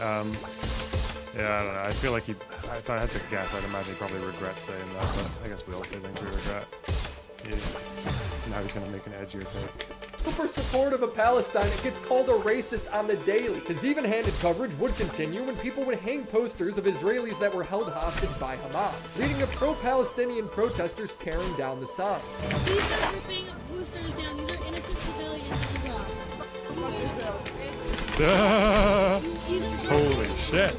Yeah, I don't know. I feel like if I had to guess, I'd imagine he probably regrets saying that, but I guess we all say things we regret. Now he's gonna make an edgier take. super supportive of Palestine, it gets called a racist on the daily. His even-handed coverage would continue when people would hang posters of Israelis that were held hostage by Hamas, leading to pro-Palestinian protesters tearing down the signs. These guys are being posters down. These are innocent civilians in Iraq. Holy shit.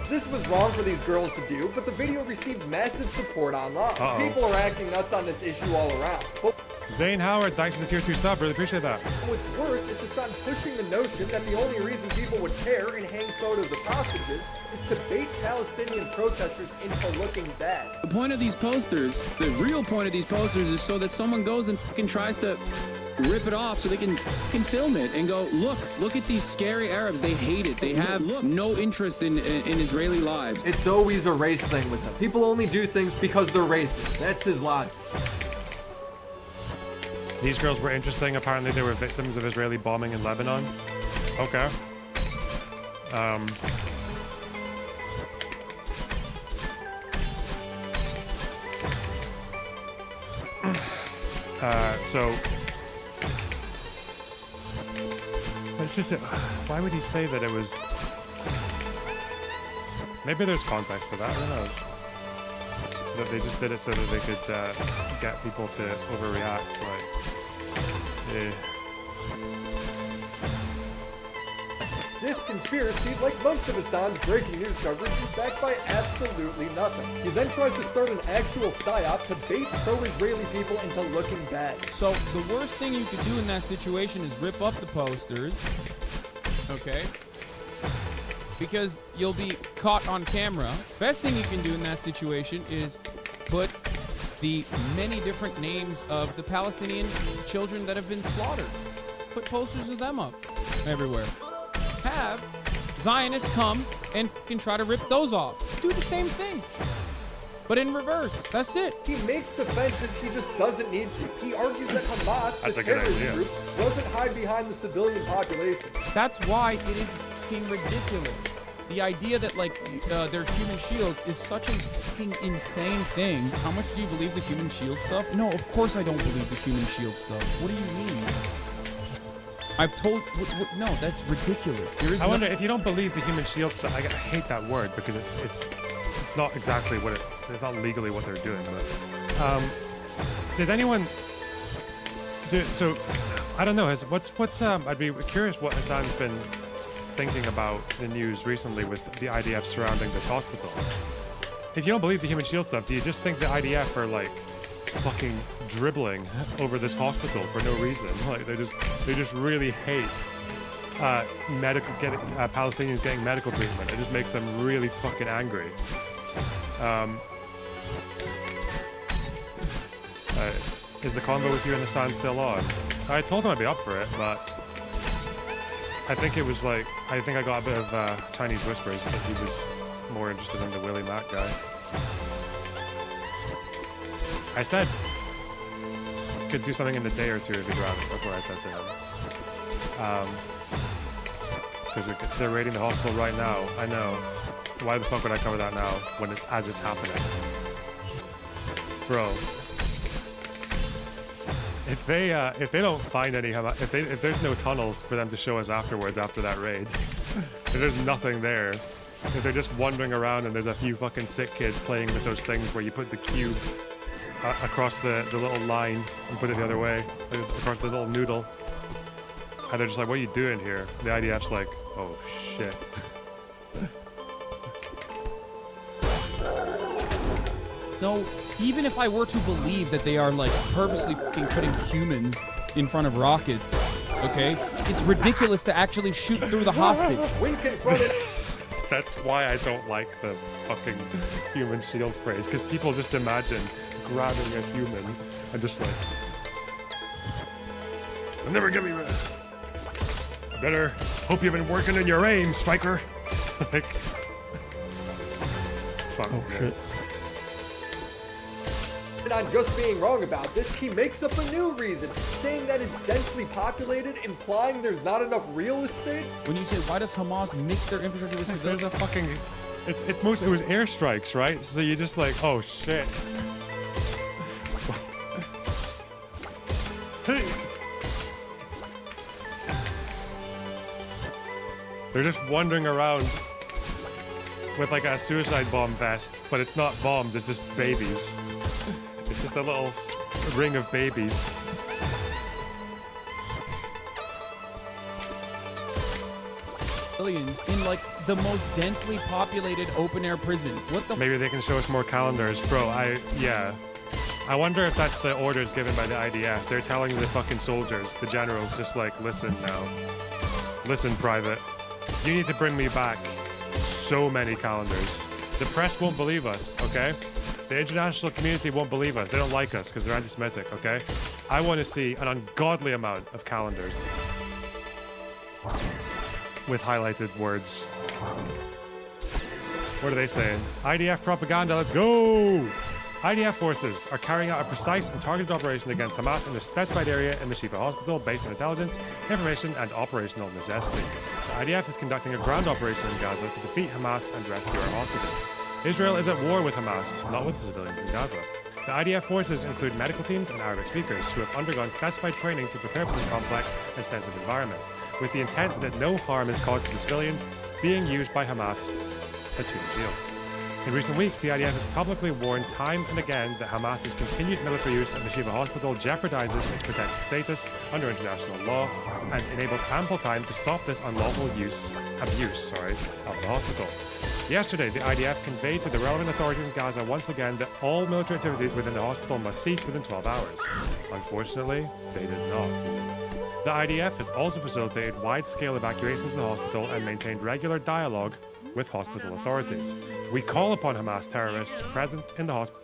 This was wrong for these girls to do, but the video received massive support online. Uh-oh. People are acting nuts on this issue all around. But Zane Howard, thanks for the tier 2 sub. Really appreciate that. what's worse is Hassan pushing the notion that the only reason people would care and hang photos of hostages is to bait Palestinian protesters into looking bad. The point of these posters, the real point of these posters, is so that someone goes and fucking tries to rip it off so they can film it and go, look at these scary Arabs. They hate it. They have no interest in Israeli lives. It's always a race thing with them. People only do things because they're racist. That's his logic. These girls were interesting. Apparently they were victims of Israeli bombing in Lebanon. Okay. So it's just why would he say that it was? Maybe there's context to that. I don't know. That they just did it so that they could get people to overreact. Like, This conspiracy, like most of Hassan's breaking news coverage, is backed by absolutely nothing. He then tries to start an actual psyop to bait pro-Israeli people into looking bad. So the worst thing you could do in that situation is rip up the posters, okay? Because you'll be caught on camera. Best thing you can do in that situation is put the many different names of the Palestinian children that have been slaughtered. Put posters of them up everywhere. Have Zionists come and can try to rip those off. Do the same thing, but in reverse. That's it. He makes defenses he just doesn't need to. He argues that Hamas, That's the a good terrorist idea. group, doesn't hide behind the civilian population. That's why it is fucking ridiculous. The idea that like they're human shields is such a fucking insane thing. How much do you believe the human shield stuff? No, of course I don't believe the human shield stuff. What do you mean? I've told no, that's ridiculous. There is I wonder if you don't believe the human shield stuff. I hate that word because it's not exactly what it's not legally what they're doing. But does anyone? So I don't know. I'd be curious what Hassan's been thinking about the news recently with the IDF surrounding this hospital. If you don't believe the human shield stuff, do you just think the IDF are like fucking dribbling over this hospital for no reason? Like they just really hate Palestinians getting medical treatment. It just makes them really fucking angry. Is the convo with you and Hassan still on? I told him I'd be up for it, but I think it was like I got a bit of Chinese whispers that he was more interested in the Willie Mack guy. I said could do something in a day or two if he'd rather. That's what I said to him. Because they're raiding the hospital right now. I know. Why the fuck would I cover that now when it's happening? Bro. If they don't find any if there's no tunnels for them to show us afterwards after that raid, if there's nothing there, if they're just wandering around and there's a few fucking sick kids playing with those things where you put the cube across the little line and put it the other way, across the little noodle, and they're just like, what are you doing here? The IDF's like, oh shit. No, even if I were to believe that they are like purposely fucking putting humans in front of rockets, okay? It's ridiculous to actually shoot through the hostage. That's why I don't like the fucking human shield phrase, because people just imagine grabbing a human and just like, I'll never give you a... I better hope you've been working in your aim, striker. Like, fuck. Oh shit. On just being wrong about this, he makes up a new reason, saying that it's densely populated, implying there's not enough real estate. When you say, why does Hamas mix their infrastructure with civilians? There's a fucking... It was airstrikes, right? So you're just like, oh shit. They're just wandering around with like a suicide bomb vest, but it's not bombs, it's just babies. It's just a little ring of babies. In like the most densely populated open air prison. What the? Maybe they can show us more calendars, bro. Yeah. I wonder if that's the orders given by the IDF. They're telling the fucking soldiers, the generals, just like, listen now. Listen, private. You need to bring me back so many calendars. The press won't believe us, okay? The international community won't believe us. They don't like us because they're anti-Semitic, okay? I want to see an ungodly amount of calendars with highlighted words. What are they saying? IDF propaganda, let's go! IDF forces are carrying out a precise and targeted operation against Hamas in a specified area in the Shifa hospital based on intelligence, information, and operational necessity. The IDF is conducting a ground operation in Gaza to defeat Hamas and rescue our hostages. Israel is at war with Hamas, not with the civilians in Gaza. The IDF forces include medical teams and Arabic speakers who have undergone specified training to prepare for this complex and sensitive environment, with the intent that no harm is caused to the civilians being used by Hamas as human shields. In recent weeks, the IDF has publicly warned time and again that Hamas's continued military use of the Shifa hospital jeopardizes its protected status under international law and enabled ample time to stop this unlawful abuse of the hospital. Yesterday, the IDF conveyed to the relevant authorities in Gaza once again that all military activities within the hospital must cease within 12 hours. Unfortunately, they did not. The IDF has also facilitated wide-scale evacuations of the hospital and maintained regular dialogue with hospital authorities. We call upon Hamas terrorists present in the hospital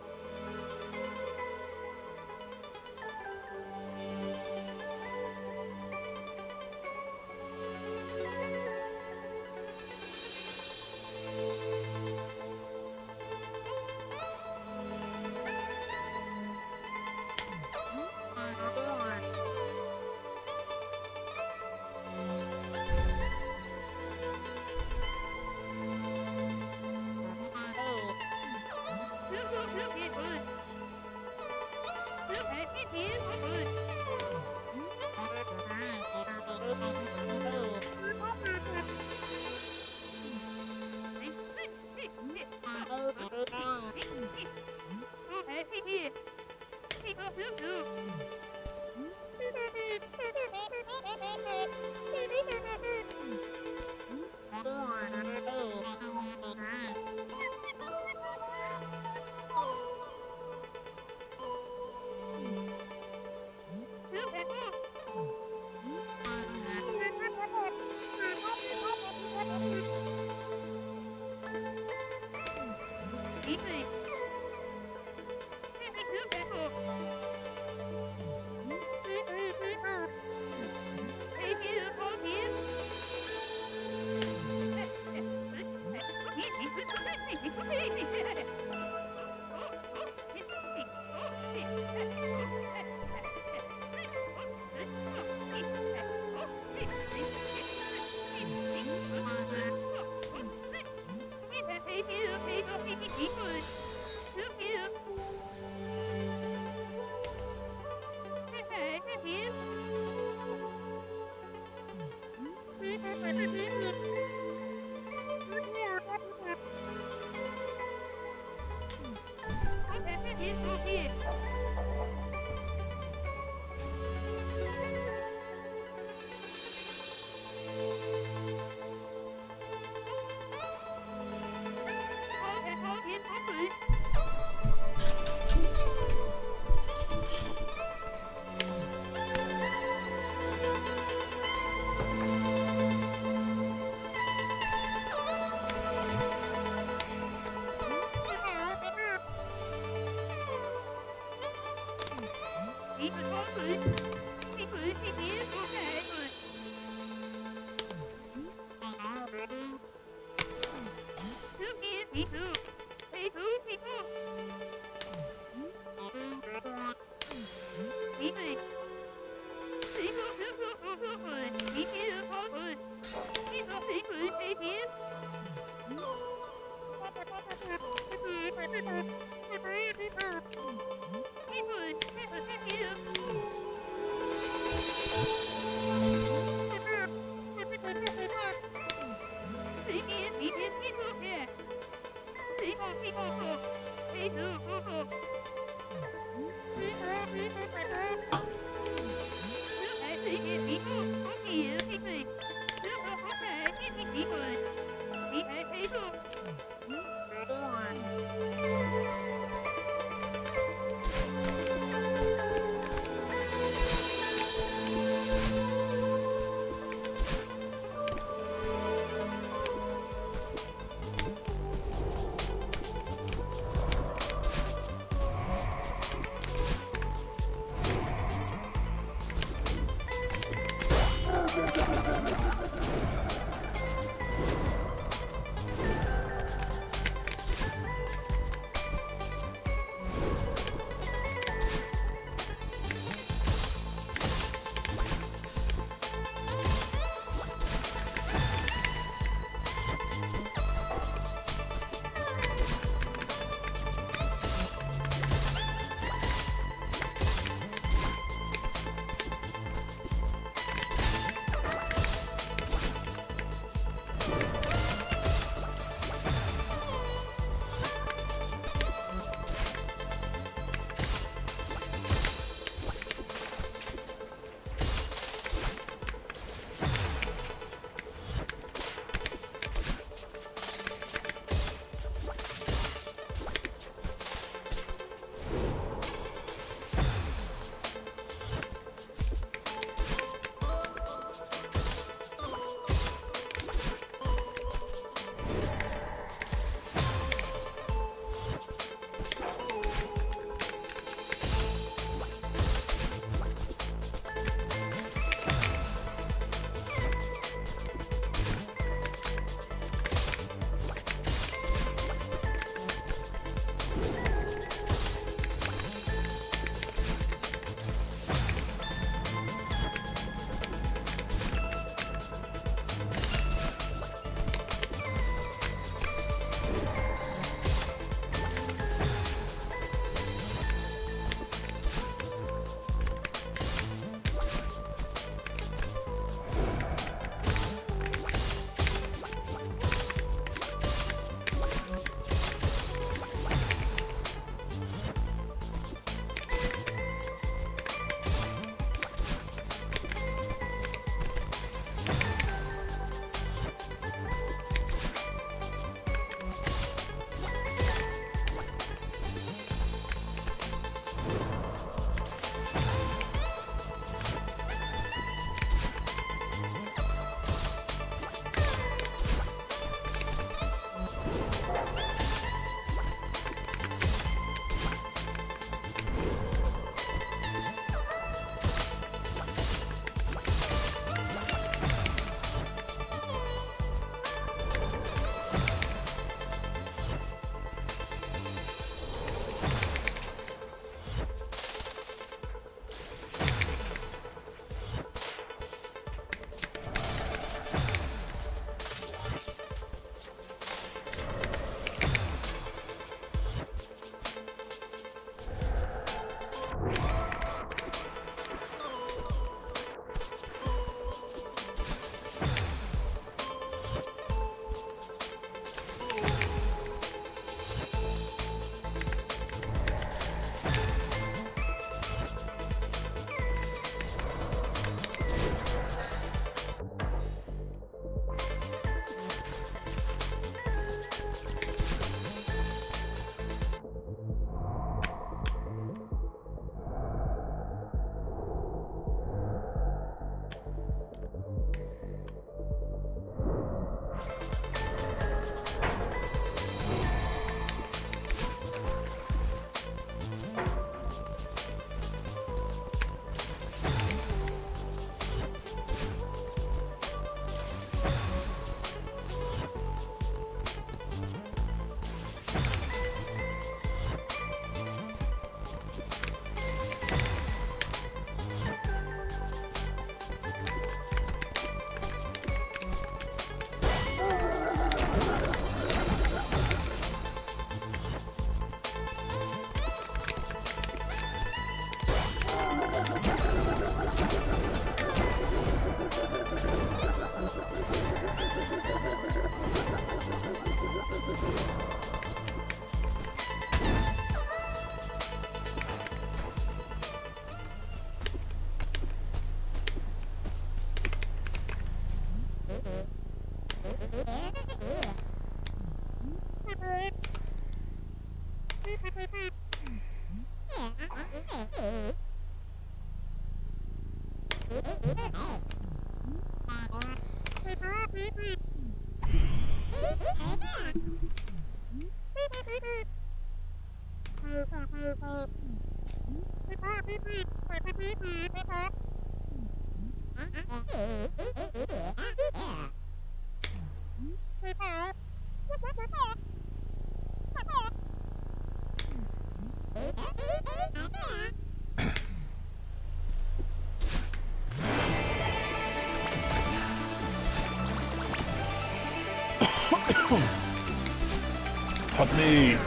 Help me.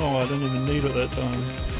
Oh, I didn't even need it that time.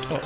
Stop.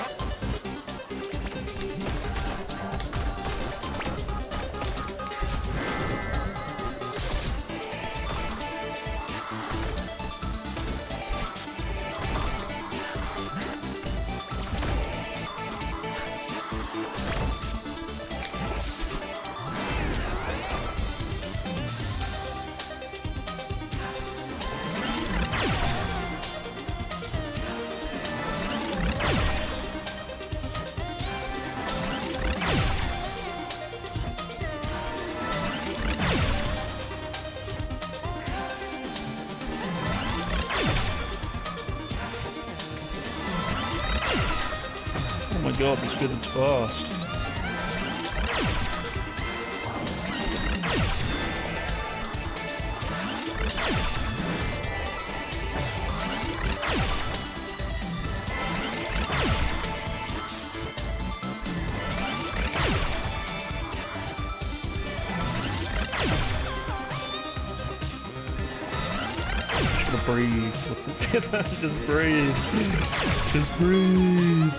Oh my god, this good is fast. Just gonna breathe. Just breathe. Just breathe.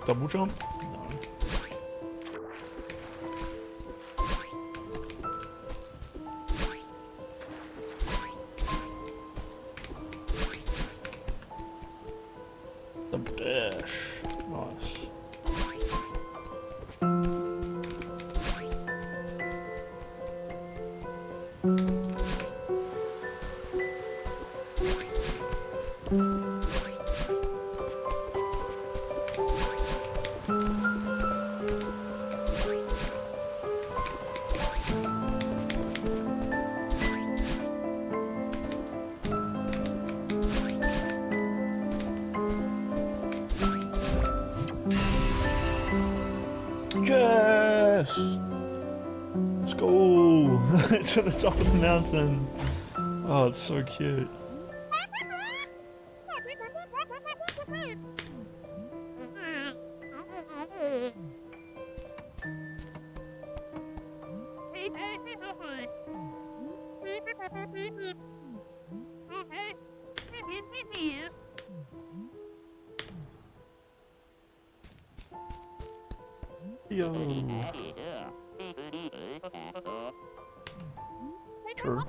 Double jump? No. Double dash. Nice. Yes! Let's go to the top of the mountain. Oh, it's so cute. Yo. True.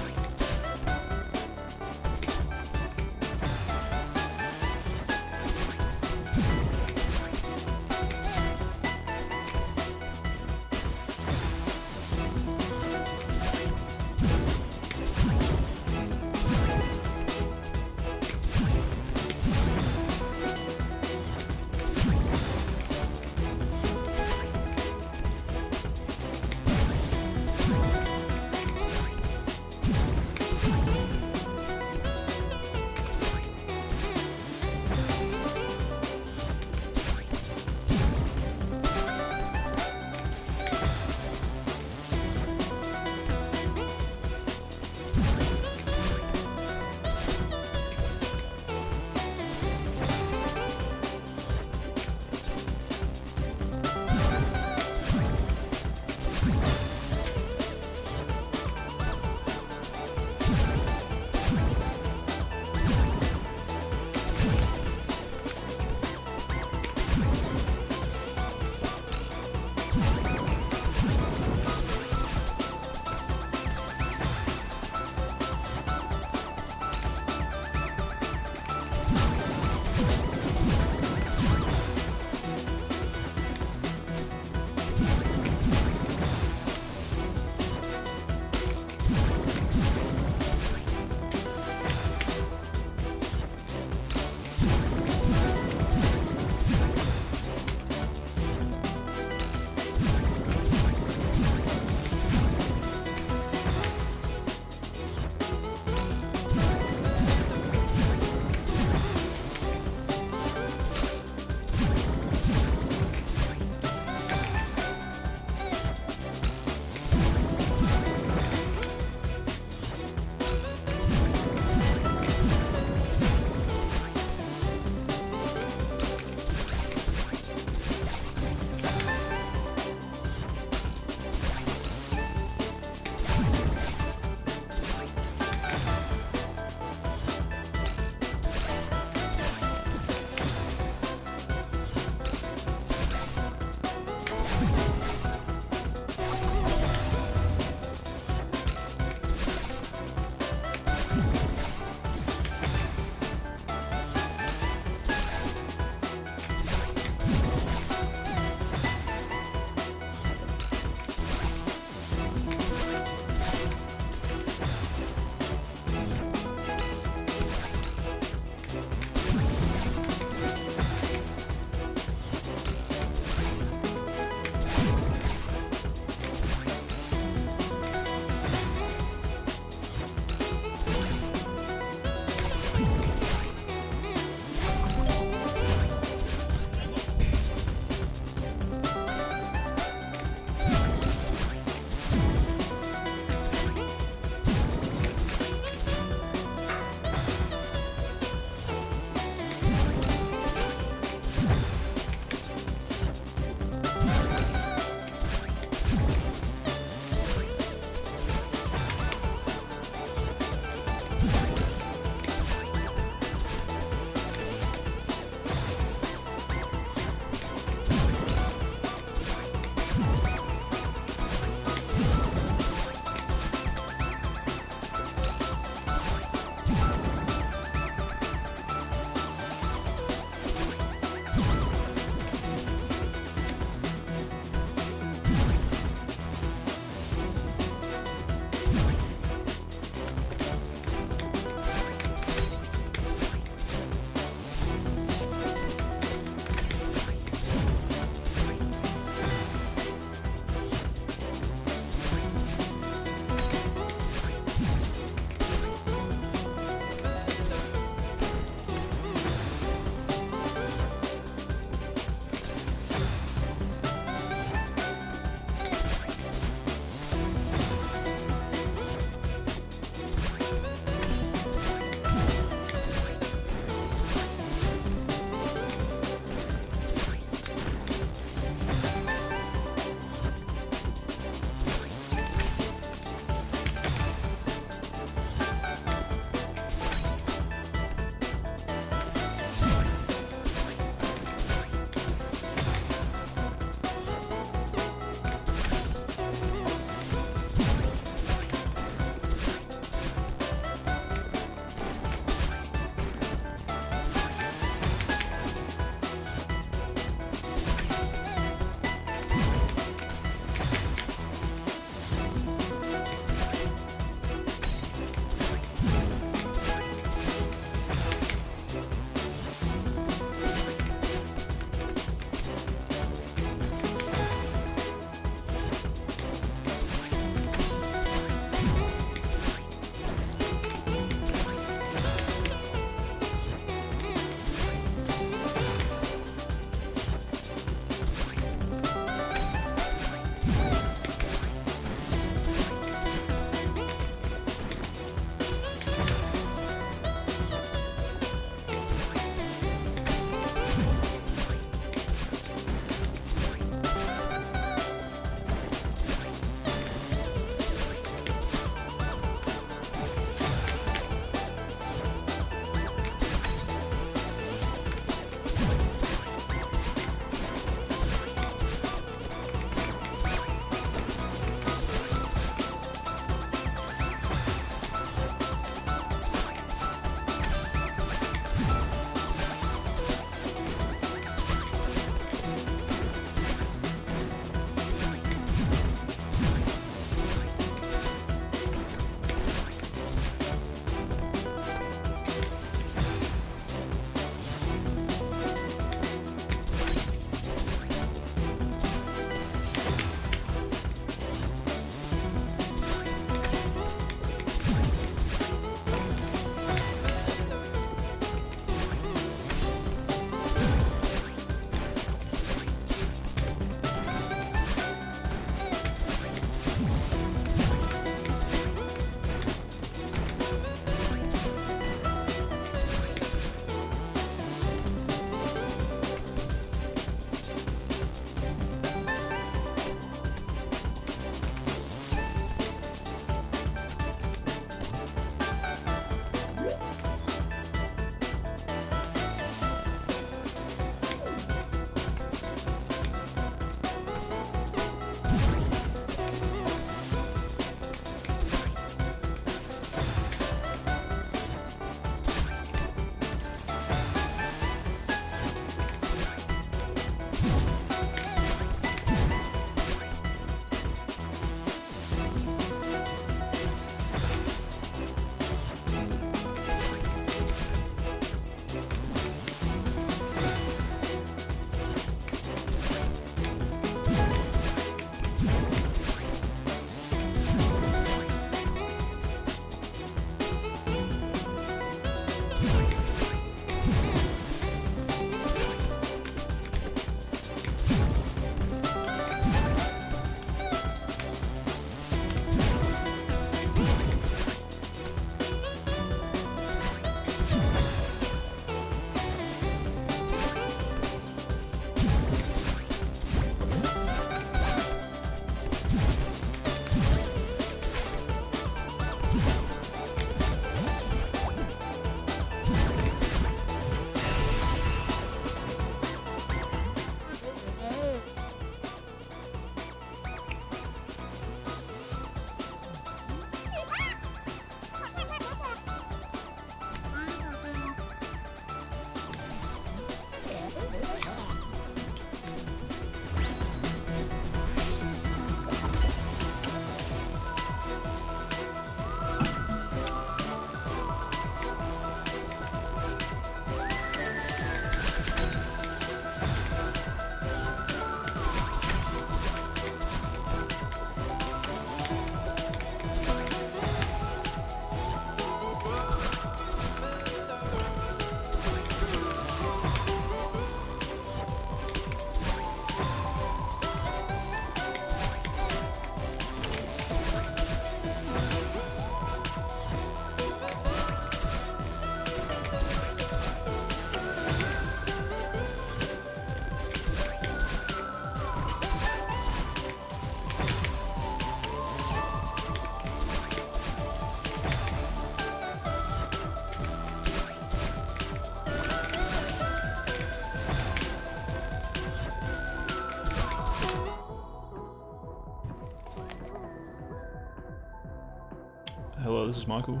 Hello, this is Michael.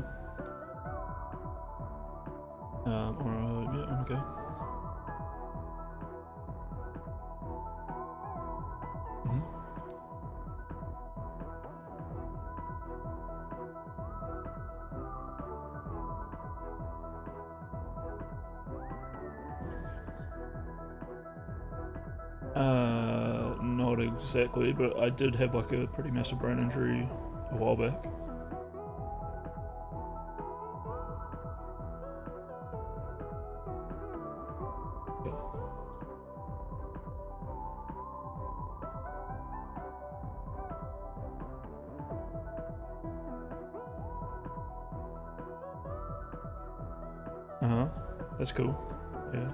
Yeah, I'm okay. Not exactly, but I did have like a pretty massive brain injury a while back. Uh-huh. That's cool. Yeah.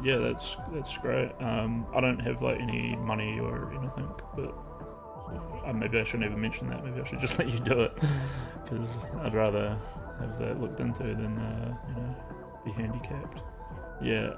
Yeah, that's great. I don't have like any money or anything, but maybe I shouldn't even mention that. Maybe I should just let you do it, because I'd rather have that looked into than you know, be handicapped. Yeah.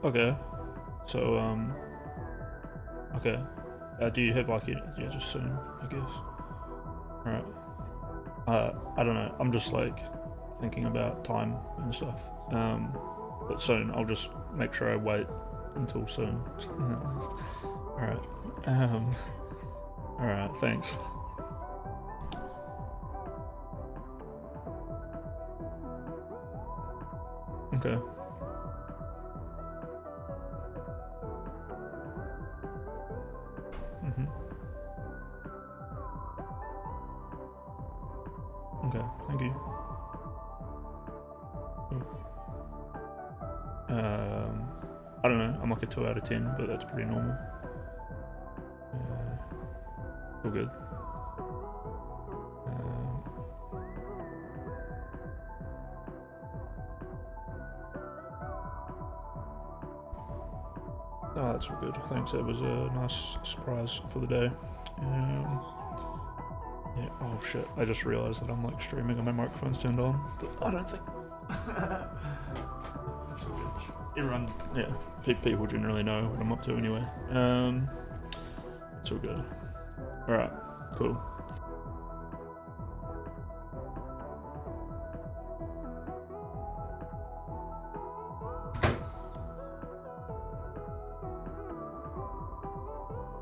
Okay. So, okay. Do you have like it? Yeah, just soon, I guess. Alright. I don't know. I'm just like thinking about time and stuff. But soon, I'll just make sure I wait until soon. Alright. Alright, thanks. Okay. Okay, thank you. I don't know, I'm like a 2 out of 10, but that's pretty normal. All good. Oh, that's all good. Thanks, that was a nice surprise for the day. Yeah, oh shit, I just realised that I'm like streaming and my microphone's turned on, but I don't think... That's all good. Everyone, yeah, people generally know what I'm up to anyway. It's all good. Alright, cool.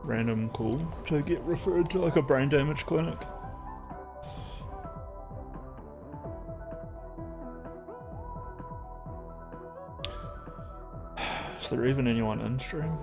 Random call to get referred to like a brain damage clinic. Is there even anyone in stream?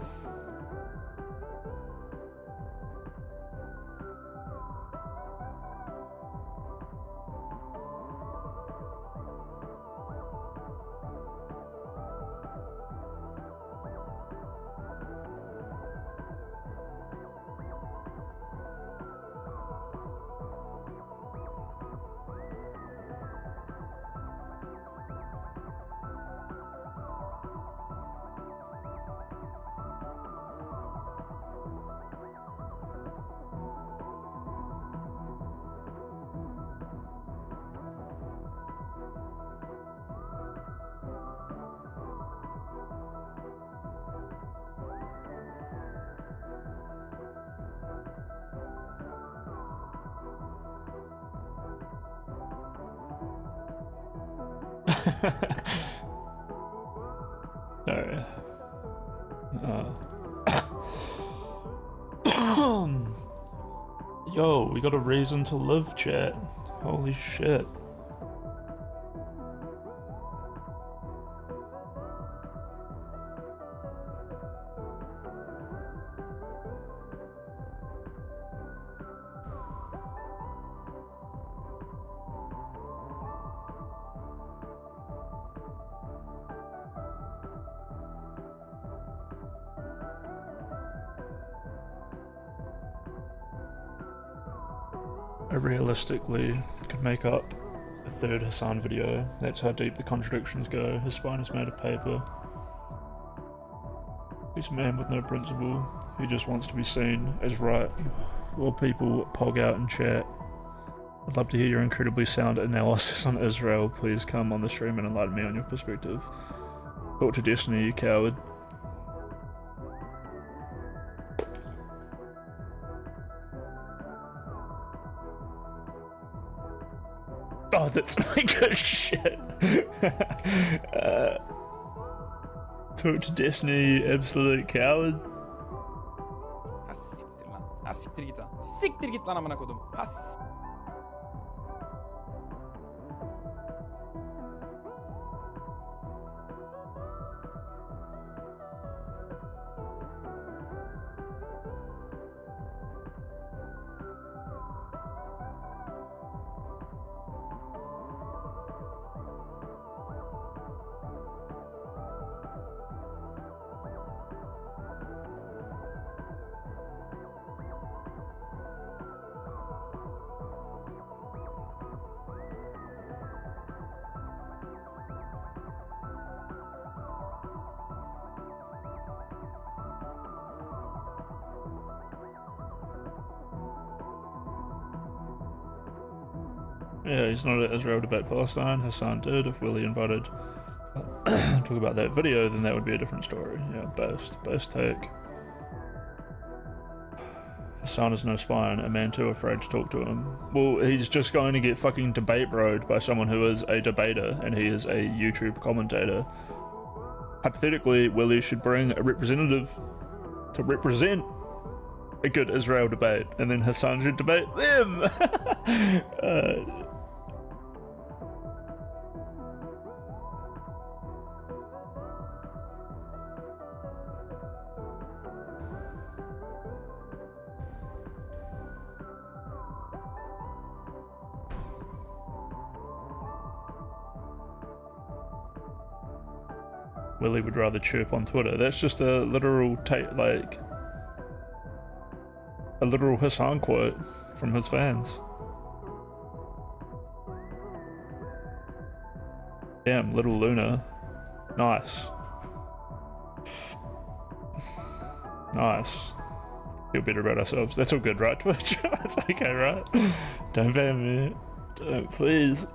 Alright. Yo, we got a reason to live, chat. Holy shit. I realistically could make up The third Hassan video. That's how deep the contradictions go. His spine is made of paper. He's a man with no principle. He just wants to be seen as right, while people pog out and chat. I'd love to hear your incredibly sound analysis on Israel. Please come on the stream and enlighten me on your perspective. Talk to Destiny, you coward. Oh, that's my good shit. Talk to Destiny, absolute coward. Siktir git lan. Siktir git lan amına kodum. Yeah, he's not at Israel debate Palestine. Hassan did. If Willie invited talk about that video, then that would be a different story. Yeah, best take. Hassan is no spine, a man too afraid to talk to him. Well, he's just going to get fucking debate broed by someone who is a debater, and he is a YouTube commentator. Hypothetically, Willie should bring a representative to represent a good Israel debate, and then Hassan should debate them. Willie would rather chirp on Twitter. That's just a literal like a literal Hassan quote from his fans. Damn, little Luna. Nice. Nice. Feel better about ourselves. That's all good, right, Twitch? That's okay, right? Don't ban me. Don't, please.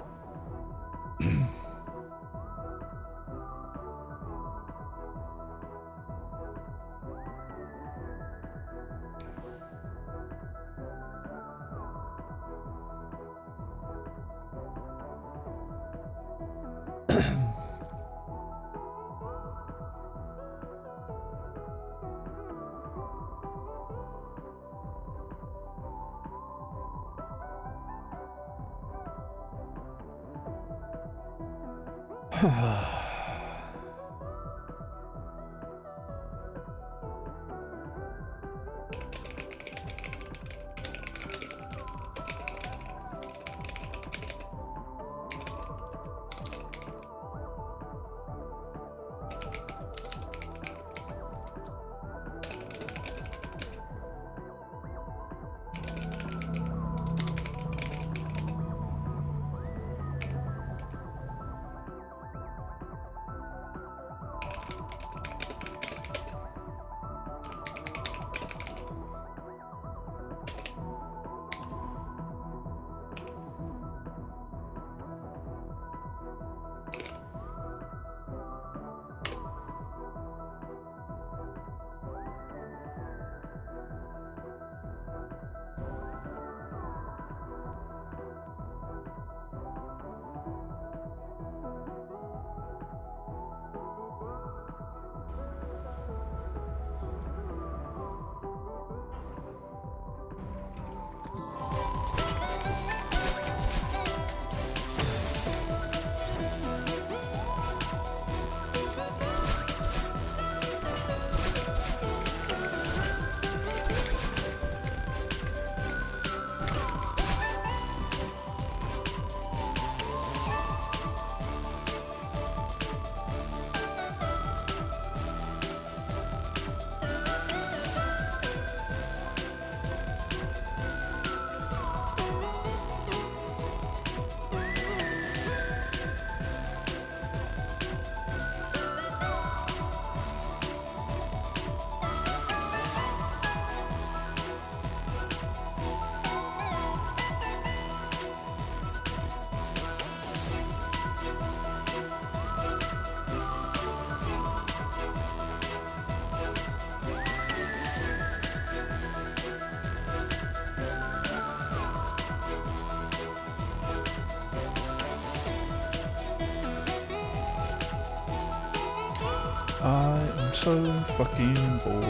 I am so fucking bored.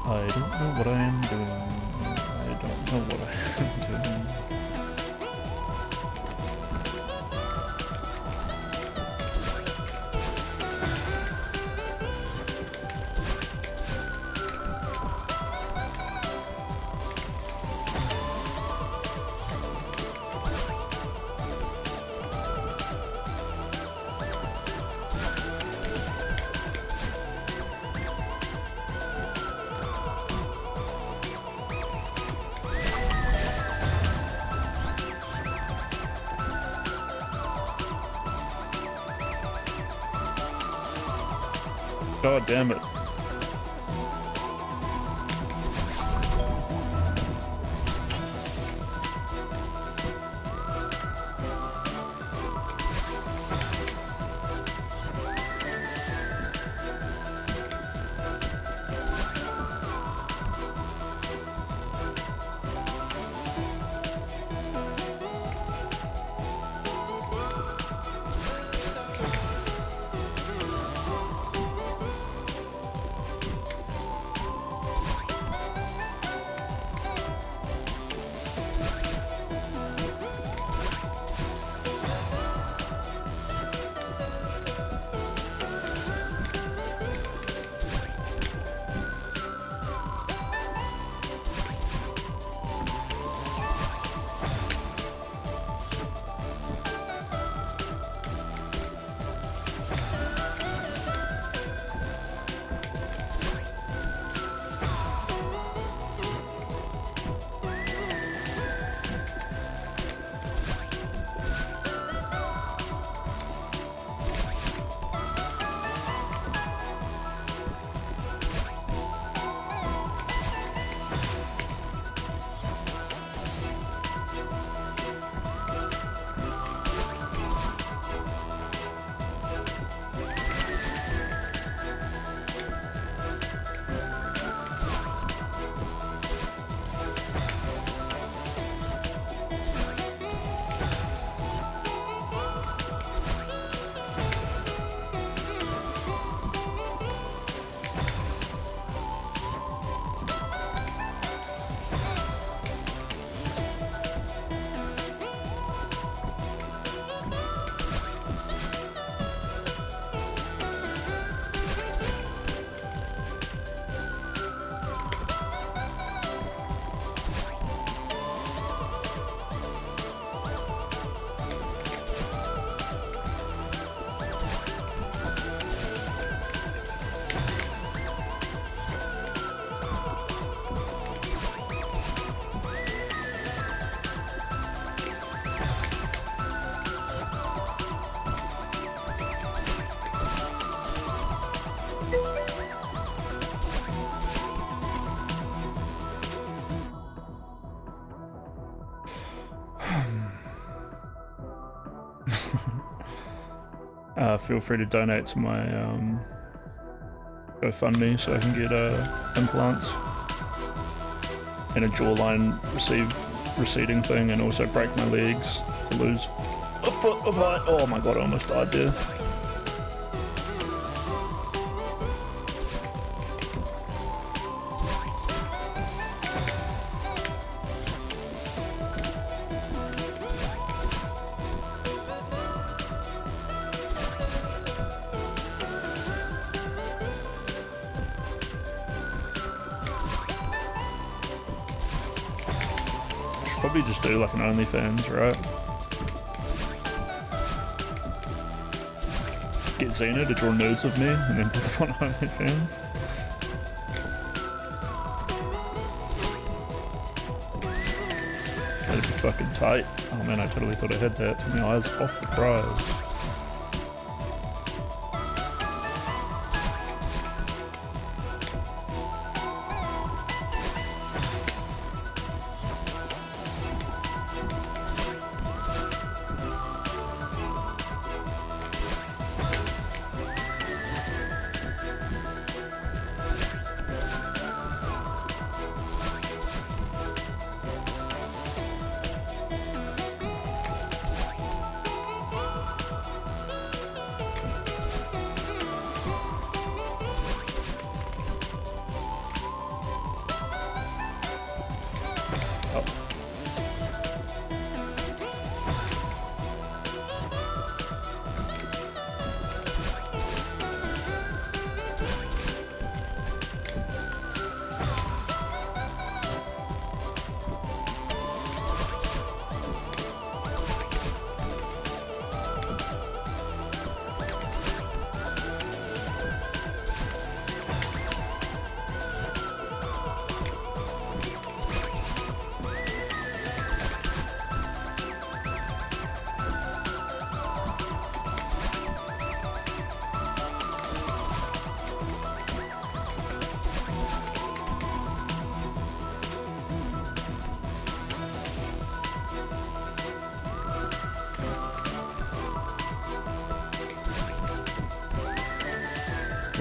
I don't know what I am doing. I don't know what I am doing. God damn it. Feel free to donate to my GoFundMe so I can get implants and a jawline receding thing, and also break my legs to lose a foot of height. Oh my god, I almost died there. Probably just do like an OnlyFans, right? Get Xena to draw nudes of me and then put them on OnlyFans. That'd be fucking tight. Oh man, I totally thought I had that. My eyes off the prize.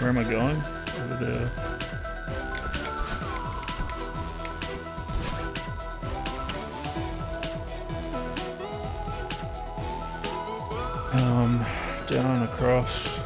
Where am I going? Over there. Down across.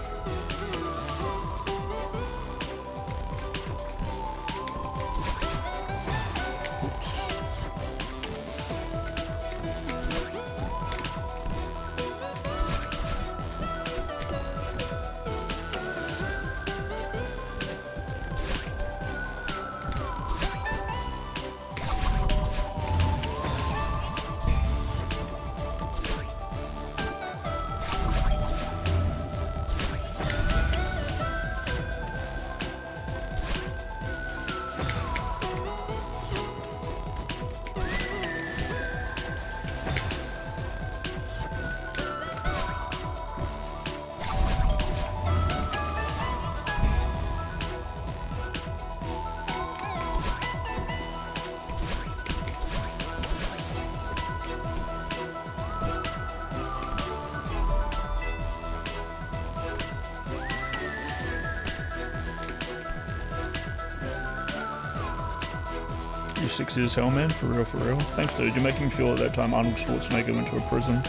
You're sexy as hell, man. For real, for real. Thanks, dude. You're making me feel at that time Arnold Schwarzenegger went to a prison.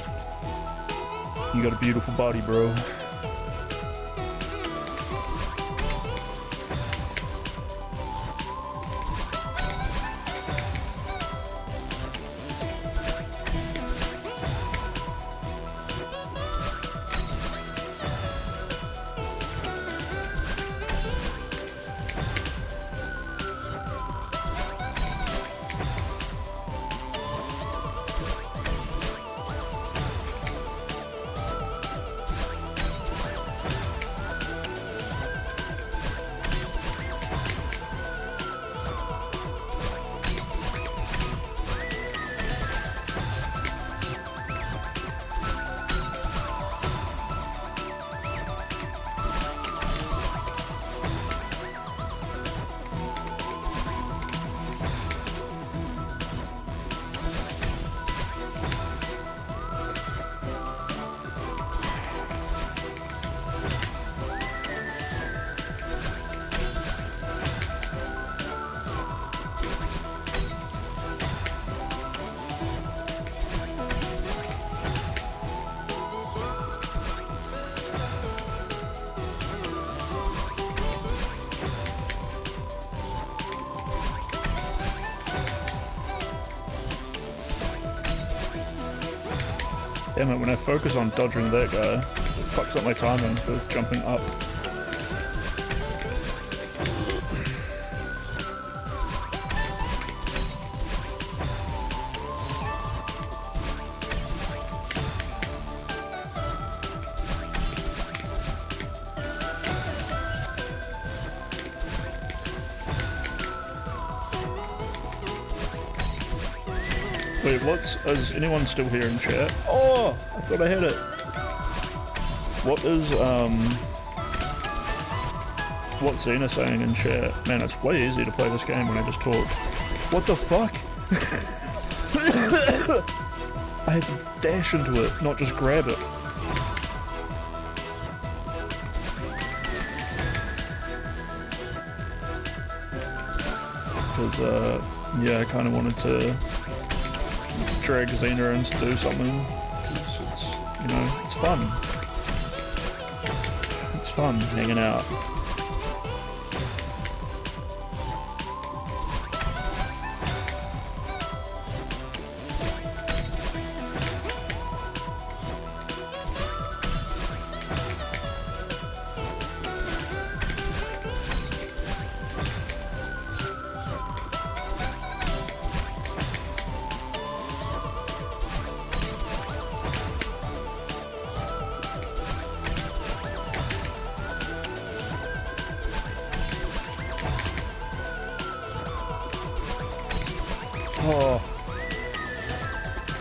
You got a beautiful body, bro. Damn it, when I focus on dodging that guy, it fucks up my timing for jumping up. Wait, is anyone still here in chat? Oh, I thought I had it. What's Xena saying in chat? Man, it's way easier to play this game when I just talk. What the fuck? I had to dash into it, not just grab it. Because, yeah, I kind of wanted to drag Xena in to do something. It's, you know, it's fun. It's fun hanging out. Oh,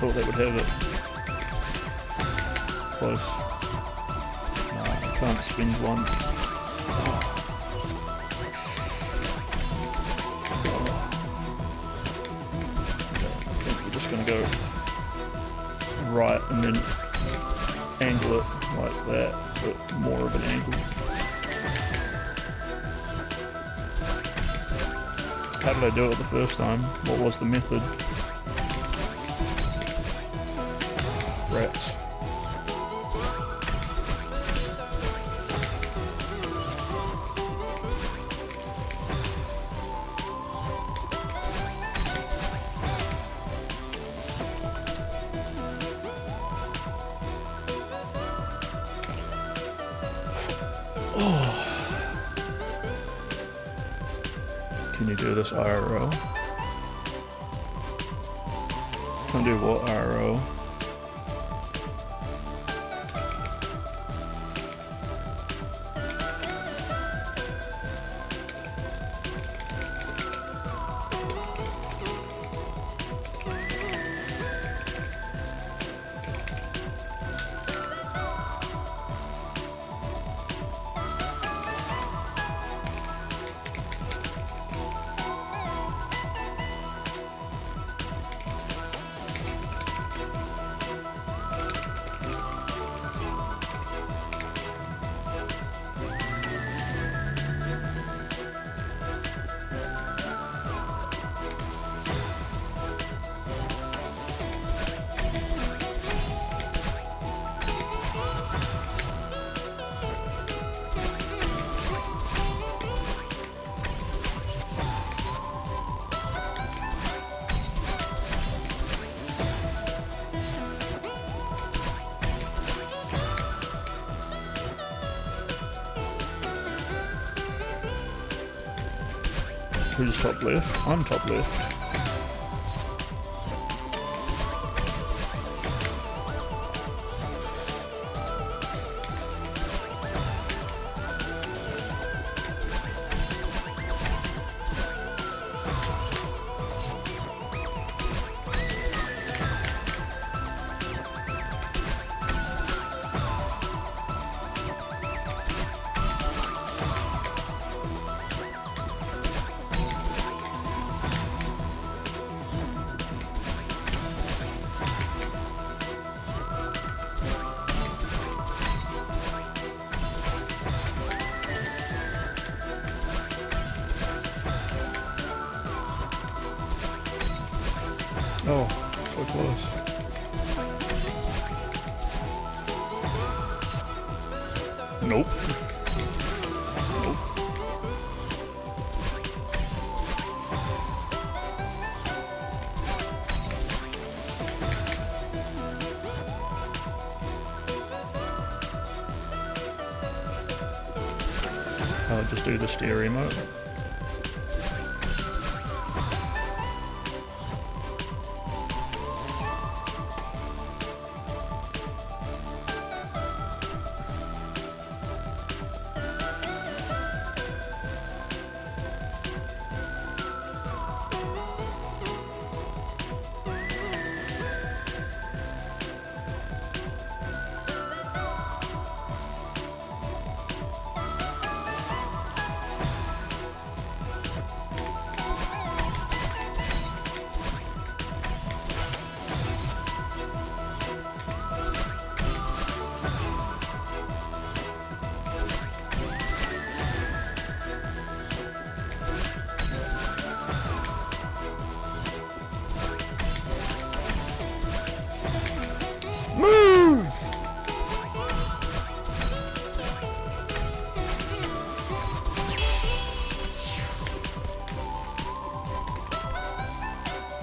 thought that would have it. Close. Nah, I can't spin one. I think we're just gonna go right and then angle it like that, but more of an angle. How did I do it the first time? What was the method? Rats. Can you do this IRL? Can do what IRL? Who's top left? I'm top left. Oh, so close. Nope. Nope. I'll just do the steer remote. Move!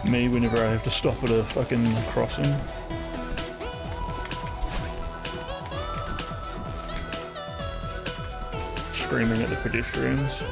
Me whenever I have to stop at a fucking crossing. Screaming at the pedestrians.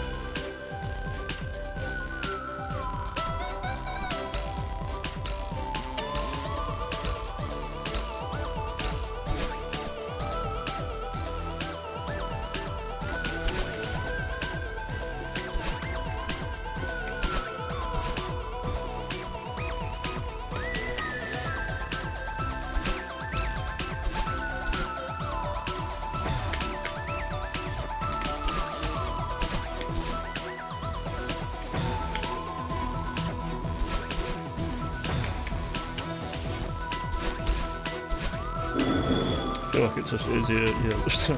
I feel like it's just easier, yeah, just to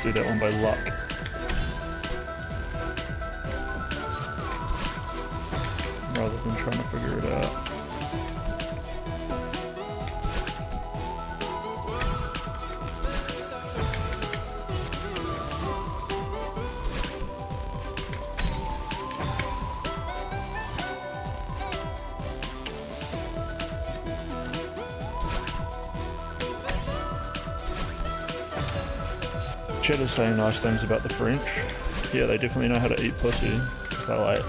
do that one by luck. been trying to figure it out. Chet is saying nice things about the French. Yeah, they definitely know how to eat pussy. Because they're like,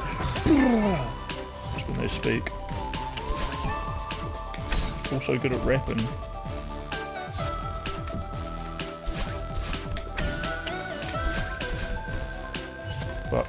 just when they speak. Also good at rapping. Fuck.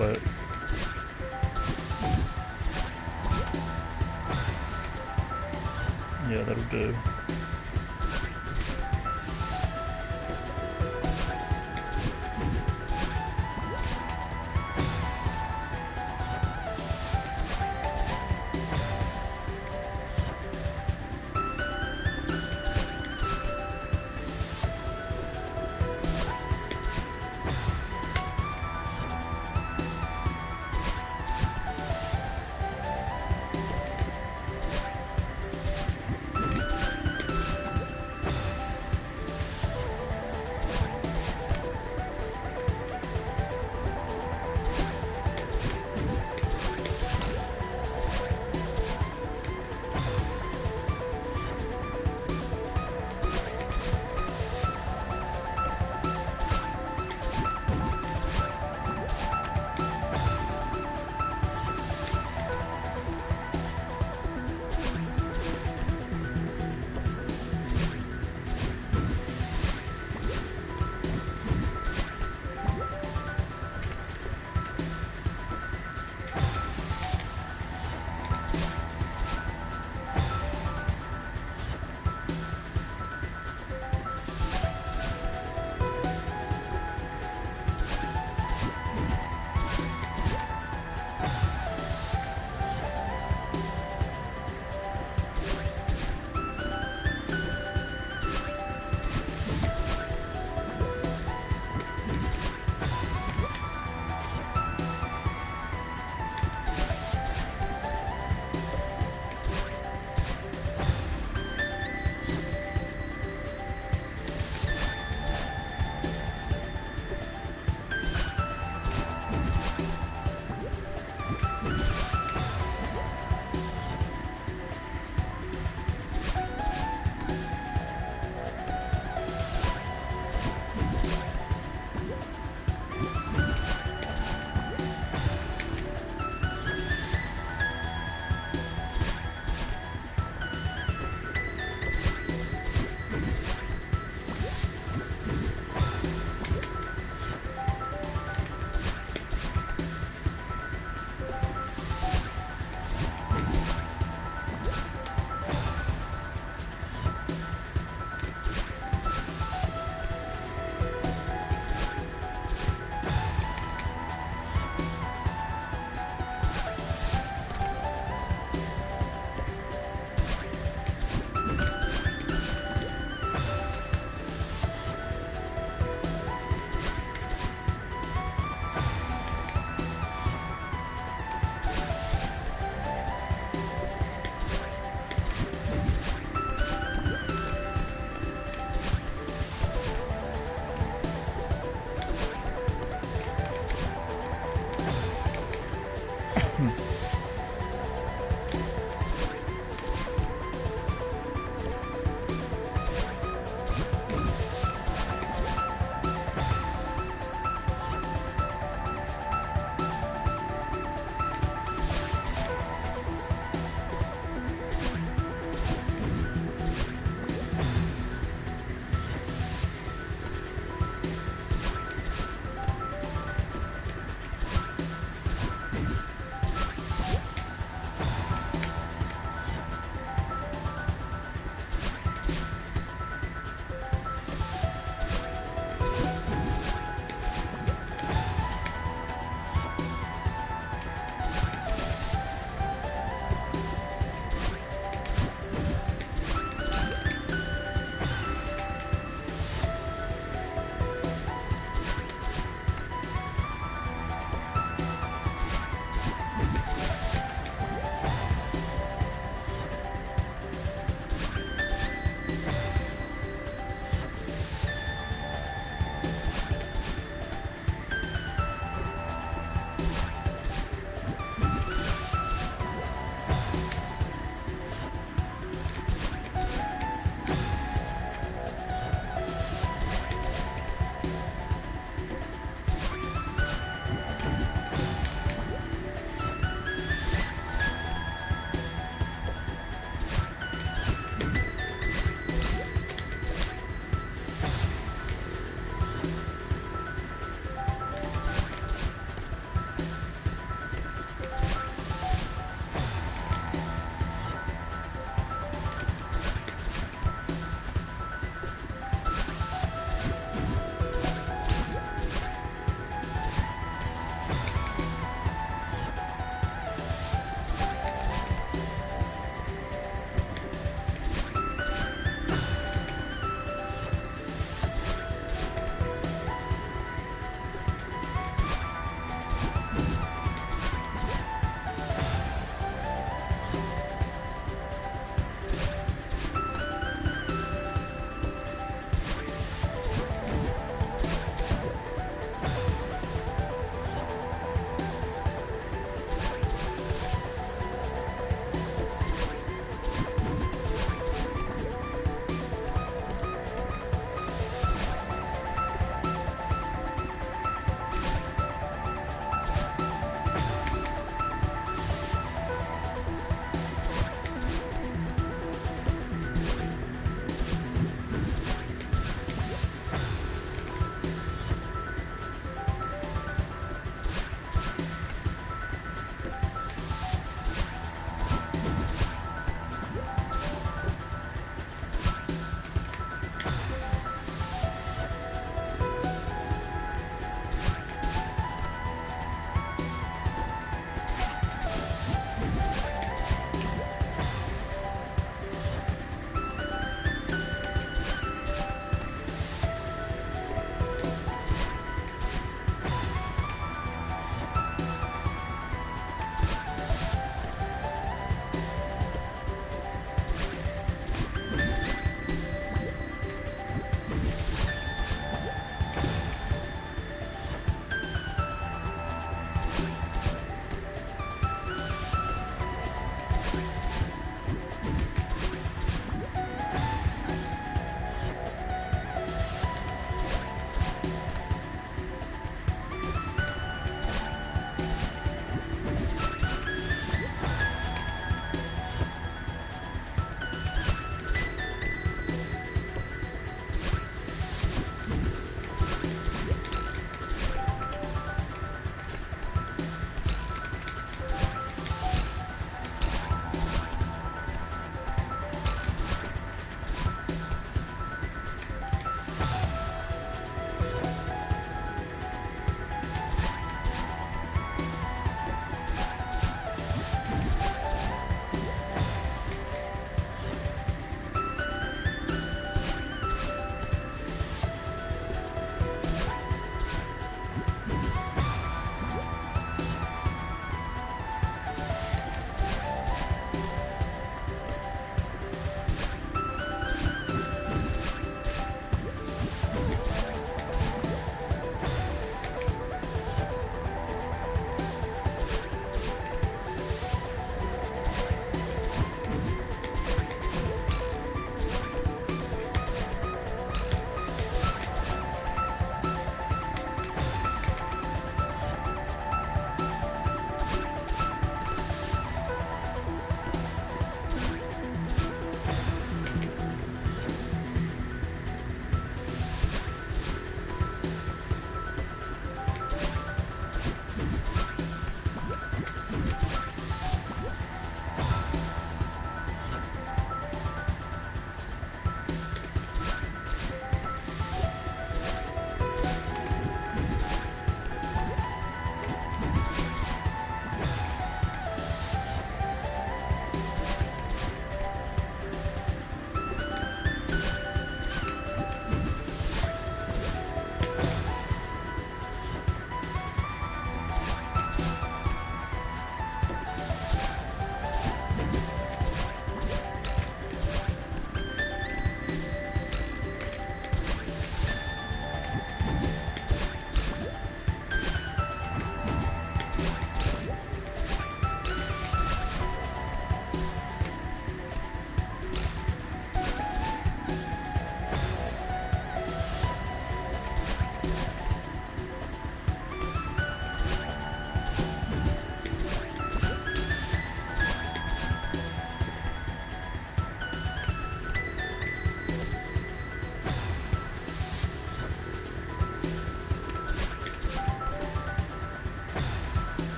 quick. Yeah, that'll do.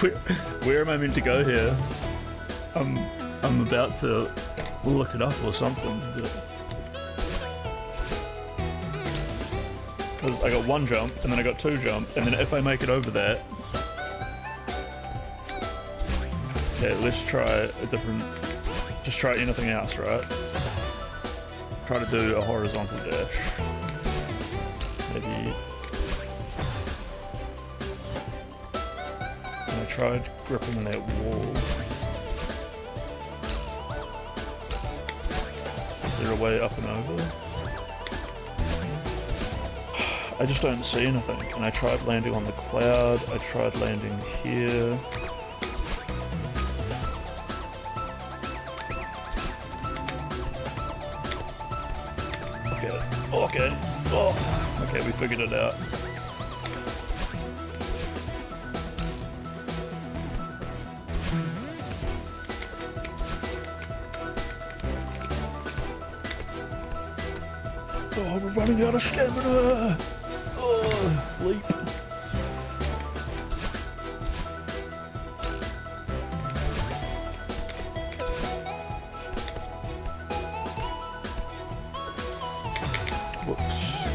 Where am I meant to go here? I'm about to look it up or something. Because I got 1 jump, and then I got 2 jump, and then if I make it over that... Okay, let's try a different... Just try anything else, right? Try to do a horizontal dash. Maybe... And I tried gripping that wall. Is there a way up and over? I just don't see anything. And I tried landing on the cloud. I tried landing here. Okay. Oh. Okay, we figured it out. Oh, we're running out of stamina! Oh, leap. Whoops.